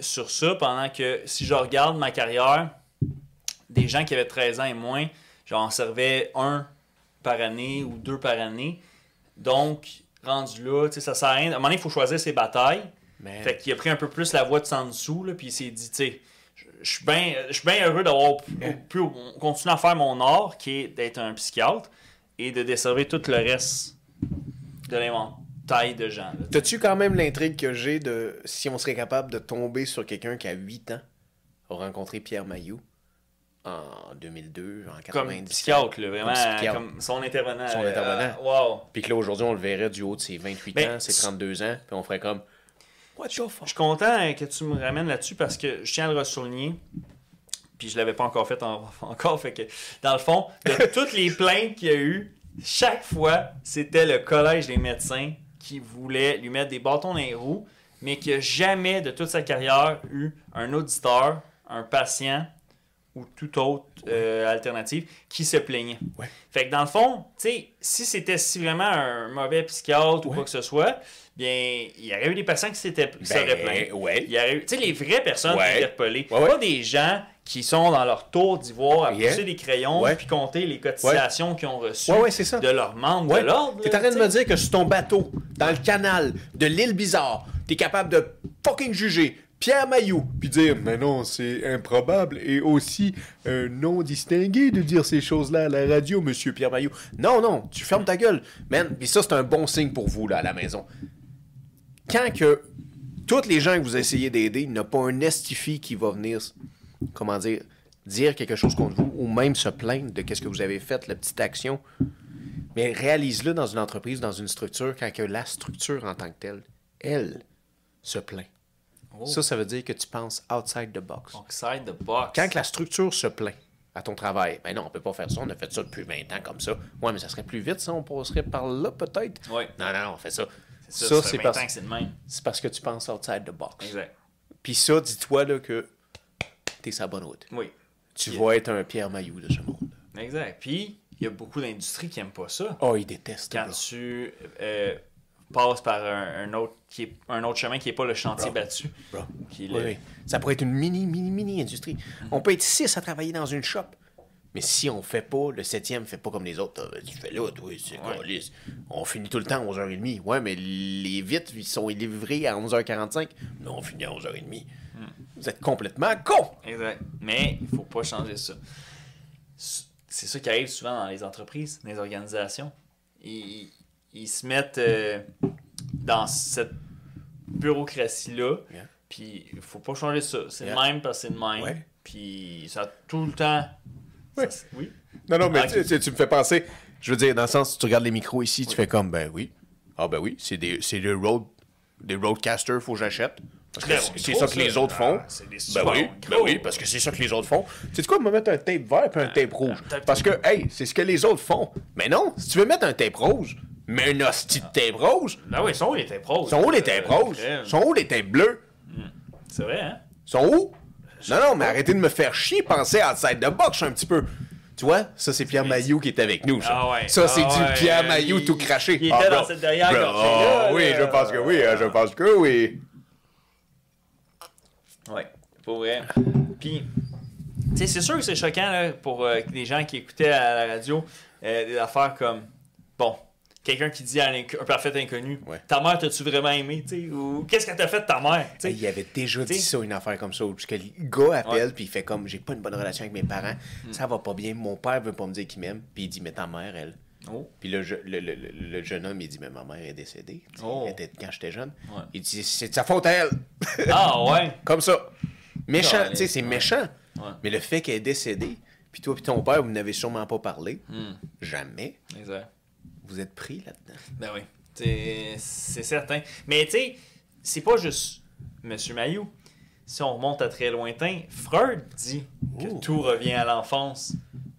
Speaker 2: sur ça, pendant que, si je regarde ma carrière, des gens qui avaient 13 ans et moins, j'en servais un par année ou 2 par année. Donc, rendu là, tu sais, ça sert à rien. À un moment donné, il faut choisir ses batailles.
Speaker 1: Man.
Speaker 2: Fait qu'il a pris un peu plus la voie de sans dessous, là, puis il s'est dit, tu sais, je suis bien heureux d'avoir pu continuer à faire mon art, qui est d'être un psychiatre, et de desservir tout le reste de l'inventaire de gens. Là.
Speaker 1: T'as-tu quand même l'intrigue que j'ai de si on serait capable de tomber sur quelqu'un qui a 8 ans a rencontré Pierre Mailloux en 2002, en 90.
Speaker 2: Comme psychiatre, là, vraiment,
Speaker 1: Comme psychiatre.
Speaker 2: comme son intervenant.
Speaker 1: Son intervenant.
Speaker 2: Wow.
Speaker 1: Puis que là, aujourd'hui, on le verrait du haut de ses 28
Speaker 2: Ben,
Speaker 1: ans, ses 32 ans, puis on ferait comme What the
Speaker 2: Je
Speaker 1: fuck?
Speaker 2: suis content que tu me ramènes là-dessus parce que je tiens à le ressouligner. Puis je l'avais pas encore fait encore. Fait que, dans le fond, de toutes les plaintes qu'il y a eu, chaque fois, c'était le Collège des médecins qui voulait lui mettre des bâtons dans les roues, mais qui n'a jamais, de toute sa carrière, eu un auditeur, un patient ou toute autre alternative qui se plaignait.
Speaker 1: Ouais.
Speaker 2: Fait que dans le fond, tu sais, si vraiment un mauvais psychiatre ou
Speaker 1: Ouais.
Speaker 2: quoi que ce soit, bien, il y aurait eu des patients qui seraient plaints.
Speaker 1: Ouais.
Speaker 2: Il y aurait eu, tu sais, les vraies personnes
Speaker 1: Ouais.
Speaker 2: interpellées.
Speaker 1: Ouais, ouais.
Speaker 2: Pas des gens qui sont dans leur tour d'ivoire à
Speaker 1: Yeah.
Speaker 2: pousser des crayons
Speaker 1: Ouais.
Speaker 2: puis compter les cotisations qu'ils ont reçues
Speaker 1: Ouais, c'est ça.
Speaker 2: de leurs membres
Speaker 1: Ouais.
Speaker 2: de l'ordre.
Speaker 1: T'es en
Speaker 2: là,
Speaker 1: train de
Speaker 2: tu
Speaker 1: me
Speaker 2: sais.
Speaker 1: dire que sur ton bateau, dans le canal de l'île bizarre, t'es capable de fucking juger Pierre Mailloux, puis dire, mais non, c'est improbable et aussi non distingué de dire ces choses-là à la radio, monsieur Pierre Mailloux. Non, tu fermes ta gueule. Man, puis ça, c'est un bon signe pour vous, là, à la maison. Quand que tous les gens que vous essayez d'aider, il n'y a pas un estifi qui va venir, comment dire quelque chose contre vous, ou même se plaindre de qu'est-ce que vous avez fait, la petite action. Mais réalise-le dans une entreprise, dans une structure, quand que la structure en tant que telle, elle, se plaint.
Speaker 2: Oh.
Speaker 1: Ça veut dire que tu penses outside the box.
Speaker 2: Outside the box.
Speaker 1: Quand que la structure se plaint à ton travail, ben non, on peut pas faire ça, on a fait ça depuis 20 ans comme ça. Ouais, mais ça serait plus vite, ça, on passerait par là peut-être.
Speaker 2: Ouais.
Speaker 1: Non, on fait ça.
Speaker 2: Ça
Speaker 1: Ça,
Speaker 2: fait
Speaker 1: c'est
Speaker 2: 20
Speaker 1: parce...
Speaker 2: ans que c'est de même.
Speaker 1: c'est parce que tu penses outside the box.
Speaker 2: Exact.
Speaker 1: Puis ça, dis-toi là, que t'es sa bonne route.
Speaker 2: Oui.
Speaker 1: Tu
Speaker 2: Yeah.
Speaker 1: vas être un Pierre Mailloux de ce monde.
Speaker 2: Exact. Puis, il y a beaucoup d'industries qui n'aiment pas ça.
Speaker 1: Oh, il déteste.
Speaker 2: Quand
Speaker 1: bro.
Speaker 2: tu passes par un autre chemin qui n'est pas le chantier
Speaker 1: Bro.
Speaker 2: battu.
Speaker 1: Bro.
Speaker 2: Qui est
Speaker 1: Oui,
Speaker 2: le-
Speaker 1: oui. Ça pourrait être une mini industrie. On peut être 6 à travailler dans une shop. Mais si on fait pas, le 7e fait pas comme les autres. Tu fais là, toi, c'est
Speaker 2: Ouais.
Speaker 1: câlisse. On finit tout le temps à 11h30. Ouais, mais les vitres, ils sont livrés à 11h45. Non, on finit à 11h30. Vous êtes complètement con!
Speaker 2: Exact. Mais il ne faut pas changer ça. C'est ça qui arrive souvent dans les entreprises, dans les organisations. Ils se mettent dans cette bureaucratie-là,
Speaker 1: Yeah.
Speaker 2: puis il faut pas changer ça. C'est
Speaker 1: Yeah.
Speaker 2: le même parce que c'est le même.
Speaker 1: Ouais.
Speaker 2: Puis ça a tout le temps...
Speaker 1: Ouais.
Speaker 2: Oui.
Speaker 1: Non, mais
Speaker 2: Ah, ok.
Speaker 1: tu me fais penser. Je veux dire, dans le sens, tu regardes les micros ici, tu fais comme, ben oui. Ah, ben oui, c'est des roadcasters, faut que j'achète. Parce que
Speaker 2: Ben,
Speaker 1: c'est
Speaker 2: gros,
Speaker 1: ça que les autres font.
Speaker 2: c'est des
Speaker 1: Ben
Speaker 2: super
Speaker 1: oui,
Speaker 2: bons,
Speaker 1: ben
Speaker 2: gros.
Speaker 1: oui, parce que c'est ça que les autres font. Tu sais quoi, me mettre un tape vert puis un tape rouge.
Speaker 2: tape
Speaker 1: Parce que, hey, c'est ce que les autres font. Mais non, si tu veux mettre un tape rouge, mets un hostie de tape rouge.
Speaker 2: Ben oui, ils sont où les tapes roses?
Speaker 1: Sont où les tapes roses? Sont où les tapes bleues?
Speaker 2: C'est vrai, hein?
Speaker 1: Sont où? Non, mais arrêtez de me faire chier, pensez outside the box un petit peu. Tu vois, ça c'est Pierre Mailloux qui est avec nous. Ça,
Speaker 2: Ah ouais.
Speaker 1: ça c'est
Speaker 2: Ah
Speaker 1: du
Speaker 2: ouais.
Speaker 1: Pierre Mailloux tout craché.
Speaker 2: Il était dans
Speaker 1: bro.
Speaker 2: cette derrière
Speaker 1: Bro,
Speaker 2: gorgée-là,
Speaker 1: oui,
Speaker 2: là.
Speaker 1: je pense que oui, je pense que oui.
Speaker 2: Ouais, pour vrai. Puis, tu sais, c'est sûr que c'est choquant là, pour les gens qui écoutaient à la radio des affaires comme, bon, quelqu'un qui dit à un parfait inconnu,
Speaker 1: Ouais.
Speaker 2: ta mère t'as-tu vraiment aimé, tu sais, ou qu'est-ce qu'elle t'a fait ta mère, tu sais.
Speaker 1: Il avait déjà dit
Speaker 2: T'sais.
Speaker 1: ça, une affaire comme ça, où que le gars appelle, puis il fait comme, j'ai pas une bonne relation avec mes parents, ça va pas bien, mon père veut pas me dire qu'il m'aime, puis il dit, mais ta mère, elle.
Speaker 2: Oh.
Speaker 1: Puis le jeune homme, il dit, mais ma mère est décédée, tu sais,
Speaker 2: Oh.
Speaker 1: elle était quand j'étais jeune.
Speaker 2: Ouais.
Speaker 1: Il dit, c'est de sa faute à elle.
Speaker 2: Ah ouais.
Speaker 1: Comme ça. Méchant,
Speaker 2: Ouais,
Speaker 1: tu sais, c'est
Speaker 2: ouais.
Speaker 1: méchant.
Speaker 2: Ouais.
Speaker 1: Mais le fait qu'elle est décédée, puis toi puis ton père, vous n'avez sûrement pas parlé, jamais,
Speaker 2: Exact.
Speaker 1: vous êtes pris là-dedans.
Speaker 2: Ben oui, c'est certain. Mais tu sais, c'est pas juste M. Mayou. Si on remonte à très lointain, Freud dit que
Speaker 1: Oh.
Speaker 2: tout revient à l'enfance.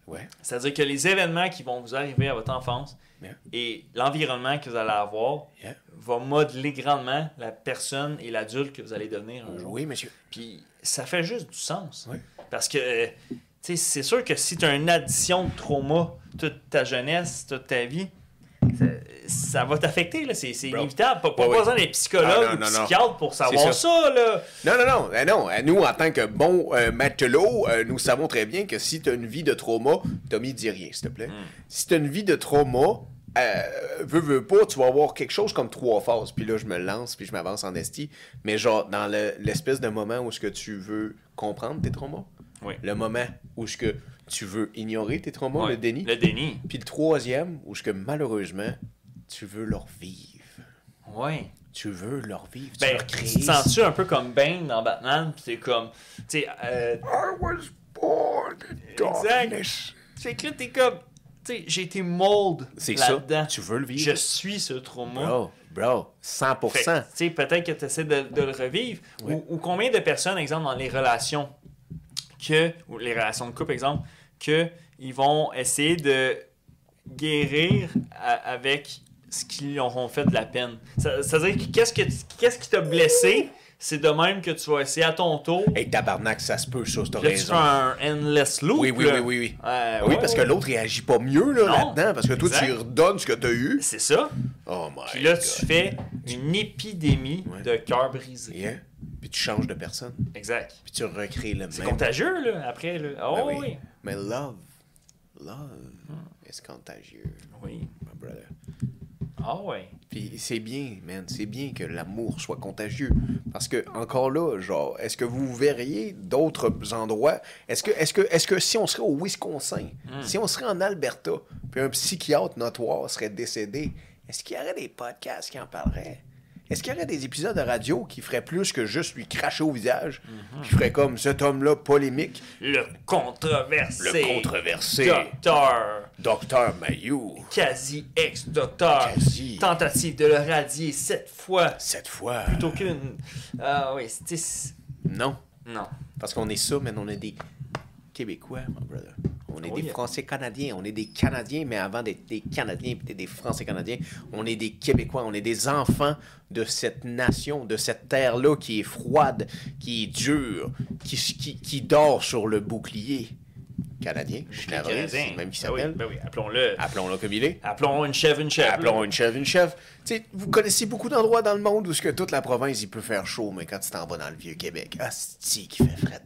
Speaker 1: Ouais.
Speaker 2: C'est-à-dire que les événements qui vont vous arriver à votre enfance
Speaker 1: Yeah.
Speaker 2: et l'environnement que vous allez avoir
Speaker 1: Yeah.
Speaker 2: va modeler grandement la personne et l'adulte que vous allez devenir un jour.
Speaker 1: Oui, monsieur.
Speaker 2: Puis ça fait juste du sens.
Speaker 1: Oui.
Speaker 2: Parce que, tu sais, c'est sûr que si tu as une addition de trauma toute ta jeunesse, toute ta vie, ça va t'affecter, là. C'est
Speaker 1: Bro.
Speaker 2: inévitable. Pas
Speaker 1: Ouais, ouais.
Speaker 2: besoin d'être psychologue
Speaker 1: Ah,
Speaker 2: ou
Speaker 1: non, non, non.
Speaker 2: psychiatre pour savoir
Speaker 1: C'est
Speaker 2: ça, là.
Speaker 1: Non. Nous, en tant que bons matelots, nous savons très bien que si tu as une vie de trauma, Tommy, dis rien, s'il te plaît. Si tu as une vie de trauma, veux pas, tu vas avoir quelque chose comme 3 phases. Puis là, je me lance, puis je m'avance en esti. Mais genre, dans l'espèce de moment où ce que tu veux comprendre tes traumas,
Speaker 2: Oui.
Speaker 1: le moment où ce que tu veux ignorer tes traumas,
Speaker 2: Ouais.
Speaker 1: le déni.
Speaker 2: Le déni.
Speaker 1: Puis le 3e, où ce que malheureusement, tu veux leur vivre.
Speaker 2: Oui.
Speaker 1: Tu veux leur vivre, tu
Speaker 2: Ben,
Speaker 1: leur créer.
Speaker 2: tu te sens-tu un peu comme Bane dans Batman? Puis t'es comme, tu sais,
Speaker 1: I was born in
Speaker 2: Exact.
Speaker 1: darkness.
Speaker 2: fait que là, t'es comme, tu sais, j'ai été mold
Speaker 1: C'est ça.
Speaker 2: là-dedans.
Speaker 1: Tu veux le vivre.
Speaker 2: Je suis ce trauma.
Speaker 1: Bro, 100%.
Speaker 2: Fait que, tu sais, peut-être que tu essaies de le revivre.
Speaker 1: Ouais.
Speaker 2: Ou combien de personnes, exemple, dans les relations, ou les relations de couple, exemple, qu'ils vont essayer de guérir avec ce qui auront fait de la peine. C'est-à-dire que qu'est-ce qui t'a blessé, c'est de même que tu vas essayer à ton tour.
Speaker 1: Hey, tabarnak, ça se peut, ça, t'as
Speaker 2: Là, tu
Speaker 1: raison.
Speaker 2: fais un endless loop.
Speaker 1: Oui.
Speaker 2: là.
Speaker 1: Oui,
Speaker 2: Ouais,
Speaker 1: parce que
Speaker 2: ouais.
Speaker 1: l'autre réagit pas mieux là,
Speaker 2: Non.
Speaker 1: là-dedans, parce que toi, tu
Speaker 2: Exact.
Speaker 1: lui redonnes ce que t'as eu.
Speaker 2: C'est ça.
Speaker 1: Oh my
Speaker 2: Puis là,
Speaker 1: God.
Speaker 2: tu fais une épidémie
Speaker 1: Ouais.
Speaker 2: de cœur brisé.
Speaker 1: Yeah. Puis tu changes de personne.
Speaker 2: Exact.
Speaker 1: Puis tu recrées le
Speaker 2: C'est
Speaker 1: même.
Speaker 2: contagieux, là, après. Là. Oh,
Speaker 1: Ben
Speaker 2: oui.
Speaker 1: Mais love is contagieux,
Speaker 2: Oui.
Speaker 1: my brother.
Speaker 2: Ah, ouais.
Speaker 1: Puis c'est bien, man, c'est bien que l'amour soit contagieux. Parce que, encore là, genre, est-ce que vous verriez d'autres endroits? Est-ce que si on serait au Wisconsin, si on serait en Alberta, puis un psychiatre notoire serait décédé, est-ce qu'il y aurait des podcasts qui en parleraient? Est-ce qu'il y aurait des épisodes de radio qui feraient plus que juste lui cracher au visage, qui feraient comme cet homme-là polémique,
Speaker 2: Le controversé.
Speaker 1: le controversé,
Speaker 2: Docteur.
Speaker 1: Dr. Mayou,
Speaker 2: Quasi ex-docteur.
Speaker 1: Quasi.
Speaker 2: Tentative de le radier 7 fois.
Speaker 1: cette fois...
Speaker 2: Plutôt qu'une. Ah oui,
Speaker 1: Non.
Speaker 2: non.
Speaker 1: Parce qu'on est ça, mais on est des Québécois, my brother. On est
Speaker 2: Oui.
Speaker 1: des Français-Canadiens. On est des Canadiens, mais avant d'être des Canadiens et des Français-Canadiens, on est des Québécois. On est des enfants de cette nation, de cette terre-là qui est froide, qui est dure, qui dort sur le bouclier canadien. Je suis navré, c'est le même qui s'appelle.
Speaker 2: Ben oui, appelons-le.
Speaker 1: Appelons-le comme il est.
Speaker 2: Appelons une chèvre une chèvre.
Speaker 1: Appelons une chèvre une chèvre. Tu sais, vous connaissez beaucoup d'endroits dans le monde où ce que toute la province, il peut faire chaud, mais quand tu t'en vas dans le Vieux-Québec, asti qui fait fret.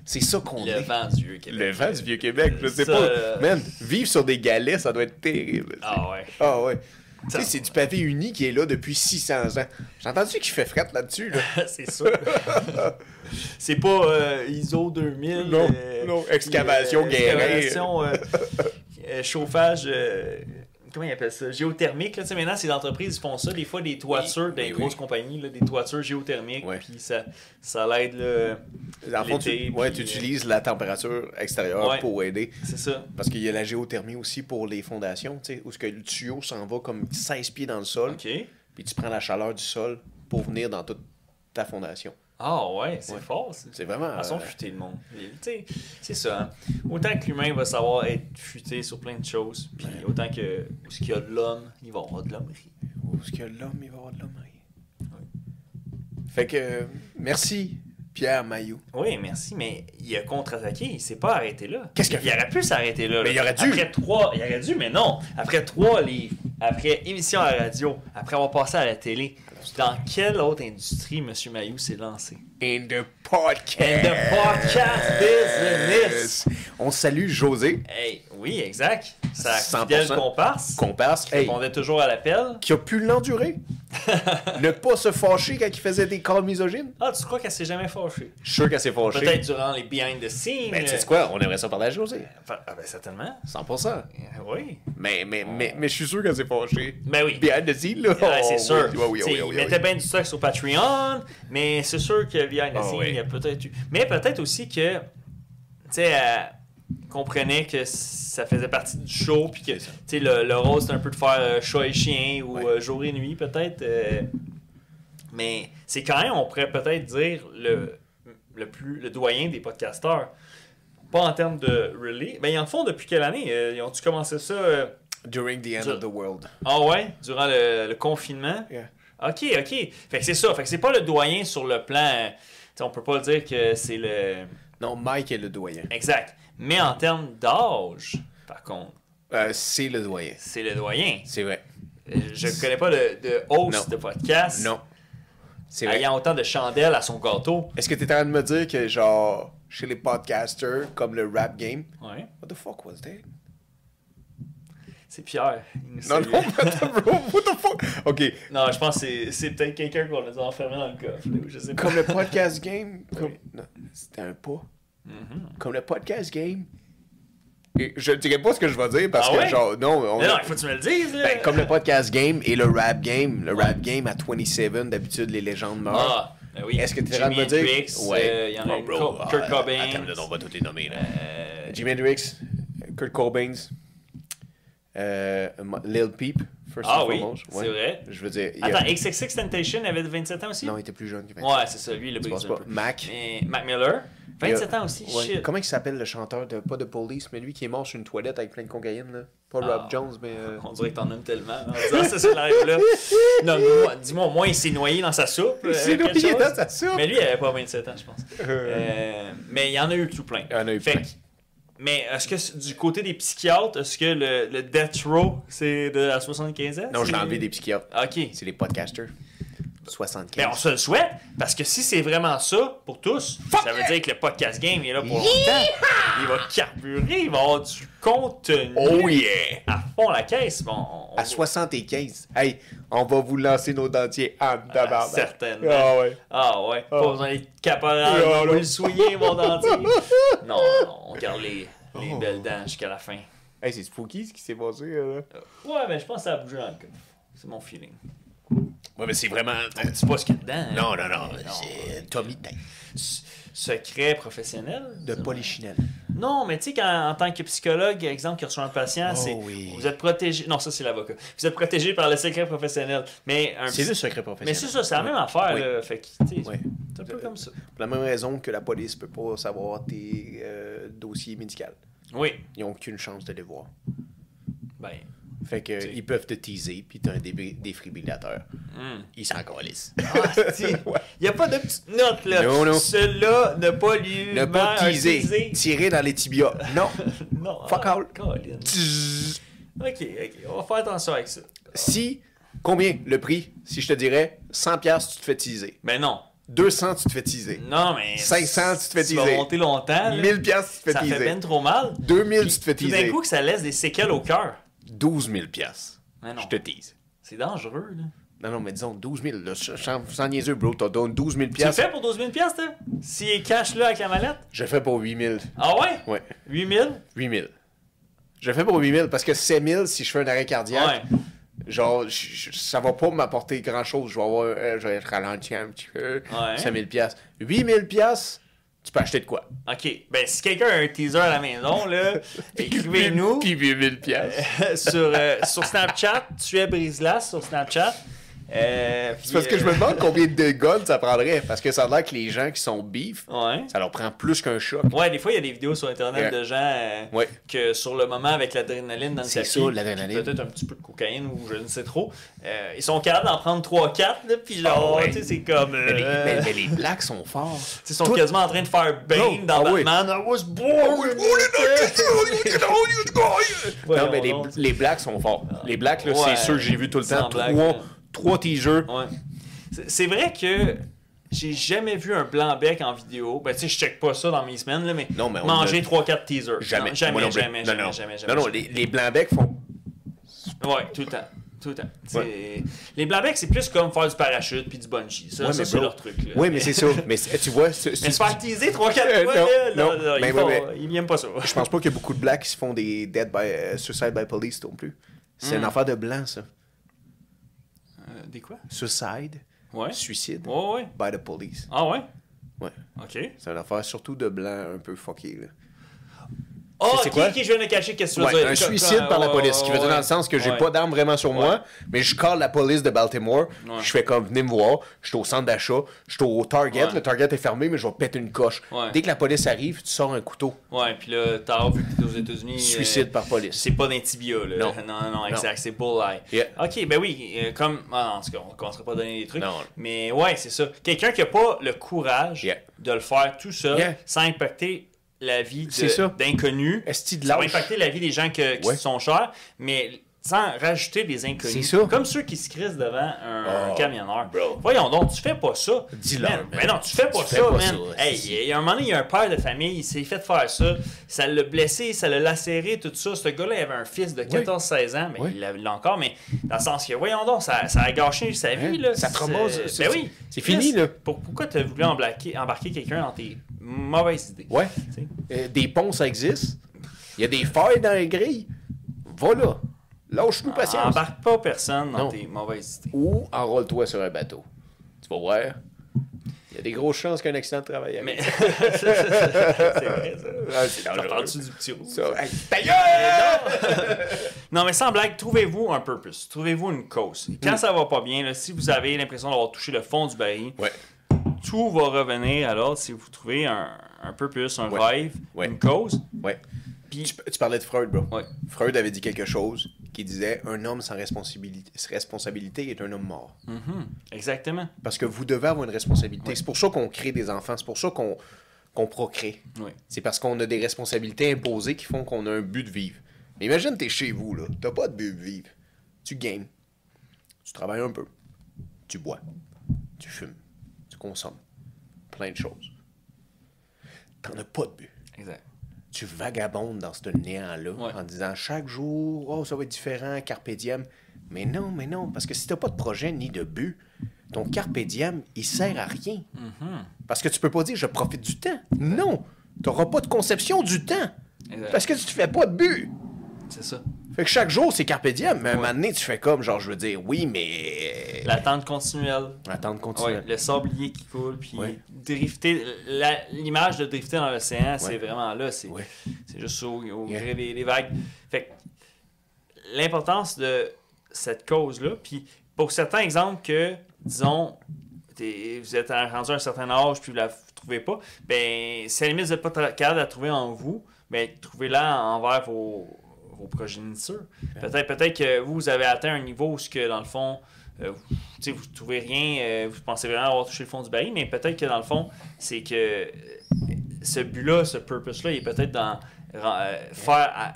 Speaker 1: C'est ça qu'on
Speaker 2: Le
Speaker 1: est.
Speaker 2: vent du Vieux-Québec.
Speaker 1: Le vent du Vieux-Québec, je sais
Speaker 2: Ça,
Speaker 1: pas. Man, vivre sur des galets, ça doit être terrible. tu sais.
Speaker 2: Ah ouais.
Speaker 1: Ah ouais. Tu
Speaker 2: Ça-
Speaker 1: sais, c'est du pavé uni qui est là depuis 600 ans. J'ai entendu qu'il fait fret là-dessus, là.
Speaker 2: C'est sûr. C'est pas ISO 2000.
Speaker 1: Non, non, excavation Guérin.
Speaker 2: Excavation, chauffage. Comment ils appellent ça? Géothermique. Là. Tu sais, maintenant, ces entreprises ils font ça. Des fois, des toitures des grosses compagnies, là, des toitures géothermiques.
Speaker 1: Ouais.
Speaker 2: Puis ça l'aide. Là,
Speaker 1: Dans le fond,
Speaker 2: l'été,
Speaker 1: tu
Speaker 2: puis,
Speaker 1: utilises la température extérieure
Speaker 2: Ouais.
Speaker 1: pour aider.
Speaker 2: c'est ça.
Speaker 1: Parce qu'il y a la géothermie aussi pour les fondations, tu sais, où ce que le tuyau s'en va comme 16 pieds dans le sol,
Speaker 2: OK.
Speaker 1: puis tu prends la chaleur du sol pour venir dans toute ta fondation.
Speaker 2: Ah ouais, c'est
Speaker 1: Ouais.
Speaker 2: fort.
Speaker 1: C'est vraiment...
Speaker 2: Ils sont futés, le monde. Tu sais, c'est ça. Hein. Autant que l'humain va savoir être futé sur plein de choses, puis autant que où ce qu'il y a de l'homme, il va y avoir de l'hommerie.
Speaker 1: Où est-ce que l'homme, il va avoir de l'hommerie? Fait que, merci, Pierre Mayou.
Speaker 2: Oui, merci, mais il a contre-attaqué, il s'est pas arrêté là.
Speaker 1: Qu'est-ce qu'il a
Speaker 2: Il aurait pu s'arrêter là.
Speaker 1: Mais
Speaker 2: là.
Speaker 1: il aurait dû.
Speaker 2: Après 3, il aurait dû, mais non. Après 3 livres, après émission à la radio, après avoir passé à la télé, dans quelle autre industrie M. Mayou s'est lancé?
Speaker 1: In the podcast.
Speaker 2: And the podcast business.
Speaker 1: On salue José.
Speaker 2: Hey, oui, exact. Sa
Speaker 1: 100%.
Speaker 2: fidèle comparse.
Speaker 1: Comparse.
Speaker 2: Qui répondait toujours à l'appel.
Speaker 1: Qui a pu l'endurer. Ne pas se fâcher quand il faisait des calls misogynes.
Speaker 2: Ah, tu crois qu'elle s'est jamais fâchée?
Speaker 1: Je suis sûr qu'elle s'est fâchée.
Speaker 2: Peut-être durant les behind the scenes.
Speaker 1: Mais tu sais quoi? On aimerait ça parler à José.
Speaker 2: Ah, ben certainement.
Speaker 1: 100%.
Speaker 2: Oui.
Speaker 1: Mais je suis sûr qu'elle s'est fâchée.
Speaker 2: Ben oui.
Speaker 1: Behind the scene, là.
Speaker 2: Ouais, c'est sûr.
Speaker 1: Oui,
Speaker 2: Il mettait bien du stock sur Patreon, mais c'est sûr que behind the scenes, il y a peut-être eu. Mais peut-être aussi que, tu sais, elle comprenait que ça faisait partie du show, puis que, tu sais, le rôle, c'était un peu de faire chat et chien ou jour et nuit, peut-être. Mais c'est quand même, on pourrait peut-être dire, le doyen des podcasteurs. Pas en termes de release. Ben, ils en font depuis quelle année? Ils ont-tu commencé ça?
Speaker 1: During the end of the world.
Speaker 2: Ah ouais? Durant le confinement?
Speaker 1: Yeah.
Speaker 2: OK. Fait que c'est ça. Fait que c'est pas le doyen sur le plan... T'sais, on peut pas dire que c'est le...
Speaker 1: Non, Mike est le doyen.
Speaker 2: Exact. Mais en termes d'âge, par contre...
Speaker 1: c'est le doyen.
Speaker 2: C'est le doyen.
Speaker 1: C'est vrai.
Speaker 2: Je ne connais pas de host de podcast
Speaker 1: Non. C'est vrai.
Speaker 2: ayant autant de chandelles à son gâteau.
Speaker 1: Est-ce que tu es en train de me dire que, genre, chez les podcasters, comme le rap game,
Speaker 2: Ouais.
Speaker 1: what the fuck was that?
Speaker 2: C'est Pierre.
Speaker 1: Non, bro, what the fuck? OK.
Speaker 2: Non, je pense que c'est peut-être quelqu'un qu'on a dû enfermer dans le coffre. Là, je sais pas.
Speaker 1: Comme le podcast game, non, c'était un pas.
Speaker 2: Mm-hmm.
Speaker 1: Comme le podcast game, et je ne dirais pas ce que je vais dire parce
Speaker 2: Ah ouais?
Speaker 1: que, genre, non,
Speaker 2: Non, il faut que tu me le dises. Là.
Speaker 1: ben, comme le podcast game et le rap game. Le rap game à 27, d'habitude, les légendes meurent.
Speaker 2: Ah, ben oui.
Speaker 1: Est-ce que tu es en train de me dire?
Speaker 2: Il y en a
Speaker 1: Oh,
Speaker 2: eu
Speaker 1: bro,
Speaker 2: Kurt Cobain.
Speaker 1: Attends, on va tous les nommer. Là. Jimi Hendrix, Kurt Cobain, Lil Peep, first
Speaker 2: Ah
Speaker 1: and
Speaker 2: oui,
Speaker 1: foremost.
Speaker 2: c'est vrai.
Speaker 1: Je veux dire.
Speaker 2: Attends, XXX Temptation avait 27 ans aussi?
Speaker 1: Non, il était plus jeune que 27.
Speaker 2: Ouais, c'est ça, lui, il a
Speaker 1: Tu
Speaker 2: brisé
Speaker 1: penses
Speaker 2: un
Speaker 1: pas?
Speaker 2: peu.
Speaker 1: Mac.
Speaker 2: Mais Mac Miller, 27 ans aussi,
Speaker 1: Ouais.
Speaker 2: shit.
Speaker 1: Comment il s'appelle le chanteur de pas de Police, mais lui qui est mort sur une toilette avec plein de cocaïne là. Pas Rob Jones, mais.
Speaker 2: On dirait que t'en aimes tellement. En disant ce scénario-là. Non, dis-moi, au moins, il s'est noyé dans sa soupe.
Speaker 1: Il s'est
Speaker 2: quelque
Speaker 1: noyé
Speaker 2: chose.
Speaker 1: dans sa soupe.
Speaker 2: Mais lui, il avait pas 27 ans, je pense. Mais il y en a eu tout plein.
Speaker 1: Il y en a eu
Speaker 2: Fait
Speaker 1: plein.
Speaker 2: que- Mais est-ce que du côté des psychiatres, est-ce que le Death Row, c'est de à 75 ans?
Speaker 1: Non, je l'ai
Speaker 2: C'est-
Speaker 1: enlevé des psychiatres.
Speaker 2: OK.
Speaker 1: C'est les podcasters. 75.
Speaker 2: Ben, on se le souhaite, parce que si c'est vraiment ça, pour tous, ça veut dire que le podcast game est là pour longtemps. Il va carburer, il va avoir du contenu
Speaker 1: Oh yeah!
Speaker 2: à fond la caisse. Bon,
Speaker 1: À 75. Hey, on va vous lancer nos dentiers en tabarnak.
Speaker 2: certainement.
Speaker 1: Ah ouais.
Speaker 2: Ah ouais, pas besoin d'être caporal,
Speaker 1: Ah,
Speaker 2: on va
Speaker 1: non.
Speaker 2: le souiller, mon dentier. Non, on garde les belles dents jusqu'à la fin.
Speaker 1: Hey, c'est spooky ce qui s'est passé là.
Speaker 2: Ouais, mais je pense que ça a bougé dans le coffre. C'est mon feeling.
Speaker 1: Ouais, mais c'est vraiment.
Speaker 2: C'est pas ce qu'il y a dedans. hein.
Speaker 1: Non. C'est Tommy Tank.
Speaker 2: Secret professionnel?
Speaker 1: De Polichinelle.
Speaker 2: Non, mais tu sais, en tant que psychologue, exemple, qui reçoit un patient, c'est
Speaker 1: oui.
Speaker 2: vous êtes protégé. Non, ça, c'est l'avocat. Vous êtes protégé par le secret professionnel. Mais
Speaker 1: C'est le secret
Speaker 2: Mais
Speaker 1: professionnel.
Speaker 2: c'est ça, c'est la même affaire.
Speaker 1: Oui.
Speaker 2: Là. Fait que, tu sais,
Speaker 1: Ouais.
Speaker 2: c'est un peu comme ça.
Speaker 1: Pour la même raison que la police peut pas savoir tes dossiers médicaux.
Speaker 2: Oui.
Speaker 1: Ils n'ont aucune chance de les voir.
Speaker 2: Ben,
Speaker 1: Fait que
Speaker 2: T'sais.
Speaker 1: ils peuvent te teaser, puis t'as un défibrillateur.
Speaker 2: hmm.
Speaker 1: Ils s'en calissent.
Speaker 2: Ah, il n'y a pas de petite note, là.
Speaker 1: Non.
Speaker 2: Celui-là ne pas lui
Speaker 1: Ne pas teaser. Tirer dans les tibias. Non.
Speaker 2: Non.
Speaker 1: Fuck
Speaker 2: ah,
Speaker 1: all.
Speaker 2: Colin.
Speaker 1: Tzzz.
Speaker 2: OK. On va faire attention avec ça.
Speaker 1: Si, combien le prix? Si je te dirais 100$, tu te fais teaser.
Speaker 2: Ben non.
Speaker 1: 200, tu te fais teaser.
Speaker 2: Non, mais...
Speaker 1: 500, tu te fais
Speaker 2: Tu vas
Speaker 1: teaser.
Speaker 2: monter longtemps. là.
Speaker 1: 1000$, tu te fais
Speaker 2: Ça fait
Speaker 1: teaser.
Speaker 2: ben trop mal.
Speaker 1: 2000,
Speaker 2: Puis,
Speaker 1: tu te fais
Speaker 2: tout d'un
Speaker 1: teaser.
Speaker 2: coup, que ça laisse des séquelles au cœur.
Speaker 1: 12 000$.
Speaker 2: Mais non.
Speaker 1: Je te tease.
Speaker 2: C'est dangereux, là.
Speaker 1: Non, mais disons 12 000. Là, sans niaiseux, bro. T'as donné 12 000$.
Speaker 2: Tu le fais pour 12 000 toi? S'il est cash là avec la mallette?
Speaker 1: Je le fais pour 8 000.
Speaker 2: Ah ouais?
Speaker 1: Ouais.
Speaker 2: 8 000?
Speaker 1: 8 000. Je le fais pour 8 000 parce que 7 000, si je fais un arrêt cardiaque,
Speaker 2: Ouais.
Speaker 1: genre, ça va pas m'apporter grand-chose. Je vais avoir, je vais ralentir un petit peu.
Speaker 2: Ouais.
Speaker 1: 5 000$. 8 000$, tu peux acheter de quoi?
Speaker 2: OK. Ben, si quelqu'un a un teaser à la maison, là, écrivez-nous
Speaker 1: Puis 8 000$.
Speaker 2: sur Snapchat. Tu es Brise-Glace sur Snapchat.
Speaker 1: C'est parce que je me demande combien de guns ça prendrait. Parce que ça a l'air que les gens qui sont beef,
Speaker 2: Ouais.
Speaker 1: ça leur prend plus qu'un choc.
Speaker 2: Ouais, des fois, il y a des vidéos sur Internet
Speaker 1: Yeah.
Speaker 2: de gens
Speaker 1: Ouais.
Speaker 2: que sur le moment, avec l'adrénaline dans le
Speaker 1: C'est
Speaker 2: tapis,
Speaker 1: ça, l'adrénaline.
Speaker 2: peut-être un petit peu de cocaïne ou je ne sais trop, ils sont capables d'en prendre 3-4, là, puis genre,
Speaker 1: Ah ouais.
Speaker 2: tu sais, c'est comme...
Speaker 1: Mais les blacks sont forts.
Speaker 2: Ils sont
Speaker 1: Tout-
Speaker 2: quasiment en train de faire Bane dans
Speaker 1: Ah oui.
Speaker 2: Batman. I was born!
Speaker 1: Non, mais les blacks sont forts. Les blacks, là,
Speaker 2: Ouais.
Speaker 1: c'est sûr que j'ai vu tout le temps.
Speaker 2: Sans blague.
Speaker 1: Trois teasers.
Speaker 2: Ouais. C'est vrai que j'ai jamais vu un blanc-bec en vidéo. Ben, tu sais, je check pas ça dans mes semaines, là, mais,
Speaker 1: Non, mais
Speaker 2: manger 3-4 teasers.
Speaker 1: Jamais.
Speaker 2: Non, jamais,
Speaker 1: Moi non plus.
Speaker 2: jamais,
Speaker 1: Non,
Speaker 2: jamais,
Speaker 1: non.
Speaker 2: jamais,
Speaker 1: Non, non,
Speaker 2: jamais.
Speaker 1: les blancs-becs font...
Speaker 2: Ouais, tout le temps. Tout le temps.
Speaker 1: Ouais.
Speaker 2: Les blancs-becs, c'est plus comme faire du parachute puis du bungee. Ça,
Speaker 1: Ouais,
Speaker 2: ça
Speaker 1: mais
Speaker 2: c'est
Speaker 1: bro,
Speaker 2: leur truc. Là.
Speaker 1: Oui, mais c'est ça. Mais tu vois...
Speaker 2: Mais se faire teaser 3-4 fois,
Speaker 1: non,
Speaker 2: là,
Speaker 1: mais
Speaker 2: ils n'aiment pas ça.
Speaker 1: je pense pas qu'il y a beaucoup de blacks qui se font des suicide by police non plus. C'est une affaire de blanc, ça.
Speaker 2: Des quoi?
Speaker 1: Suicide,
Speaker 2: Ouais.
Speaker 1: suicide,
Speaker 2: Ouais.
Speaker 1: by the police.
Speaker 2: Ah ouais?
Speaker 1: Ouais.
Speaker 2: OK.
Speaker 1: C'est une affaire surtout de blanc un peu fucké, là.
Speaker 2: Oh,
Speaker 1: C'est quoi?
Speaker 2: qui je viens de cacher, qu'est-ce que tu veux
Speaker 1: Ouais,
Speaker 2: dire?
Speaker 1: un suicide par la police, qui veut dire dans le sens que j'ai pas d'arme vraiment sur moi, mais je call la police de Baltimore, je fais comme, venez me voir, je suis au centre d'achat, je suis au Target, le Target est fermé, mais je vais péter une coche.
Speaker 2: Ouais.
Speaker 1: Dès que la police arrive, tu sors un couteau.
Speaker 2: Ouais, puis là, t'as vu que t'es aux États-Unis.
Speaker 1: Suicide par police.
Speaker 2: C'est pas d'un tibia, là.
Speaker 1: Non.
Speaker 2: Non, exact, c'est bull-eye.
Speaker 1: Yeah.
Speaker 2: Ok, ben oui, comme. Ah, en tout cas, on commencera pas à donner des trucs.
Speaker 1: Non.
Speaker 2: Mais ouais, c'est ça. Quelqu'un qui a pas le courage de le faire tout seul sans impacter la vie d'inconnus.
Speaker 1: Esti de
Speaker 2: Ça va
Speaker 1: lâche.
Speaker 2: impacter la vie des gens qui sont chers, mais sans rajouter des inconnus.
Speaker 1: C'est ça.
Speaker 2: Comme ceux qui se crissent devant un camionneur.
Speaker 1: bro.
Speaker 2: Voyons donc, tu fais pas ça.
Speaker 1: Dis-leur,
Speaker 2: Man.
Speaker 1: man.
Speaker 2: Mais non, tu fais pas
Speaker 1: Tu
Speaker 2: ça,
Speaker 1: fais pas
Speaker 2: man.
Speaker 1: ça,
Speaker 2: Hey, il y a un moment donné, il y a un père de famille, il s'est fait faire ça. Ça l'a blessé, ça l'a lacéré, tout ça. Ce gars-là, il avait un fils de 14-16 ans, mais il l'a encore, mais dans le sens que, voyons donc, ça a gâché sa vie. Là.
Speaker 1: Ça traumatise.
Speaker 2: Ben oui.
Speaker 1: C'est fini, là.
Speaker 2: Pourquoi tu as voulu embarquer quelqu'un dans tes mauvaises idées?
Speaker 1: Ouais. Des ponts, ça existe. Il y a des failles dans les grilles. Va là. Lâche-nous patience.
Speaker 2: Embarque pas personne dans
Speaker 1: Non.
Speaker 2: tes mauvaises idées.
Speaker 1: Ou enrôle-toi sur un bateau. Tu vas voir. Il y a des grosses chances qu'un accident de travail arrive.
Speaker 2: Mais c'est vrai, ça.
Speaker 1: C'est dangereux.
Speaker 2: T'entends-tu du petit rouge?
Speaker 1: Ça, hey, ta gueule!
Speaker 2: Non, mais sans blague, trouvez-vous un purpose. Trouvez-vous une cause. Quand ça va pas bien, là, si vous avez l'impression d'avoir touché le fond du baril, tout va revenir à l'ordre si vous trouvez un purpose, un rêve, une cause.
Speaker 1: Ouais.
Speaker 2: Puis,
Speaker 1: Tu parlais de Freud, bro.
Speaker 2: Ouais.
Speaker 1: Freud avait dit quelque chose qui disait un homme sans responsabilité est un homme mort.
Speaker 2: exactement.
Speaker 1: Parce que vous devez avoir une responsabilité. C'est pour ça qu'on crée des enfants. C'est pour ça qu'on procrée.
Speaker 2: Oui.
Speaker 1: C'est parce qu'on a des responsabilités imposées qui font qu'on a un but de vivre. Mais imagine, t'es chez vous, là. T'as pas de but de vivre. Tu games. Tu travailles un peu. Tu bois. Tu fumes. Tu consommes. Plein de choses. T'en as pas de but.
Speaker 2: Exact.
Speaker 1: Tu vagabondes dans ce néant-là en disant chaque jour, oh, ça va être différent, carpe diem. Mais non, parce que si t'as pas de projet ni de but, ton carpe diem, il sert à rien. Parce que tu peux pas dire je profite du temps. Non, t'auras pas de conception du temps.
Speaker 2: Exact.
Speaker 1: Parce que tu te fais pas de but.
Speaker 2: C'est ça.
Speaker 1: Fait que chaque jour, c'est carpe diem, mais un moment donné, tu fais comme, genre, je veux dire, oui, mais...
Speaker 2: L'attente continuelle.
Speaker 1: L'attente continuelle.
Speaker 2: Le sablier qui coule, puis
Speaker 1: Ouais.
Speaker 2: drifter. L'image de drifter dans l'océan, c'est vraiment là. C'est juste au gré des vagues. Fait que l'importance de cette cause-là, puis pour certains exemples que, disons, vous êtes rendu à un certain âge, puis vous la trouvez pas, ben, si à la limite, vous n'êtes pas capable de la trouver en vous, ben, trouvez-la envers vos progénitures. Peut-être que vous avez atteint un niveau où, que, dans le fond, vous ne trouvez rien, vous pensez vraiment avoir touché le fond du baril, mais peut-être que, dans le fond, c'est que ce but-là, ce purpose-là, il est peut-être dans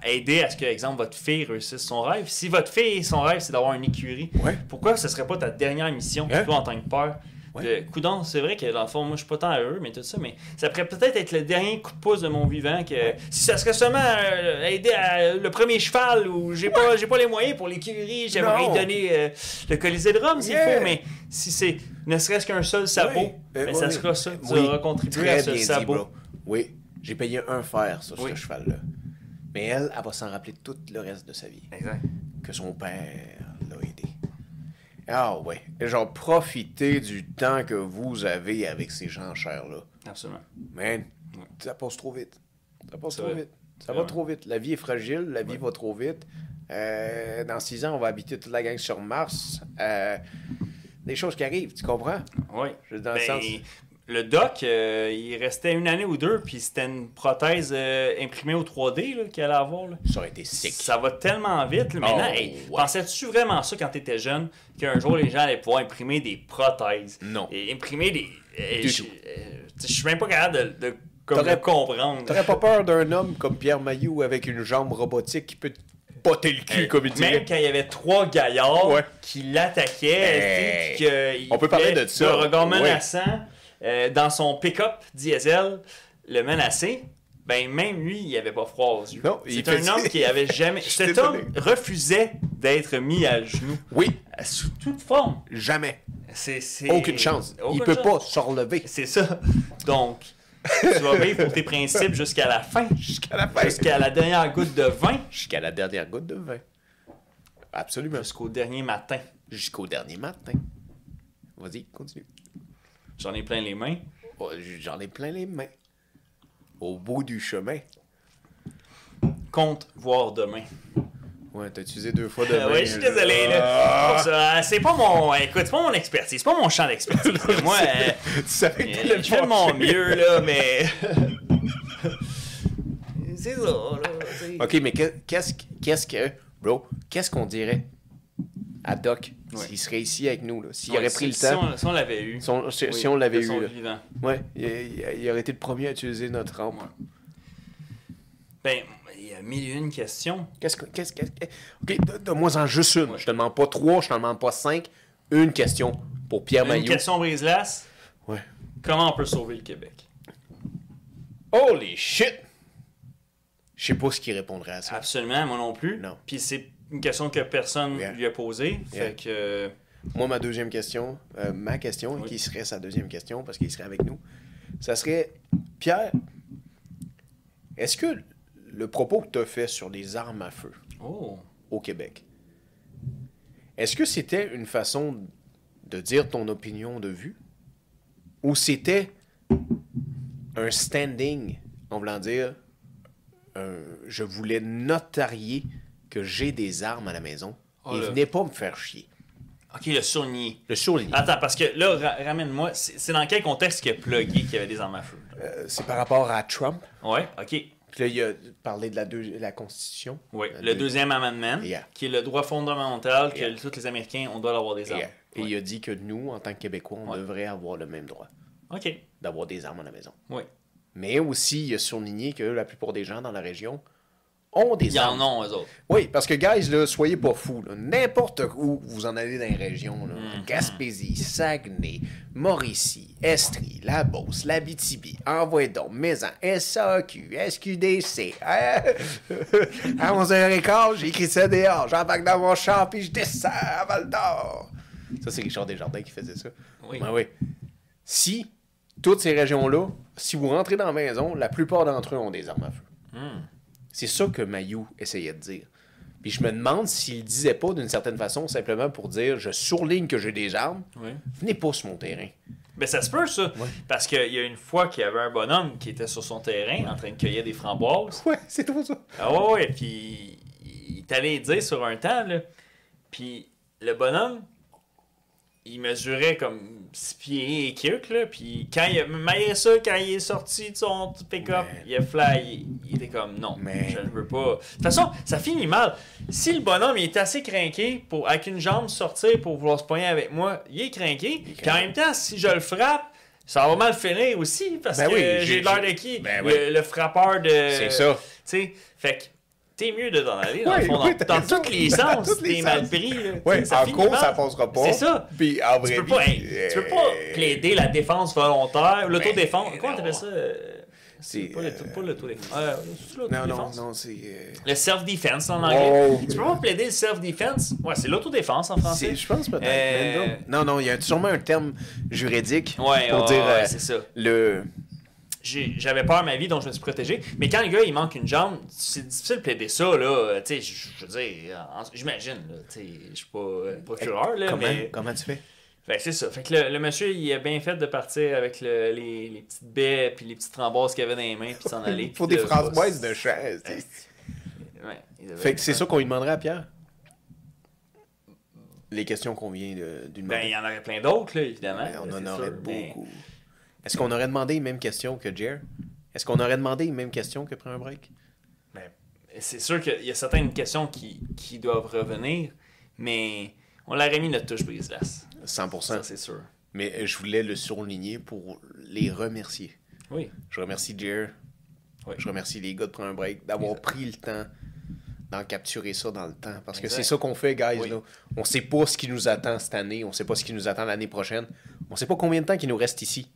Speaker 2: aider à ce que, exemple, votre fille réussisse son rêve. Si votre fille, son rêve, c'est d'avoir une écurie, pourquoi ce ne serait pas ta dernière mission, toi, en tant que père? Coudon, c'est vrai que dans le fond, moi je suis pas tant heureux, mais tout ça, mais ça pourrait peut-être être le dernier coup de pouce de mon vivant que si ça serait seulement aider à le premier cheval ou j'ai pas les moyens pour l'écurie, j'aimerais lui donner le Colisée de Rome s'il faut, mais si c'est ne serait-ce qu'un seul sabot, ça sera ça. Tu auras contribué à ce sabot.
Speaker 1: Bro. Oui, j'ai payé un fer sur ce cheval-là. Mais elle va s'en rappeler tout le reste de sa vie.
Speaker 2: Exact.
Speaker 1: Que son père l'a aidé. Ah ouais. Genre, profitez du temps que vous avez avec ces gens chers-là.
Speaker 2: Absolument.
Speaker 1: Man, ça passe trop vite. Ça passe trop vite. Ça va trop vite. La vie est fragile, la vie va trop vite. Dans 6 ans, on va habiter toute la gang sur Mars. Des choses qui arrivent, tu comprends?
Speaker 2: Oui.
Speaker 1: Dans le sens...
Speaker 2: Le doc, il restait 1 année ou 2, puis c'était une prothèse imprimée au 3D qu'il allait avoir. Là.
Speaker 1: Ça aurait été sick.
Speaker 2: Ça va tellement vite. Là. Maintenant, pensais-tu vraiment ça quand tu étais jeune, qu'un jour les gens allaient pouvoir imprimer des prothèses?
Speaker 1: Non.
Speaker 2: Et imprimer des...
Speaker 1: Du tout.
Speaker 2: Je suis même pas capable de comprendre.
Speaker 1: T'aurais pas peur d'un homme comme Pierre Mailloux avec une jambe robotique qui peut te poter le cul, comme il dirait?
Speaker 2: Même quand il y avait 3 gaillards qui l'attaquaient,
Speaker 1: on peut parler de ça.
Speaker 2: Le regard menaçant. dans son pick-up diesel, le menacé. Ben, même lui, il avait pas froid aux yeux.
Speaker 1: Non,
Speaker 2: c'est un homme qui avait jamais... Cet homme refusait d'être mis à genoux.
Speaker 1: Oui.
Speaker 2: Sous toute forme.
Speaker 1: Jamais.
Speaker 2: C'est...
Speaker 1: Aucune chance. Il peut pas se relever.
Speaker 2: C'est ça. Donc, tu vas vivre pour tes principes jusqu'à la fin.
Speaker 1: Jusqu'à la fin.
Speaker 2: Jusqu'à la dernière goutte de vin.
Speaker 1: Jusqu'à la dernière goutte de vin. Absolument.
Speaker 2: Jusqu'au dernier matin.
Speaker 1: Jusqu'au dernier matin. Vas-y, continue.
Speaker 2: J'en ai plein les mains.
Speaker 1: Oh, j'en ai plein les mains. Au bout du chemin.
Speaker 2: Compte voir demain.
Speaker 1: Ouais, t'as utilisé 2 fois demain.
Speaker 2: Oui, je suis désolé. Là. Pour ça, c'est pas mon... Écoute, c'est pas mon expertise. C'est pas mon champ d'expertise. Moi,
Speaker 1: tu savais que t'allais
Speaker 2: je fais de mon mieux, là, mais... c'est ça, là.
Speaker 1: OK, mais qu'est-ce que... Bro, qu'est-ce qu'on dirait à Doc s'il serait ici avec nous, là? S'il aurait pris le temps...
Speaker 2: Si on l'avait eu.
Speaker 1: Si on l'avait eu, là.
Speaker 2: Vivant.
Speaker 1: Ouais, il aurait été le premier à utiliser notre rampe.
Speaker 2: Ouais. Ben, il y a 1001 questions.
Speaker 1: OK, donne-moi-en juste une.
Speaker 2: Ouais.
Speaker 1: Je te demande pas 3, je te demande pas 5. Une question pour Pierre Mailloux.
Speaker 2: Une question brise-glace.
Speaker 1: Ouais.
Speaker 2: Comment on peut sauver le Québec?
Speaker 1: Holy shit! Je sais pas ce qu'il répondrait à ça.
Speaker 2: Absolument, moi non plus.
Speaker 1: Non.
Speaker 2: Puis c'est une question que personne lui a posée. Fait que...
Speaker 1: Moi, ma deuxième question, ma question, qui serait sa deuxième question, parce qu'il serait avec nous, ça serait, Pierre, est-ce que le propos que tu as fait sur les armes à feu au Québec, est-ce que c'était une façon de dire ton opinion de vue, ou c'était un standing, en voulant dire, je voulais notarier que j'ai des armes à la maison, et venez pas me faire chier.
Speaker 2: OK, le surligné.
Speaker 1: Le surligné.
Speaker 2: Attends, parce que là, ramène-moi, c'est dans quel contexte qu'il a plugué qu'il y avait des armes à feu?
Speaker 1: C'est par rapport à Trump.
Speaker 2: Ouais, OK.
Speaker 1: Puis là, il a parlé de la Constitution.
Speaker 2: Oui, le deuxième amendement, qui est le droit fondamental que tous les Américains, on doit avoir des armes.
Speaker 1: Et il a dit que nous, en tant que Québécois, on devrait avoir le même droit.
Speaker 2: OK.
Speaker 1: D'avoir des armes à la maison.
Speaker 2: Oui.
Speaker 1: Mais aussi, il a surligné que la plupart des gens dans la région ont des armes.
Speaker 2: Ils en ont, eux autres.
Speaker 1: Oui, parce que, guys, là, soyez pas fous. Là. N'importe où vous en allez dans les régions, là, Gaspésie, Saguenay, Mauricie, Estrie, La Beauce, l'Abitibi, Envoie donc, Maison, SAQ, SQDC. À 11h15, j'ai écrit ça dehors. J'embarque dans mon char, puis je descends à Val-d'Or. Ça, c'est Richard Desjardins qui faisait ça.
Speaker 2: Oui.
Speaker 1: Ben oui. Si toutes ces régions-là, si vous rentrez dans la maison, la plupart d'entre eux ont des armes à feu. C'est ça que Mailloux essayait de dire. Puis je me demande s'il disait pas d'une certaine façon simplement pour dire je surligne que j'ai des armes. Venez pas sur mon terrain.
Speaker 2: Ben ça se peut, ça. Parce qu'il y a une fois qu'il y avait un bonhomme qui était sur son terrain en train de cueillir des framboises.
Speaker 1: Ouais, c'est trop ça.
Speaker 2: Ah ouais, puis il t'allait dire sur un temps, là. Puis le bonhomme, il mesurait comme 6 pieds et quelques, là. Puis malgré ça, quand il est sorti de son pick-up, il a fly. Il était comme non, je ne veux pas. De toute façon, ça finit mal. Si le bonhomme il est assez craqué pour, avec une jambe, sortir pour vouloir se pogner avec moi, il est craqué. Puis en même temps, si je le frappe, ça va mal finir aussi. Parce que j'ai l'air de qui? Le frappeur de.
Speaker 1: C'est ça.
Speaker 2: Tu sais, fait que. T'es mieux de t'en aller, dans le fond, dans tous les sens, t'es mal pris.
Speaker 1: Oui, en cours, ça passera pas.
Speaker 2: C'est ça.
Speaker 1: Puis en vrai,
Speaker 2: tu peux pas plaider la défense volontaire, l'autodéfense. Comment t'appelles ça? C'est pas l'autodéfense.
Speaker 1: Non, c'est...
Speaker 2: Le self-defense en anglais. Tu peux pas plaider le self-defense? Ouais, c'est l'autodéfense en français.
Speaker 1: Je pense peut-être. Non, il y a sûrement un terme juridique pour dire
Speaker 2: c'est ça.
Speaker 1: le...
Speaker 2: J'avais peur de ma vie, donc je me suis protégé. Mais quand le gars, il manque une jambe, c'est difficile de plaider ça, là. Tu sais, je veux dire, j'imagine, là. Tu sais, je suis pas procureur, là,
Speaker 1: Comment tu fais?
Speaker 2: Fait que c'est ça. Fait que le monsieur, il a bien fait de partir avec les petites baies puis les petites framboises qu'il avait dans les mains puis de s'en aller.
Speaker 1: Pour des framboises de champ. Fait que c'est ça qu'on lui demanderait à Pierre? Les questions qu'on vient d'une
Speaker 2: Ben, il y en aurait plein d'autres, là, évidemment.
Speaker 1: On en aurait beaucoup. Est-ce qu'on aurait demandé les mêmes questions que Jer? Est-ce qu'on aurait demandé les mêmes questions que Prends un break?
Speaker 2: Ben, c'est sûr qu'il y a certaines questions qui doivent revenir, mais on l'aurait mis notre touche brise-glace.
Speaker 1: 100%.
Speaker 2: Ça, c'est sûr.
Speaker 1: Mais je voulais le surligner pour les remercier.
Speaker 2: Oui.
Speaker 1: Je remercie Jer. Oui. Je remercie les gars de Prends un break d'avoir pris le temps d'en capturer ça dans le temps. Parce que c'est ça qu'on fait, guys. Oui. Là. On sait pas ce qui nous attend cette année. On sait pas ce qui nous attend l'année prochaine. On sait pas combien de temps il nous reste ici.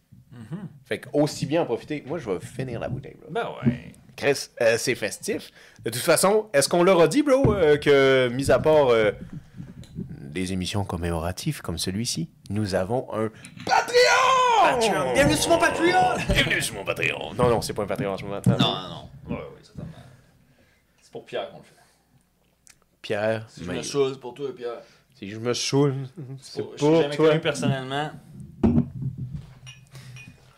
Speaker 1: Fait que aussi bien en profiter. Moi, je vais finir la bouteille, bro.
Speaker 2: Ben ouais.
Speaker 1: Chris, c'est festif. De toute façon, est-ce qu'on leur a dit, bro, que, mis à part des émissions commémoratives comme celui-ci, nous avons un Patreon!
Speaker 2: Bienvenue sur mon Patreon!
Speaker 1: Bienvenue sur mon Patreon! Non, c'est pas un Patreon en ce moment.
Speaker 2: Non. Ouais, certainement. C'est pour Pierre qu'on le fait.
Speaker 1: Pierre,
Speaker 2: Si je me saoule, c'est pour toi, Pierre.
Speaker 1: Si je me saoule, c'est
Speaker 2: Je
Speaker 1: pour
Speaker 2: t'ai jamais
Speaker 1: toi.
Speaker 2: connu personnellement.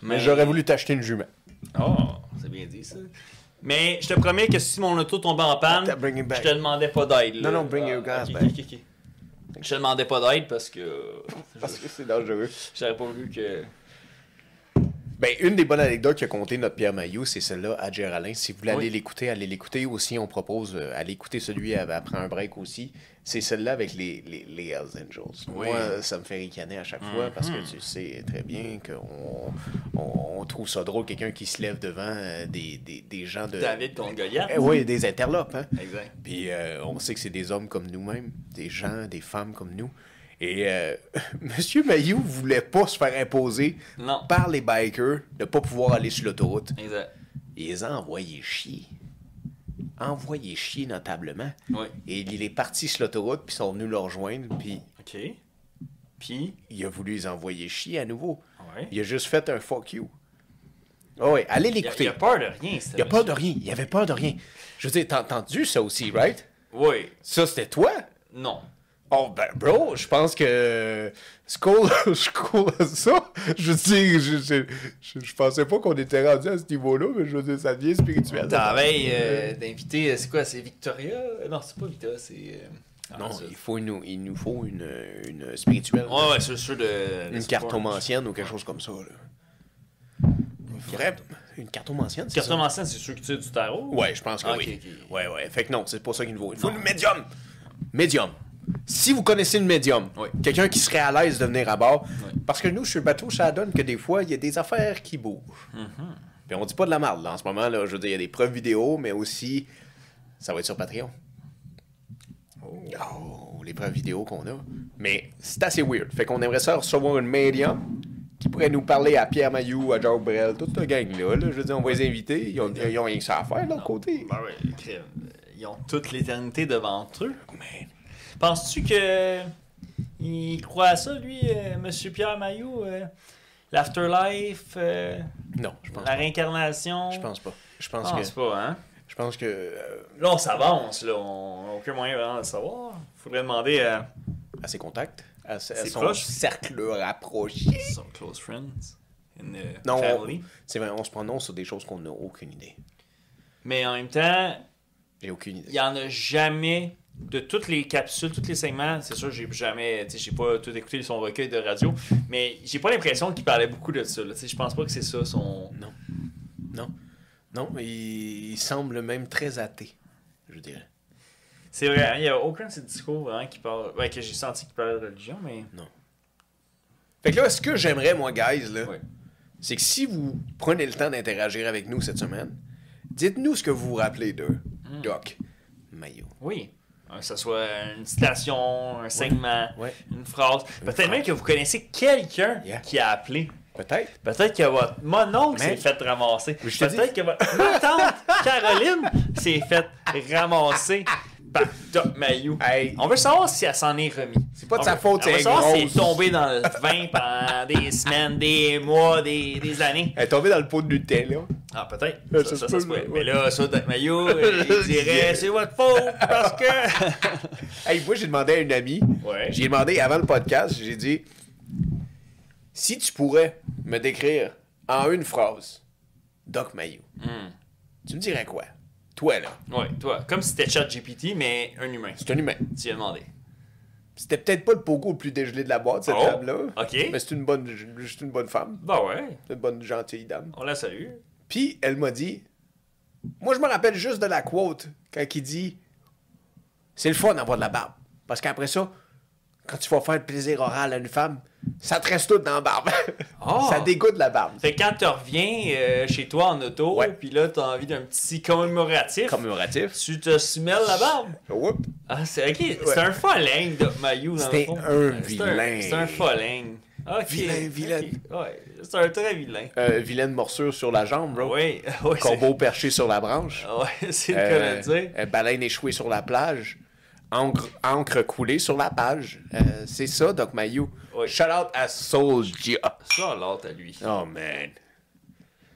Speaker 1: Mais j'aurais voulu t'acheter une jument.
Speaker 2: Oh, c'est bien dit, ça. Mais je te promets que si mon auto tombait en panne,
Speaker 1: Bring it back.
Speaker 2: je te demandais pas d'aide. là.
Speaker 1: Non, bring your gas
Speaker 2: ok,
Speaker 1: back.
Speaker 2: ok. Je te demandais pas d'aide parce que
Speaker 1: Parce que c'est dangereux.
Speaker 2: j'aurais pas vu que...
Speaker 1: Ben, une des bonnes anecdotes qu'a conté notre Pierre Mailloux, c'est celle-là à Géraldin. Si vous voulez
Speaker 2: Oui.
Speaker 1: aller l'écouter, allez l'écouter aussi. On propose aller écouter celui après un break aussi. C'est celle-là avec les Hells Angels.
Speaker 2: Oui.
Speaker 1: Moi, ça me fait ricaner à chaque fois parce que tu sais très bien qu'on trouve ça drôle, quelqu'un qui se lève devant des gens de...
Speaker 2: David contre Goliath.
Speaker 1: Oui, des interlopes. Hein?
Speaker 2: Exact.
Speaker 1: Puis on sait que c'est des hommes comme nous-mêmes, des gens, des femmes comme nous. Et Monsieur Mailloux voulait pas se faire imposer
Speaker 2: Non.
Speaker 1: par les bikers de pas pouvoir aller sur l'autoroute.
Speaker 2: Exact.
Speaker 1: Il les a envoyés chier. Envoyés chier notablement.
Speaker 2: Oui.
Speaker 1: Et il est parti sur l'autoroute, puis ils sont venus le rejoindre, puis
Speaker 2: OK. Puis...
Speaker 1: il a voulu les envoyer chier à nouveau.
Speaker 2: Ouais.
Speaker 1: Il a juste fait un fuck you. Oh ouais, allez l'écouter.
Speaker 2: Il a peur de rien,
Speaker 1: Il a peur de rien. Il avait peur de rien. Je veux dire, t'as entendu ça aussi, right?
Speaker 2: Oui.
Speaker 1: Ça, c'était toi?
Speaker 2: Non.
Speaker 1: Oh, ben, bro, je pense que c'est cool à ça. Je veux dire, je pensais pas qu'on était rendu à ce niveau-là, mais je veux dire, ça devient spirituel.
Speaker 2: T'avais d'inviter, c'est quoi, c'est Victoria? Non, c'est pas Victoria, c'est...
Speaker 1: Non, il nous faut une spirituelle.
Speaker 2: Ouais, c'est sûr de...
Speaker 1: Une cartomancienne ou quelque chose comme ça, là. Vraiment, une cartomancienne, c'est ça?
Speaker 2: Cartomancienne, c'est sûr que tu sais du tarot?
Speaker 1: Ouais, je pense que oui.
Speaker 2: ok.
Speaker 1: Ouais. Fait que non, c'est pas ça qu'il nous faut. Il faut le médium. Médium. Si vous connaissez le médium,
Speaker 2: Oui.
Speaker 1: quelqu'un qui serait à l'aise de venir à bord,
Speaker 2: Oui.
Speaker 1: parce que nous, sur le bateau, ça donne que des fois, il y a des affaires qui bougent. Puis on dit pas de la merde, là, en ce moment, là. Je veux dire, il y a des preuves vidéo, mais aussi, ça va être sur Patreon. Oh, les preuves vidéo qu'on a. Mais c'est assez weird. Fait qu'on aimerait ça recevoir une médium qui pourrait nous parler à Pierre Mailloux, à Joe Brel, toute cette gang-là. Là. Je veux dire, on va les inviter. Ils ont rien que ça à faire de l'autre côté.
Speaker 2: Ben ouais, ils ont toute l'éternité devant eux.
Speaker 1: Man.
Speaker 2: Penses-tu que il croit à ça, lui, Monsieur Pierre Mailloux? L'afterlife,
Speaker 1: Non, je pense
Speaker 2: la
Speaker 1: pas.
Speaker 2: réincarnation?
Speaker 1: Je pense pas. Je
Speaker 2: Je
Speaker 1: pense
Speaker 2: pense
Speaker 1: que...
Speaker 2: pas, hein?
Speaker 1: Je pense que...
Speaker 2: Là, on s'avance, là. On n'a aucun moyen vraiment de savoir. Faudrait demander à
Speaker 1: à ses contacts, à
Speaker 2: C'est
Speaker 1: son
Speaker 2: proche.
Speaker 1: cercle rapproché.
Speaker 2: some close friends in the
Speaker 1: Non,
Speaker 2: family.
Speaker 1: c'est vrai, on se prononce sur des choses qu'on n'a aucune idée.
Speaker 2: Mais en même temps,
Speaker 1: J'ai aucune
Speaker 2: il
Speaker 1: idée.
Speaker 2: n'y en a jamais... De toutes les capsules, tous les segments, c'est sûr, j'ai jamais, tu sais, j'ai pas tout écouté son recueil de radio, mais j'ai pas l'impression qu'il parlait beaucoup de ça. Là, tu sais, je pense pas que c'est ça son.
Speaker 1: Non, il semble même très athée, je dirais.
Speaker 2: C'est vrai, hein, il n'y a aucun de ces discours vraiment qui parle. Ouais, que j'ai senti qu'il parlait de religion, mais.
Speaker 1: Fait que là, ce que j'aimerais, moi, guys, là,
Speaker 2: Ouais.
Speaker 1: c'est que si vous prenez le temps d'interagir avec nous cette semaine, dites-nous ce que vous vous rappelez de Doc Mailloux.
Speaker 2: Oui. Que ce soit une citation, un segment,
Speaker 1: Ouais.
Speaker 2: une phrase. Peut-être même que vous connaissez quelqu'un qui a appelé.
Speaker 1: Peut-être.
Speaker 2: Peut-être que votre mononcle s'est
Speaker 1: Mais-
Speaker 2: fait ramasser.
Speaker 1: Mais je te
Speaker 2: Peut-être que ma tante Caroline s'est fait ramasser par Doc Mailloux.
Speaker 1: Hey.
Speaker 2: On veut savoir si elle s'en est remis.
Speaker 1: C'est pas de sa faute,
Speaker 2: on veut
Speaker 1: c'est
Speaker 2: savoir si elle
Speaker 1: grosse.
Speaker 2: est tombée dans le vin pendant des semaines, des mois, des années.
Speaker 1: Elle est tombée dans le pot de Nutella.
Speaker 2: Ah, peut-être.
Speaker 1: Ça
Speaker 2: Ça
Speaker 1: se peut,
Speaker 2: se pourrait.
Speaker 1: ouais.
Speaker 2: Mais là, ça, Doc Mailloux, il dirait c'est votre faute parce que.
Speaker 1: Hey, moi, j'ai demandé à une amie,
Speaker 2: Ouais.
Speaker 1: j'ai demandé avant le podcast, j'ai dit, si tu pourrais me décrire en une phrase Doc Mailloux, tu me dirais quoi? Toi, là.
Speaker 2: Ouais, toi. Comme si c'était ChatGPT, mais un humain.
Speaker 1: C'est un humain.
Speaker 2: Tu lui as demandé.
Speaker 1: C'était peut-être pas le pogo le plus dégelé de la boîte, cette
Speaker 2: Oh,
Speaker 1: dame-là.
Speaker 2: ok.
Speaker 1: Mais c'est une bonne femme.
Speaker 2: Bah ouais,
Speaker 1: C'est une bonne, gentille dame.
Speaker 2: on la salue.
Speaker 1: Puis, elle m'a dit, moi, je me rappelle juste de la quote, quand il dit, c'est le fun d'avoir de la barbe. Parce qu'après ça, quand tu vas faire le plaisir oral à une femme, ça te reste tout dans la barbe.
Speaker 2: Oh.
Speaker 1: Ça dégoûte la barbe.
Speaker 2: Fait que quand tu reviens chez toi en auto,
Speaker 1: Ouais.
Speaker 2: puis là, t'as envie d'un petit commémoratif,
Speaker 1: Commémoratif.
Speaker 2: tu te smelles la barbe.
Speaker 1: Oups.
Speaker 2: Ah, c'est ok. C'est un folingue, Doc Mailloux, dans le
Speaker 1: C'était
Speaker 2: fond.
Speaker 1: un vilain.
Speaker 2: C'est un folingue. Ok,
Speaker 1: Vilaine.
Speaker 2: ok. Ouais, c'est un très vilain.
Speaker 1: Vilaine morsure sur la jambe, bro.
Speaker 2: Oui, oui.
Speaker 1: Corbeau perché sur la branche.
Speaker 2: Ouais, c'est le cas de le dire.
Speaker 1: Baleine échouée sur la plage. Encre coulée sur la page. C'est ça, Doc Mayou.
Speaker 2: Oui.
Speaker 1: Shout out à Soulja.
Speaker 2: Ça, l'autre à lui.
Speaker 1: Oh, man.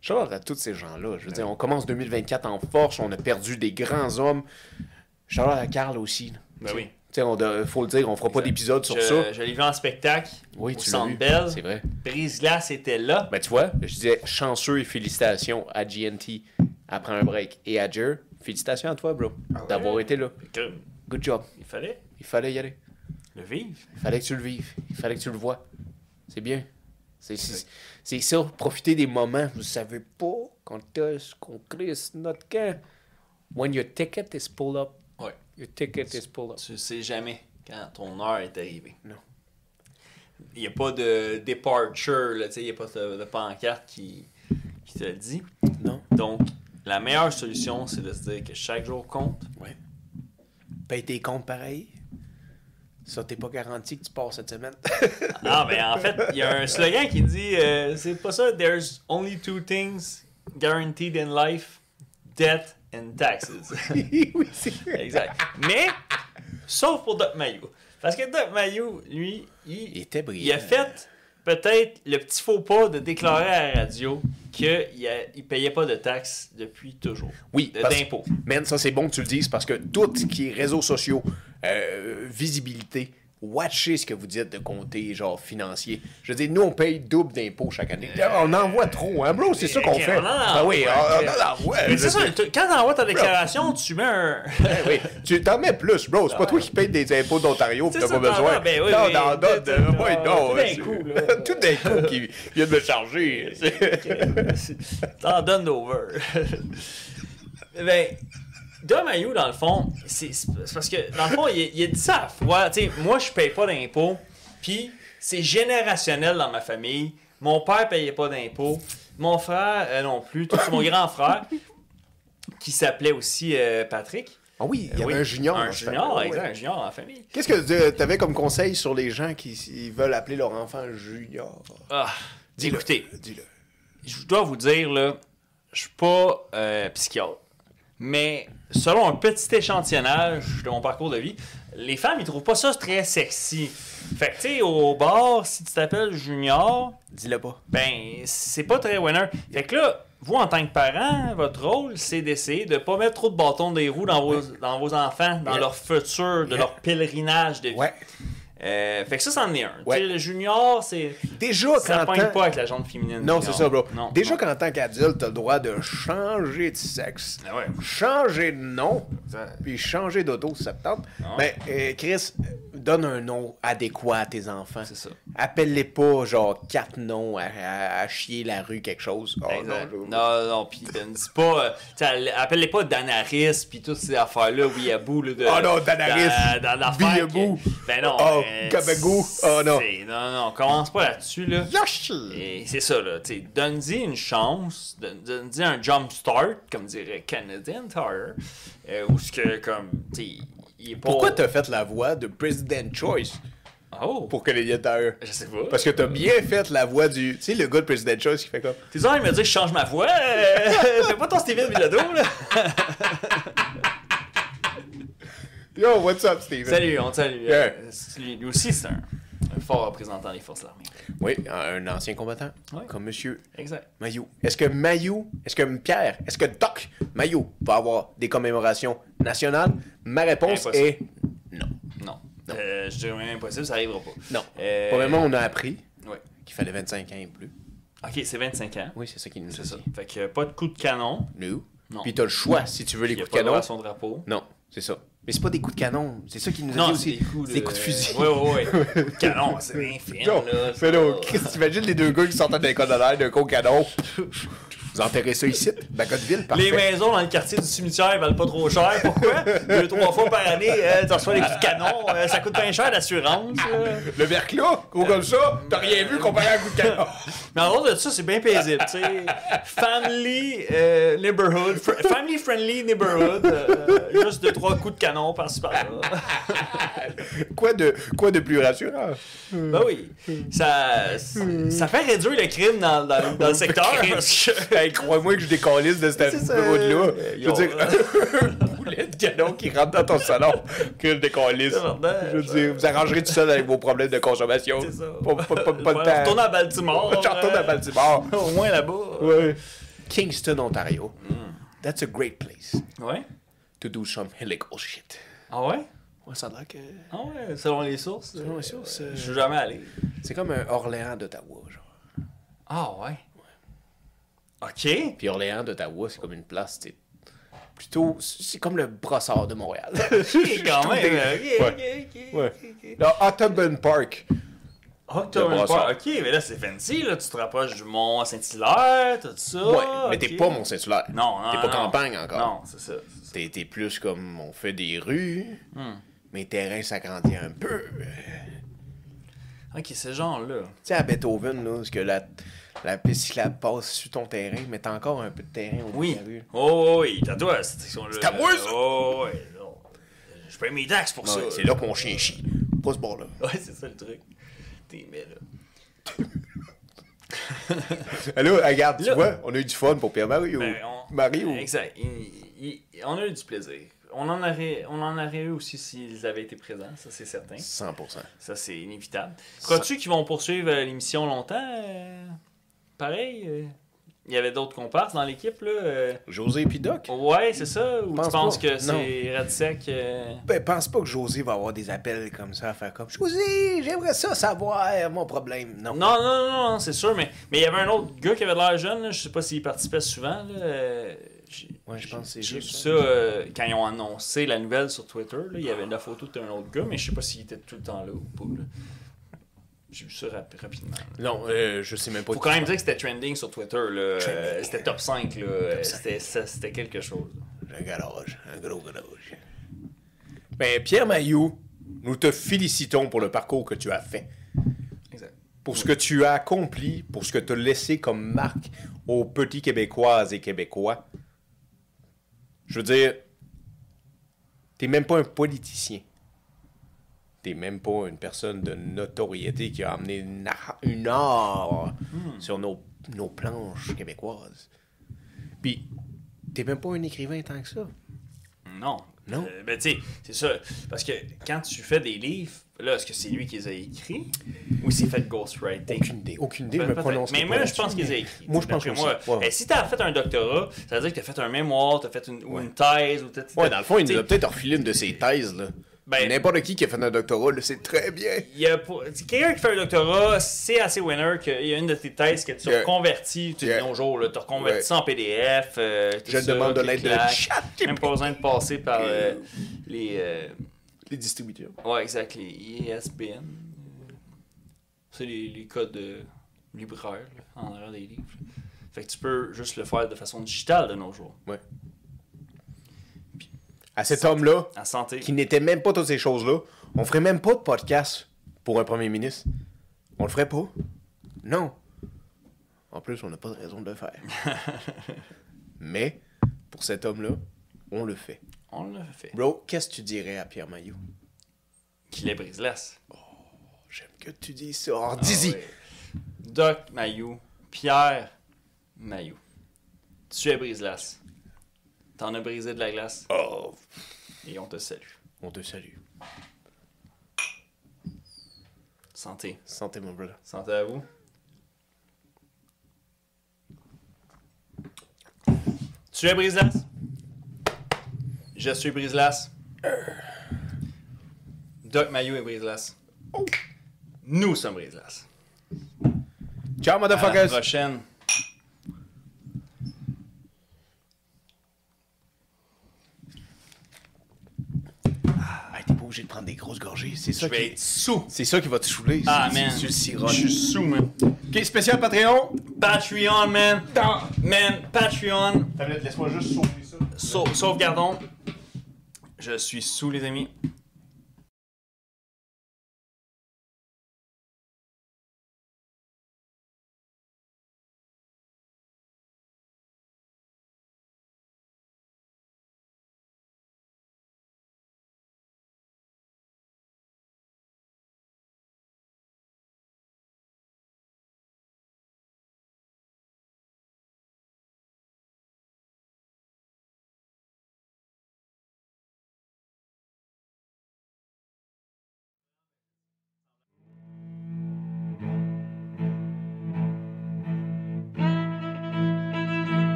Speaker 1: Shout out à tous ces gens-là. Je veux dire, on commence 2024 en force. On a perdu des grands hommes. Shout out à Carl aussi.
Speaker 2: Ben oui.
Speaker 1: Tu sais, faut le dire, on fera pas d'épisode sur ça.
Speaker 2: Je l'ai vu en spectacle.
Speaker 1: Oui,
Speaker 2: au
Speaker 1: tu l'as
Speaker 2: Centre
Speaker 1: vu.
Speaker 2: Bell.
Speaker 1: C'est vrai.
Speaker 2: Brise-Glace était là.
Speaker 1: Ben, tu vois, je disais chanceux et félicitations à GNT après un break. Et à Jer, félicitations à toi, bro, d'avoir été là. Good job.
Speaker 2: Il fallait
Speaker 1: Il fallait y aller.
Speaker 2: le vivre.
Speaker 1: Il fallait que tu le vives. Il fallait que tu le vois. C'est bien. C'est ça, profiter des moments. Vous savez pas quand est-ce qu'on crisse notre camp. When your ticket is pulled up.
Speaker 2: Ouais.
Speaker 1: Your ticket is pulled up.
Speaker 2: Tu sais jamais quand ton heure est arrivée.
Speaker 1: Non.
Speaker 2: Il n'y a pas de departure, là, il n'y a pas de pancarte qui te le dit.
Speaker 1: Non.
Speaker 2: Donc, la meilleure solution, c'est de se dire que chaque jour compte.
Speaker 1: Ouais. Paye tes comptes pareil. Ça, t'es pas garanti que tu pars cette semaine.
Speaker 2: Ah, ben en fait, il y a un slogan qui dit c'est pas ça, there's only two things guaranteed in life, death and taxes.
Speaker 1: Oui, c'est vrai.
Speaker 2: Exact. Mais, sauf pour Doc Mayou. Parce que Doc Mayou, lui,
Speaker 1: Il était brillant.
Speaker 2: il a fait peut-être le petit faux pas de déclarer à la radio qu'il ne payait pas de taxes depuis toujours.
Speaker 1: Oui,
Speaker 2: d'impôts.
Speaker 1: Man, ça c'est bon que tu le dises parce que tout ce qui est réseaux sociaux, visibilité, watchez ce que vous dites de compter genre financier. Je veux dire, nous on paye double d'impôts chaque année. On envoie trop, hein, bro? C'est ça qu'on fait. Ben oui, on envoie.
Speaker 2: Mais c'est ça, quand tu envoies ta déclaration, tu mets un.
Speaker 1: Oui, tu t'en mets plus, bro. C'est pas toi qui payes des impôts d'Ontario pis t'as pas besoin.
Speaker 2: Ben oui,
Speaker 1: non,
Speaker 2: oui,
Speaker 1: non,
Speaker 2: tout d'un coup, là.
Speaker 1: Tout d'un coup qui vient de me charger.
Speaker 2: T'en donnes over. Ben, Doc Mayou, dans le fond, c'est parce que, dans le fond, il a dit ça à la fois. Tu sais, moi, je paye pas d'impôts, puis c'est générationnel dans ma famille. Mon père payait pas d'impôts. Mon frère non plus. Tout mon grand frère, qui s'appelait aussi Patrick.
Speaker 1: Ah oui, il y avait un junior.
Speaker 2: Un junior, exact, un junior dans la famille.
Speaker 1: Qu'est-ce que tu avais comme conseil sur les gens qui veulent appeler leur enfant junior?
Speaker 2: Ah, écoutez,
Speaker 1: Dis-le.
Speaker 2: je dois vous dire, là, je suis pas psychiatre. Mais selon un petit échantillonnage de mon parcours de vie, les femmes, ils trouvent pas ça très sexy. Fait que, tu sais, au bar, si tu t'appelles Junior,
Speaker 1: Dis-le pas.
Speaker 2: ben, c'est pas très winner. Fait que là, vous, en tant que parent, votre rôle, c'est d'essayer de pas mettre trop de bâtons dans les roues dans vos enfants, dans leur futur, de leur pèlerinage de vie.
Speaker 1: Ouais.
Speaker 2: Fait que ça, c'en est un.
Speaker 1: Ouais.
Speaker 2: Tu sais, le Junior, c'est...
Speaker 1: Déjà,
Speaker 2: Ça
Speaker 1: quand
Speaker 2: pogne pas avec la jante féminine.
Speaker 1: Non,
Speaker 2: junior.
Speaker 1: c'est ça, bro.
Speaker 2: Non,
Speaker 1: Déjà,
Speaker 2: non.
Speaker 1: qu'en tant qu'adulte, t'as le droit de changer de sexe,
Speaker 2: Ah ouais.
Speaker 1: changer de nom,
Speaker 2: Exact.
Speaker 1: puis changer d'auto si ça te tente.
Speaker 2: Ah.
Speaker 1: Mais, Chris, donne un nom adéquat à tes enfants.
Speaker 2: C'est ça.
Speaker 1: Appelle-les pas, genre, 4 noms à chier la rue, quelque chose. Oh,
Speaker 2: Exact.
Speaker 1: non,
Speaker 2: Non, pis ne dis pas... appelle-les pas Danaris, pis toutes ces affaires-là, Ouiabou, là, de...
Speaker 1: Oh non, Danaris,
Speaker 2: dans l'affaire
Speaker 1: Biabou.
Speaker 2: que- Ben non.
Speaker 1: Oh, Kabagou. Oh non.
Speaker 2: Non, commence pas là-dessus, là.
Speaker 1: Yoshi!
Speaker 2: Et c'est ça, là. Tu sais, donne-y une chance, donne-y un jump start, comme dirait Canadian Tire, où ce que, comme, tu sais, il est pas...
Speaker 1: Pourquoi t'as fait la voix de President Choice
Speaker 2: Oh!
Speaker 1: pour Canadian Tire?
Speaker 2: Je sais pas.
Speaker 1: Parce que t'as bien fait la voix du... Tu sais, le gars de President Choice qui fait comme...
Speaker 2: T'es sûr, il me dit que je change ma voix? Fais pas ton Steven Bilodeau, là!
Speaker 1: Yo, what's up, Steven?
Speaker 2: Salut, on te salue.
Speaker 1: Yeah.
Speaker 2: Lui aussi, c'est un fort représentant des forces armées.
Speaker 1: Oui, un ancien combattant,
Speaker 2: Ouais.
Speaker 1: comme Monsieur
Speaker 2: Exact.
Speaker 1: Mayou. Est-ce que Pierre, est-ce que Doc Mayou va avoir des commémorations nationales? Ma réponse
Speaker 2: Impossible.
Speaker 1: est non.
Speaker 2: Non. Je dirais même impossible, ça arrivera pas.
Speaker 1: Non.
Speaker 2: Probablement,
Speaker 1: Probablement, on a appris
Speaker 2: Ouais.
Speaker 1: qu'il fallait 25 ans et plus.
Speaker 2: Ok, c'est 25 ans.
Speaker 1: Oui, c'est ça qui nous a
Speaker 2: C'est
Speaker 1: dit.
Speaker 2: ça. Fait que pas de coup de canon.
Speaker 1: Nous.
Speaker 2: Non.
Speaker 1: Puis t'as le choix si tu veux les
Speaker 2: Il y a
Speaker 1: coups
Speaker 2: pas
Speaker 1: de
Speaker 2: droit
Speaker 1: canon.
Speaker 2: à son drapeau.
Speaker 1: Non, c'est ça. Mais c'est pas des coups de canon. C'est ça qui nous a dit
Speaker 2: Non,
Speaker 1: aussi.
Speaker 2: c'est des coups
Speaker 1: de fusil.
Speaker 2: Oui. Coup de canon, c'est bien fine,
Speaker 1: Non,
Speaker 2: là.
Speaker 1: mais non, Chris, t'imagines les deux gars qui sortent de l'école de l'air d'un coup au canon. Vous enterrez ça ici, Bagotville, parfait.
Speaker 2: Les maisons dans le quartier du cimetière valent pas trop cher. Pourquoi? 2-3 fois par année, tu reçois des coups de canon. Ça coûte bien cher l'assurance.
Speaker 1: Le verglas, gros comme ça, t'as rien vu comparé à un coup de canon.
Speaker 2: Mais en dehors de ça, c'est bien paisible. Tu sais, family neighborhood, family friendly neighborhood. Juste 2-3 coups de canon par-ci par-là.
Speaker 1: Quoi de plus rassurant?
Speaker 2: Ben oui. Ça fait réduire le crime dans le secteur. Parce que...
Speaker 1: Hey, crois-moi que je décalisse de cette route-là. Je veux dire, un boulet de canon qui rentre dans ton salon, que je décalisse. Je veux dire, vous arrangerez tout seul avec vos problèmes de consommation.
Speaker 2: C'est ça.
Speaker 1: Pas de temps.
Speaker 2: Retourne à Baltimore.
Speaker 1: Je retourne à Baltimore.
Speaker 2: Au moins là-bas.
Speaker 1: Ouais. Kingston, Ontario. That's a great place
Speaker 2: Ouais.
Speaker 1: to do some illegal shit.
Speaker 2: Ah ouais?
Speaker 1: Ouais, ça a l'air que...
Speaker 2: Ah ouais, selon les sources.
Speaker 1: Selon les sources,
Speaker 2: Je suis jamais allé.
Speaker 1: c'est comme un Orléans d'Ottawa, genre.
Speaker 2: Ah ouais? OK.
Speaker 1: Puis Orléans d'Ottawa, c'est comme une place, c'est plutôt... C'est comme le Brossard de Montréal.
Speaker 2: Quand même.
Speaker 1: Ouais. Là, Audubon Park.
Speaker 2: October Park. OK, mais là, c'est fancy. Là. Tu te rapproches du Mont Saint-Hilaire, tout ça.
Speaker 1: Ouais, mais t'es
Speaker 2: OK.
Speaker 1: pas Mont-Saint-Hilaire.
Speaker 2: Non, non,
Speaker 1: T'es pas
Speaker 2: non.
Speaker 1: campagne encore.
Speaker 2: Non, c'est ça.
Speaker 1: T'es plus comme, on fait des rues, mes terrains s'agrandissent un peu.
Speaker 2: OK, ce genre-là.
Speaker 1: Tu sais, à Beethoven, là, parce que la piste cyclable passe sur ton terrain, mais t'as encore un peu de terrain au bout
Speaker 2: Oui.
Speaker 1: de la rue.
Speaker 2: Oh, oui, t'as toi, cette section-là.
Speaker 1: C'est à moi, ça?
Speaker 2: Oh, oui. Je paye mes taxes pour ça.
Speaker 1: Ouais, c'est là que mon chien chie. Pas ce bord-là.
Speaker 2: Ouais, c'est ça le truc. T'es mais là.
Speaker 1: Là, regarde, tu
Speaker 2: Là-
Speaker 1: vois, on a eu du fun pour Pierre-Marie ou...
Speaker 2: Ben,
Speaker 1: Marie ou...
Speaker 2: Exact. On a eu du plaisir. On en aurait eu aussi s'ils avaient été présents, ça c'est certain.
Speaker 1: 100%.
Speaker 2: Ça c'est inévitable. Crois-tu qu'ils vont poursuivre l'émission longtemps? Pareil? Il y avait d'autres comparses dans l'équipe, là?
Speaker 1: José et puis Doc?
Speaker 2: Ouais, c'est ça? Ou
Speaker 1: Pense
Speaker 2: tu penses
Speaker 1: pas.
Speaker 2: que c'est Red Sec?
Speaker 1: Ben, pense pas que José va avoir des appels comme ça à faire comme José, j'aimerais ça savoir mon problème. Non.
Speaker 2: Non, c'est sûr, mais il y avait un autre gars qui avait l'air jeune, là, je sais pas s'il participait souvent. Là,
Speaker 1: Ouais, je pense que c'est
Speaker 2: j'ai vu
Speaker 1: juste
Speaker 2: ça quand ils ont annoncé la nouvelle sur Twitter. Là, il y avait la photo d'un autre gars, mais je sais pas s'il était tout le temps là ou pas. Là. J'ai vu ça rapidement. Là.
Speaker 1: Non, je sais même pas.
Speaker 2: Faut quand même dire que c'était trending sur Twitter. Là. C'était top 5. Là. C'était quelque chose.
Speaker 1: Un garage, un gros garage. Ben, Pierre Mailloux, nous te félicitons pour le parcours que tu as fait.
Speaker 2: Exact.
Speaker 1: Pour ce que tu as accompli, pour ce que tu as laissé comme marque aux petits Québécoises et Québécois. Je veux dire, t'es même pas un politicien. T'es même pas une personne de notoriété qui a amené une art sur nos planches québécoises. Puis, t'es même pas un écrivain tant que ça.
Speaker 2: Non.
Speaker 1: Non.
Speaker 2: Ben, tu sais, c'est ça. Parce que quand tu fais des livres, là, est-ce que c'est lui qui les a écrits ou s'est fait ghostwriting?
Speaker 1: Aucune idée, je me
Speaker 2: Peut-être.
Speaker 1: prononce pas.
Speaker 2: Mais moi, je pense
Speaker 1: là-dessus,
Speaker 2: qu'ils les a
Speaker 1: mais
Speaker 2: écrits.
Speaker 1: Moi, je pense que
Speaker 2: moi.
Speaker 1: ouais.
Speaker 2: Si t'as fait un doctorat, ça veut dire que t'as fait un mémoire, t'as fait une thèse ou t'as.
Speaker 1: Ouais, dans le fond, il nous a
Speaker 2: t'sais,
Speaker 1: peut-être refilé une de ses thèses, là.
Speaker 2: Ben-
Speaker 1: N'importe qui a fait un doctorat, là, c'est très bien.
Speaker 2: quelqu'un qui fait un doctorat, c'est assez winner qu'il y a une de tes thèses que tu as reconverti, tu
Speaker 1: Yeah.
Speaker 2: dis nos jours, tu as reconverti
Speaker 1: Ouais.
Speaker 2: ça en PDF.
Speaker 1: Je demande de l'aide de chat.
Speaker 2: Même pas besoin de passer par les.
Speaker 1: Les distributeurs.
Speaker 2: Ouais, exact, les ISBN. C'est les codes libraires là, en arrière des livres. Fait que tu peux juste le faire de façon digitale de nos jours.
Speaker 1: Ouais. À cet homme-là,
Speaker 2: À santé.
Speaker 1: qui n'était même pas toutes ces choses-là, on ferait même pas de podcast pour un premier ministre. On le ferait pas. Non. En plus, on n'a pas de raison de le faire. Mais, pour cet homme-là, on le fait.
Speaker 2: On l'a fait.
Speaker 1: Bro, qu'est-ce que tu dirais à Pierre Mailloux?
Speaker 2: Qu'il est brise-glace.
Speaker 1: J'aime que tu dises ça. Alors, dis-y.
Speaker 2: Ah ouais. Doc Mailloux, Pierre Mailloux. Tu es brise-glace. T'en as brisé de la glace
Speaker 1: Oh,
Speaker 2: et on te salue.
Speaker 1: on te salue.
Speaker 2: Santé.
Speaker 1: Santé, mon brother.
Speaker 2: Santé à vous. Tu es brise-glace? Je suis brise-glace. Doc Mailloux est brise-glace. Nous sommes brise-glace.
Speaker 1: Ciao,
Speaker 2: À la
Speaker 1: motherfuckers.
Speaker 2: prochaine.
Speaker 1: Hey, t'es pas obligé obligé de prendre des grosses gorgées. C'est ça
Speaker 2: Je vais être sous.
Speaker 1: C'est ça qui va te saouler.
Speaker 2: Ah,
Speaker 1: c'est,
Speaker 2: man.
Speaker 1: c'est le sirop.
Speaker 2: Je suis sous, man.
Speaker 1: Ok, spécial Patreon.
Speaker 2: Patreon, man. Man, Patreon.
Speaker 1: Tablette, laisse-moi juste sauver ça.
Speaker 2: Sauvegardons. Je suis sous, les amis.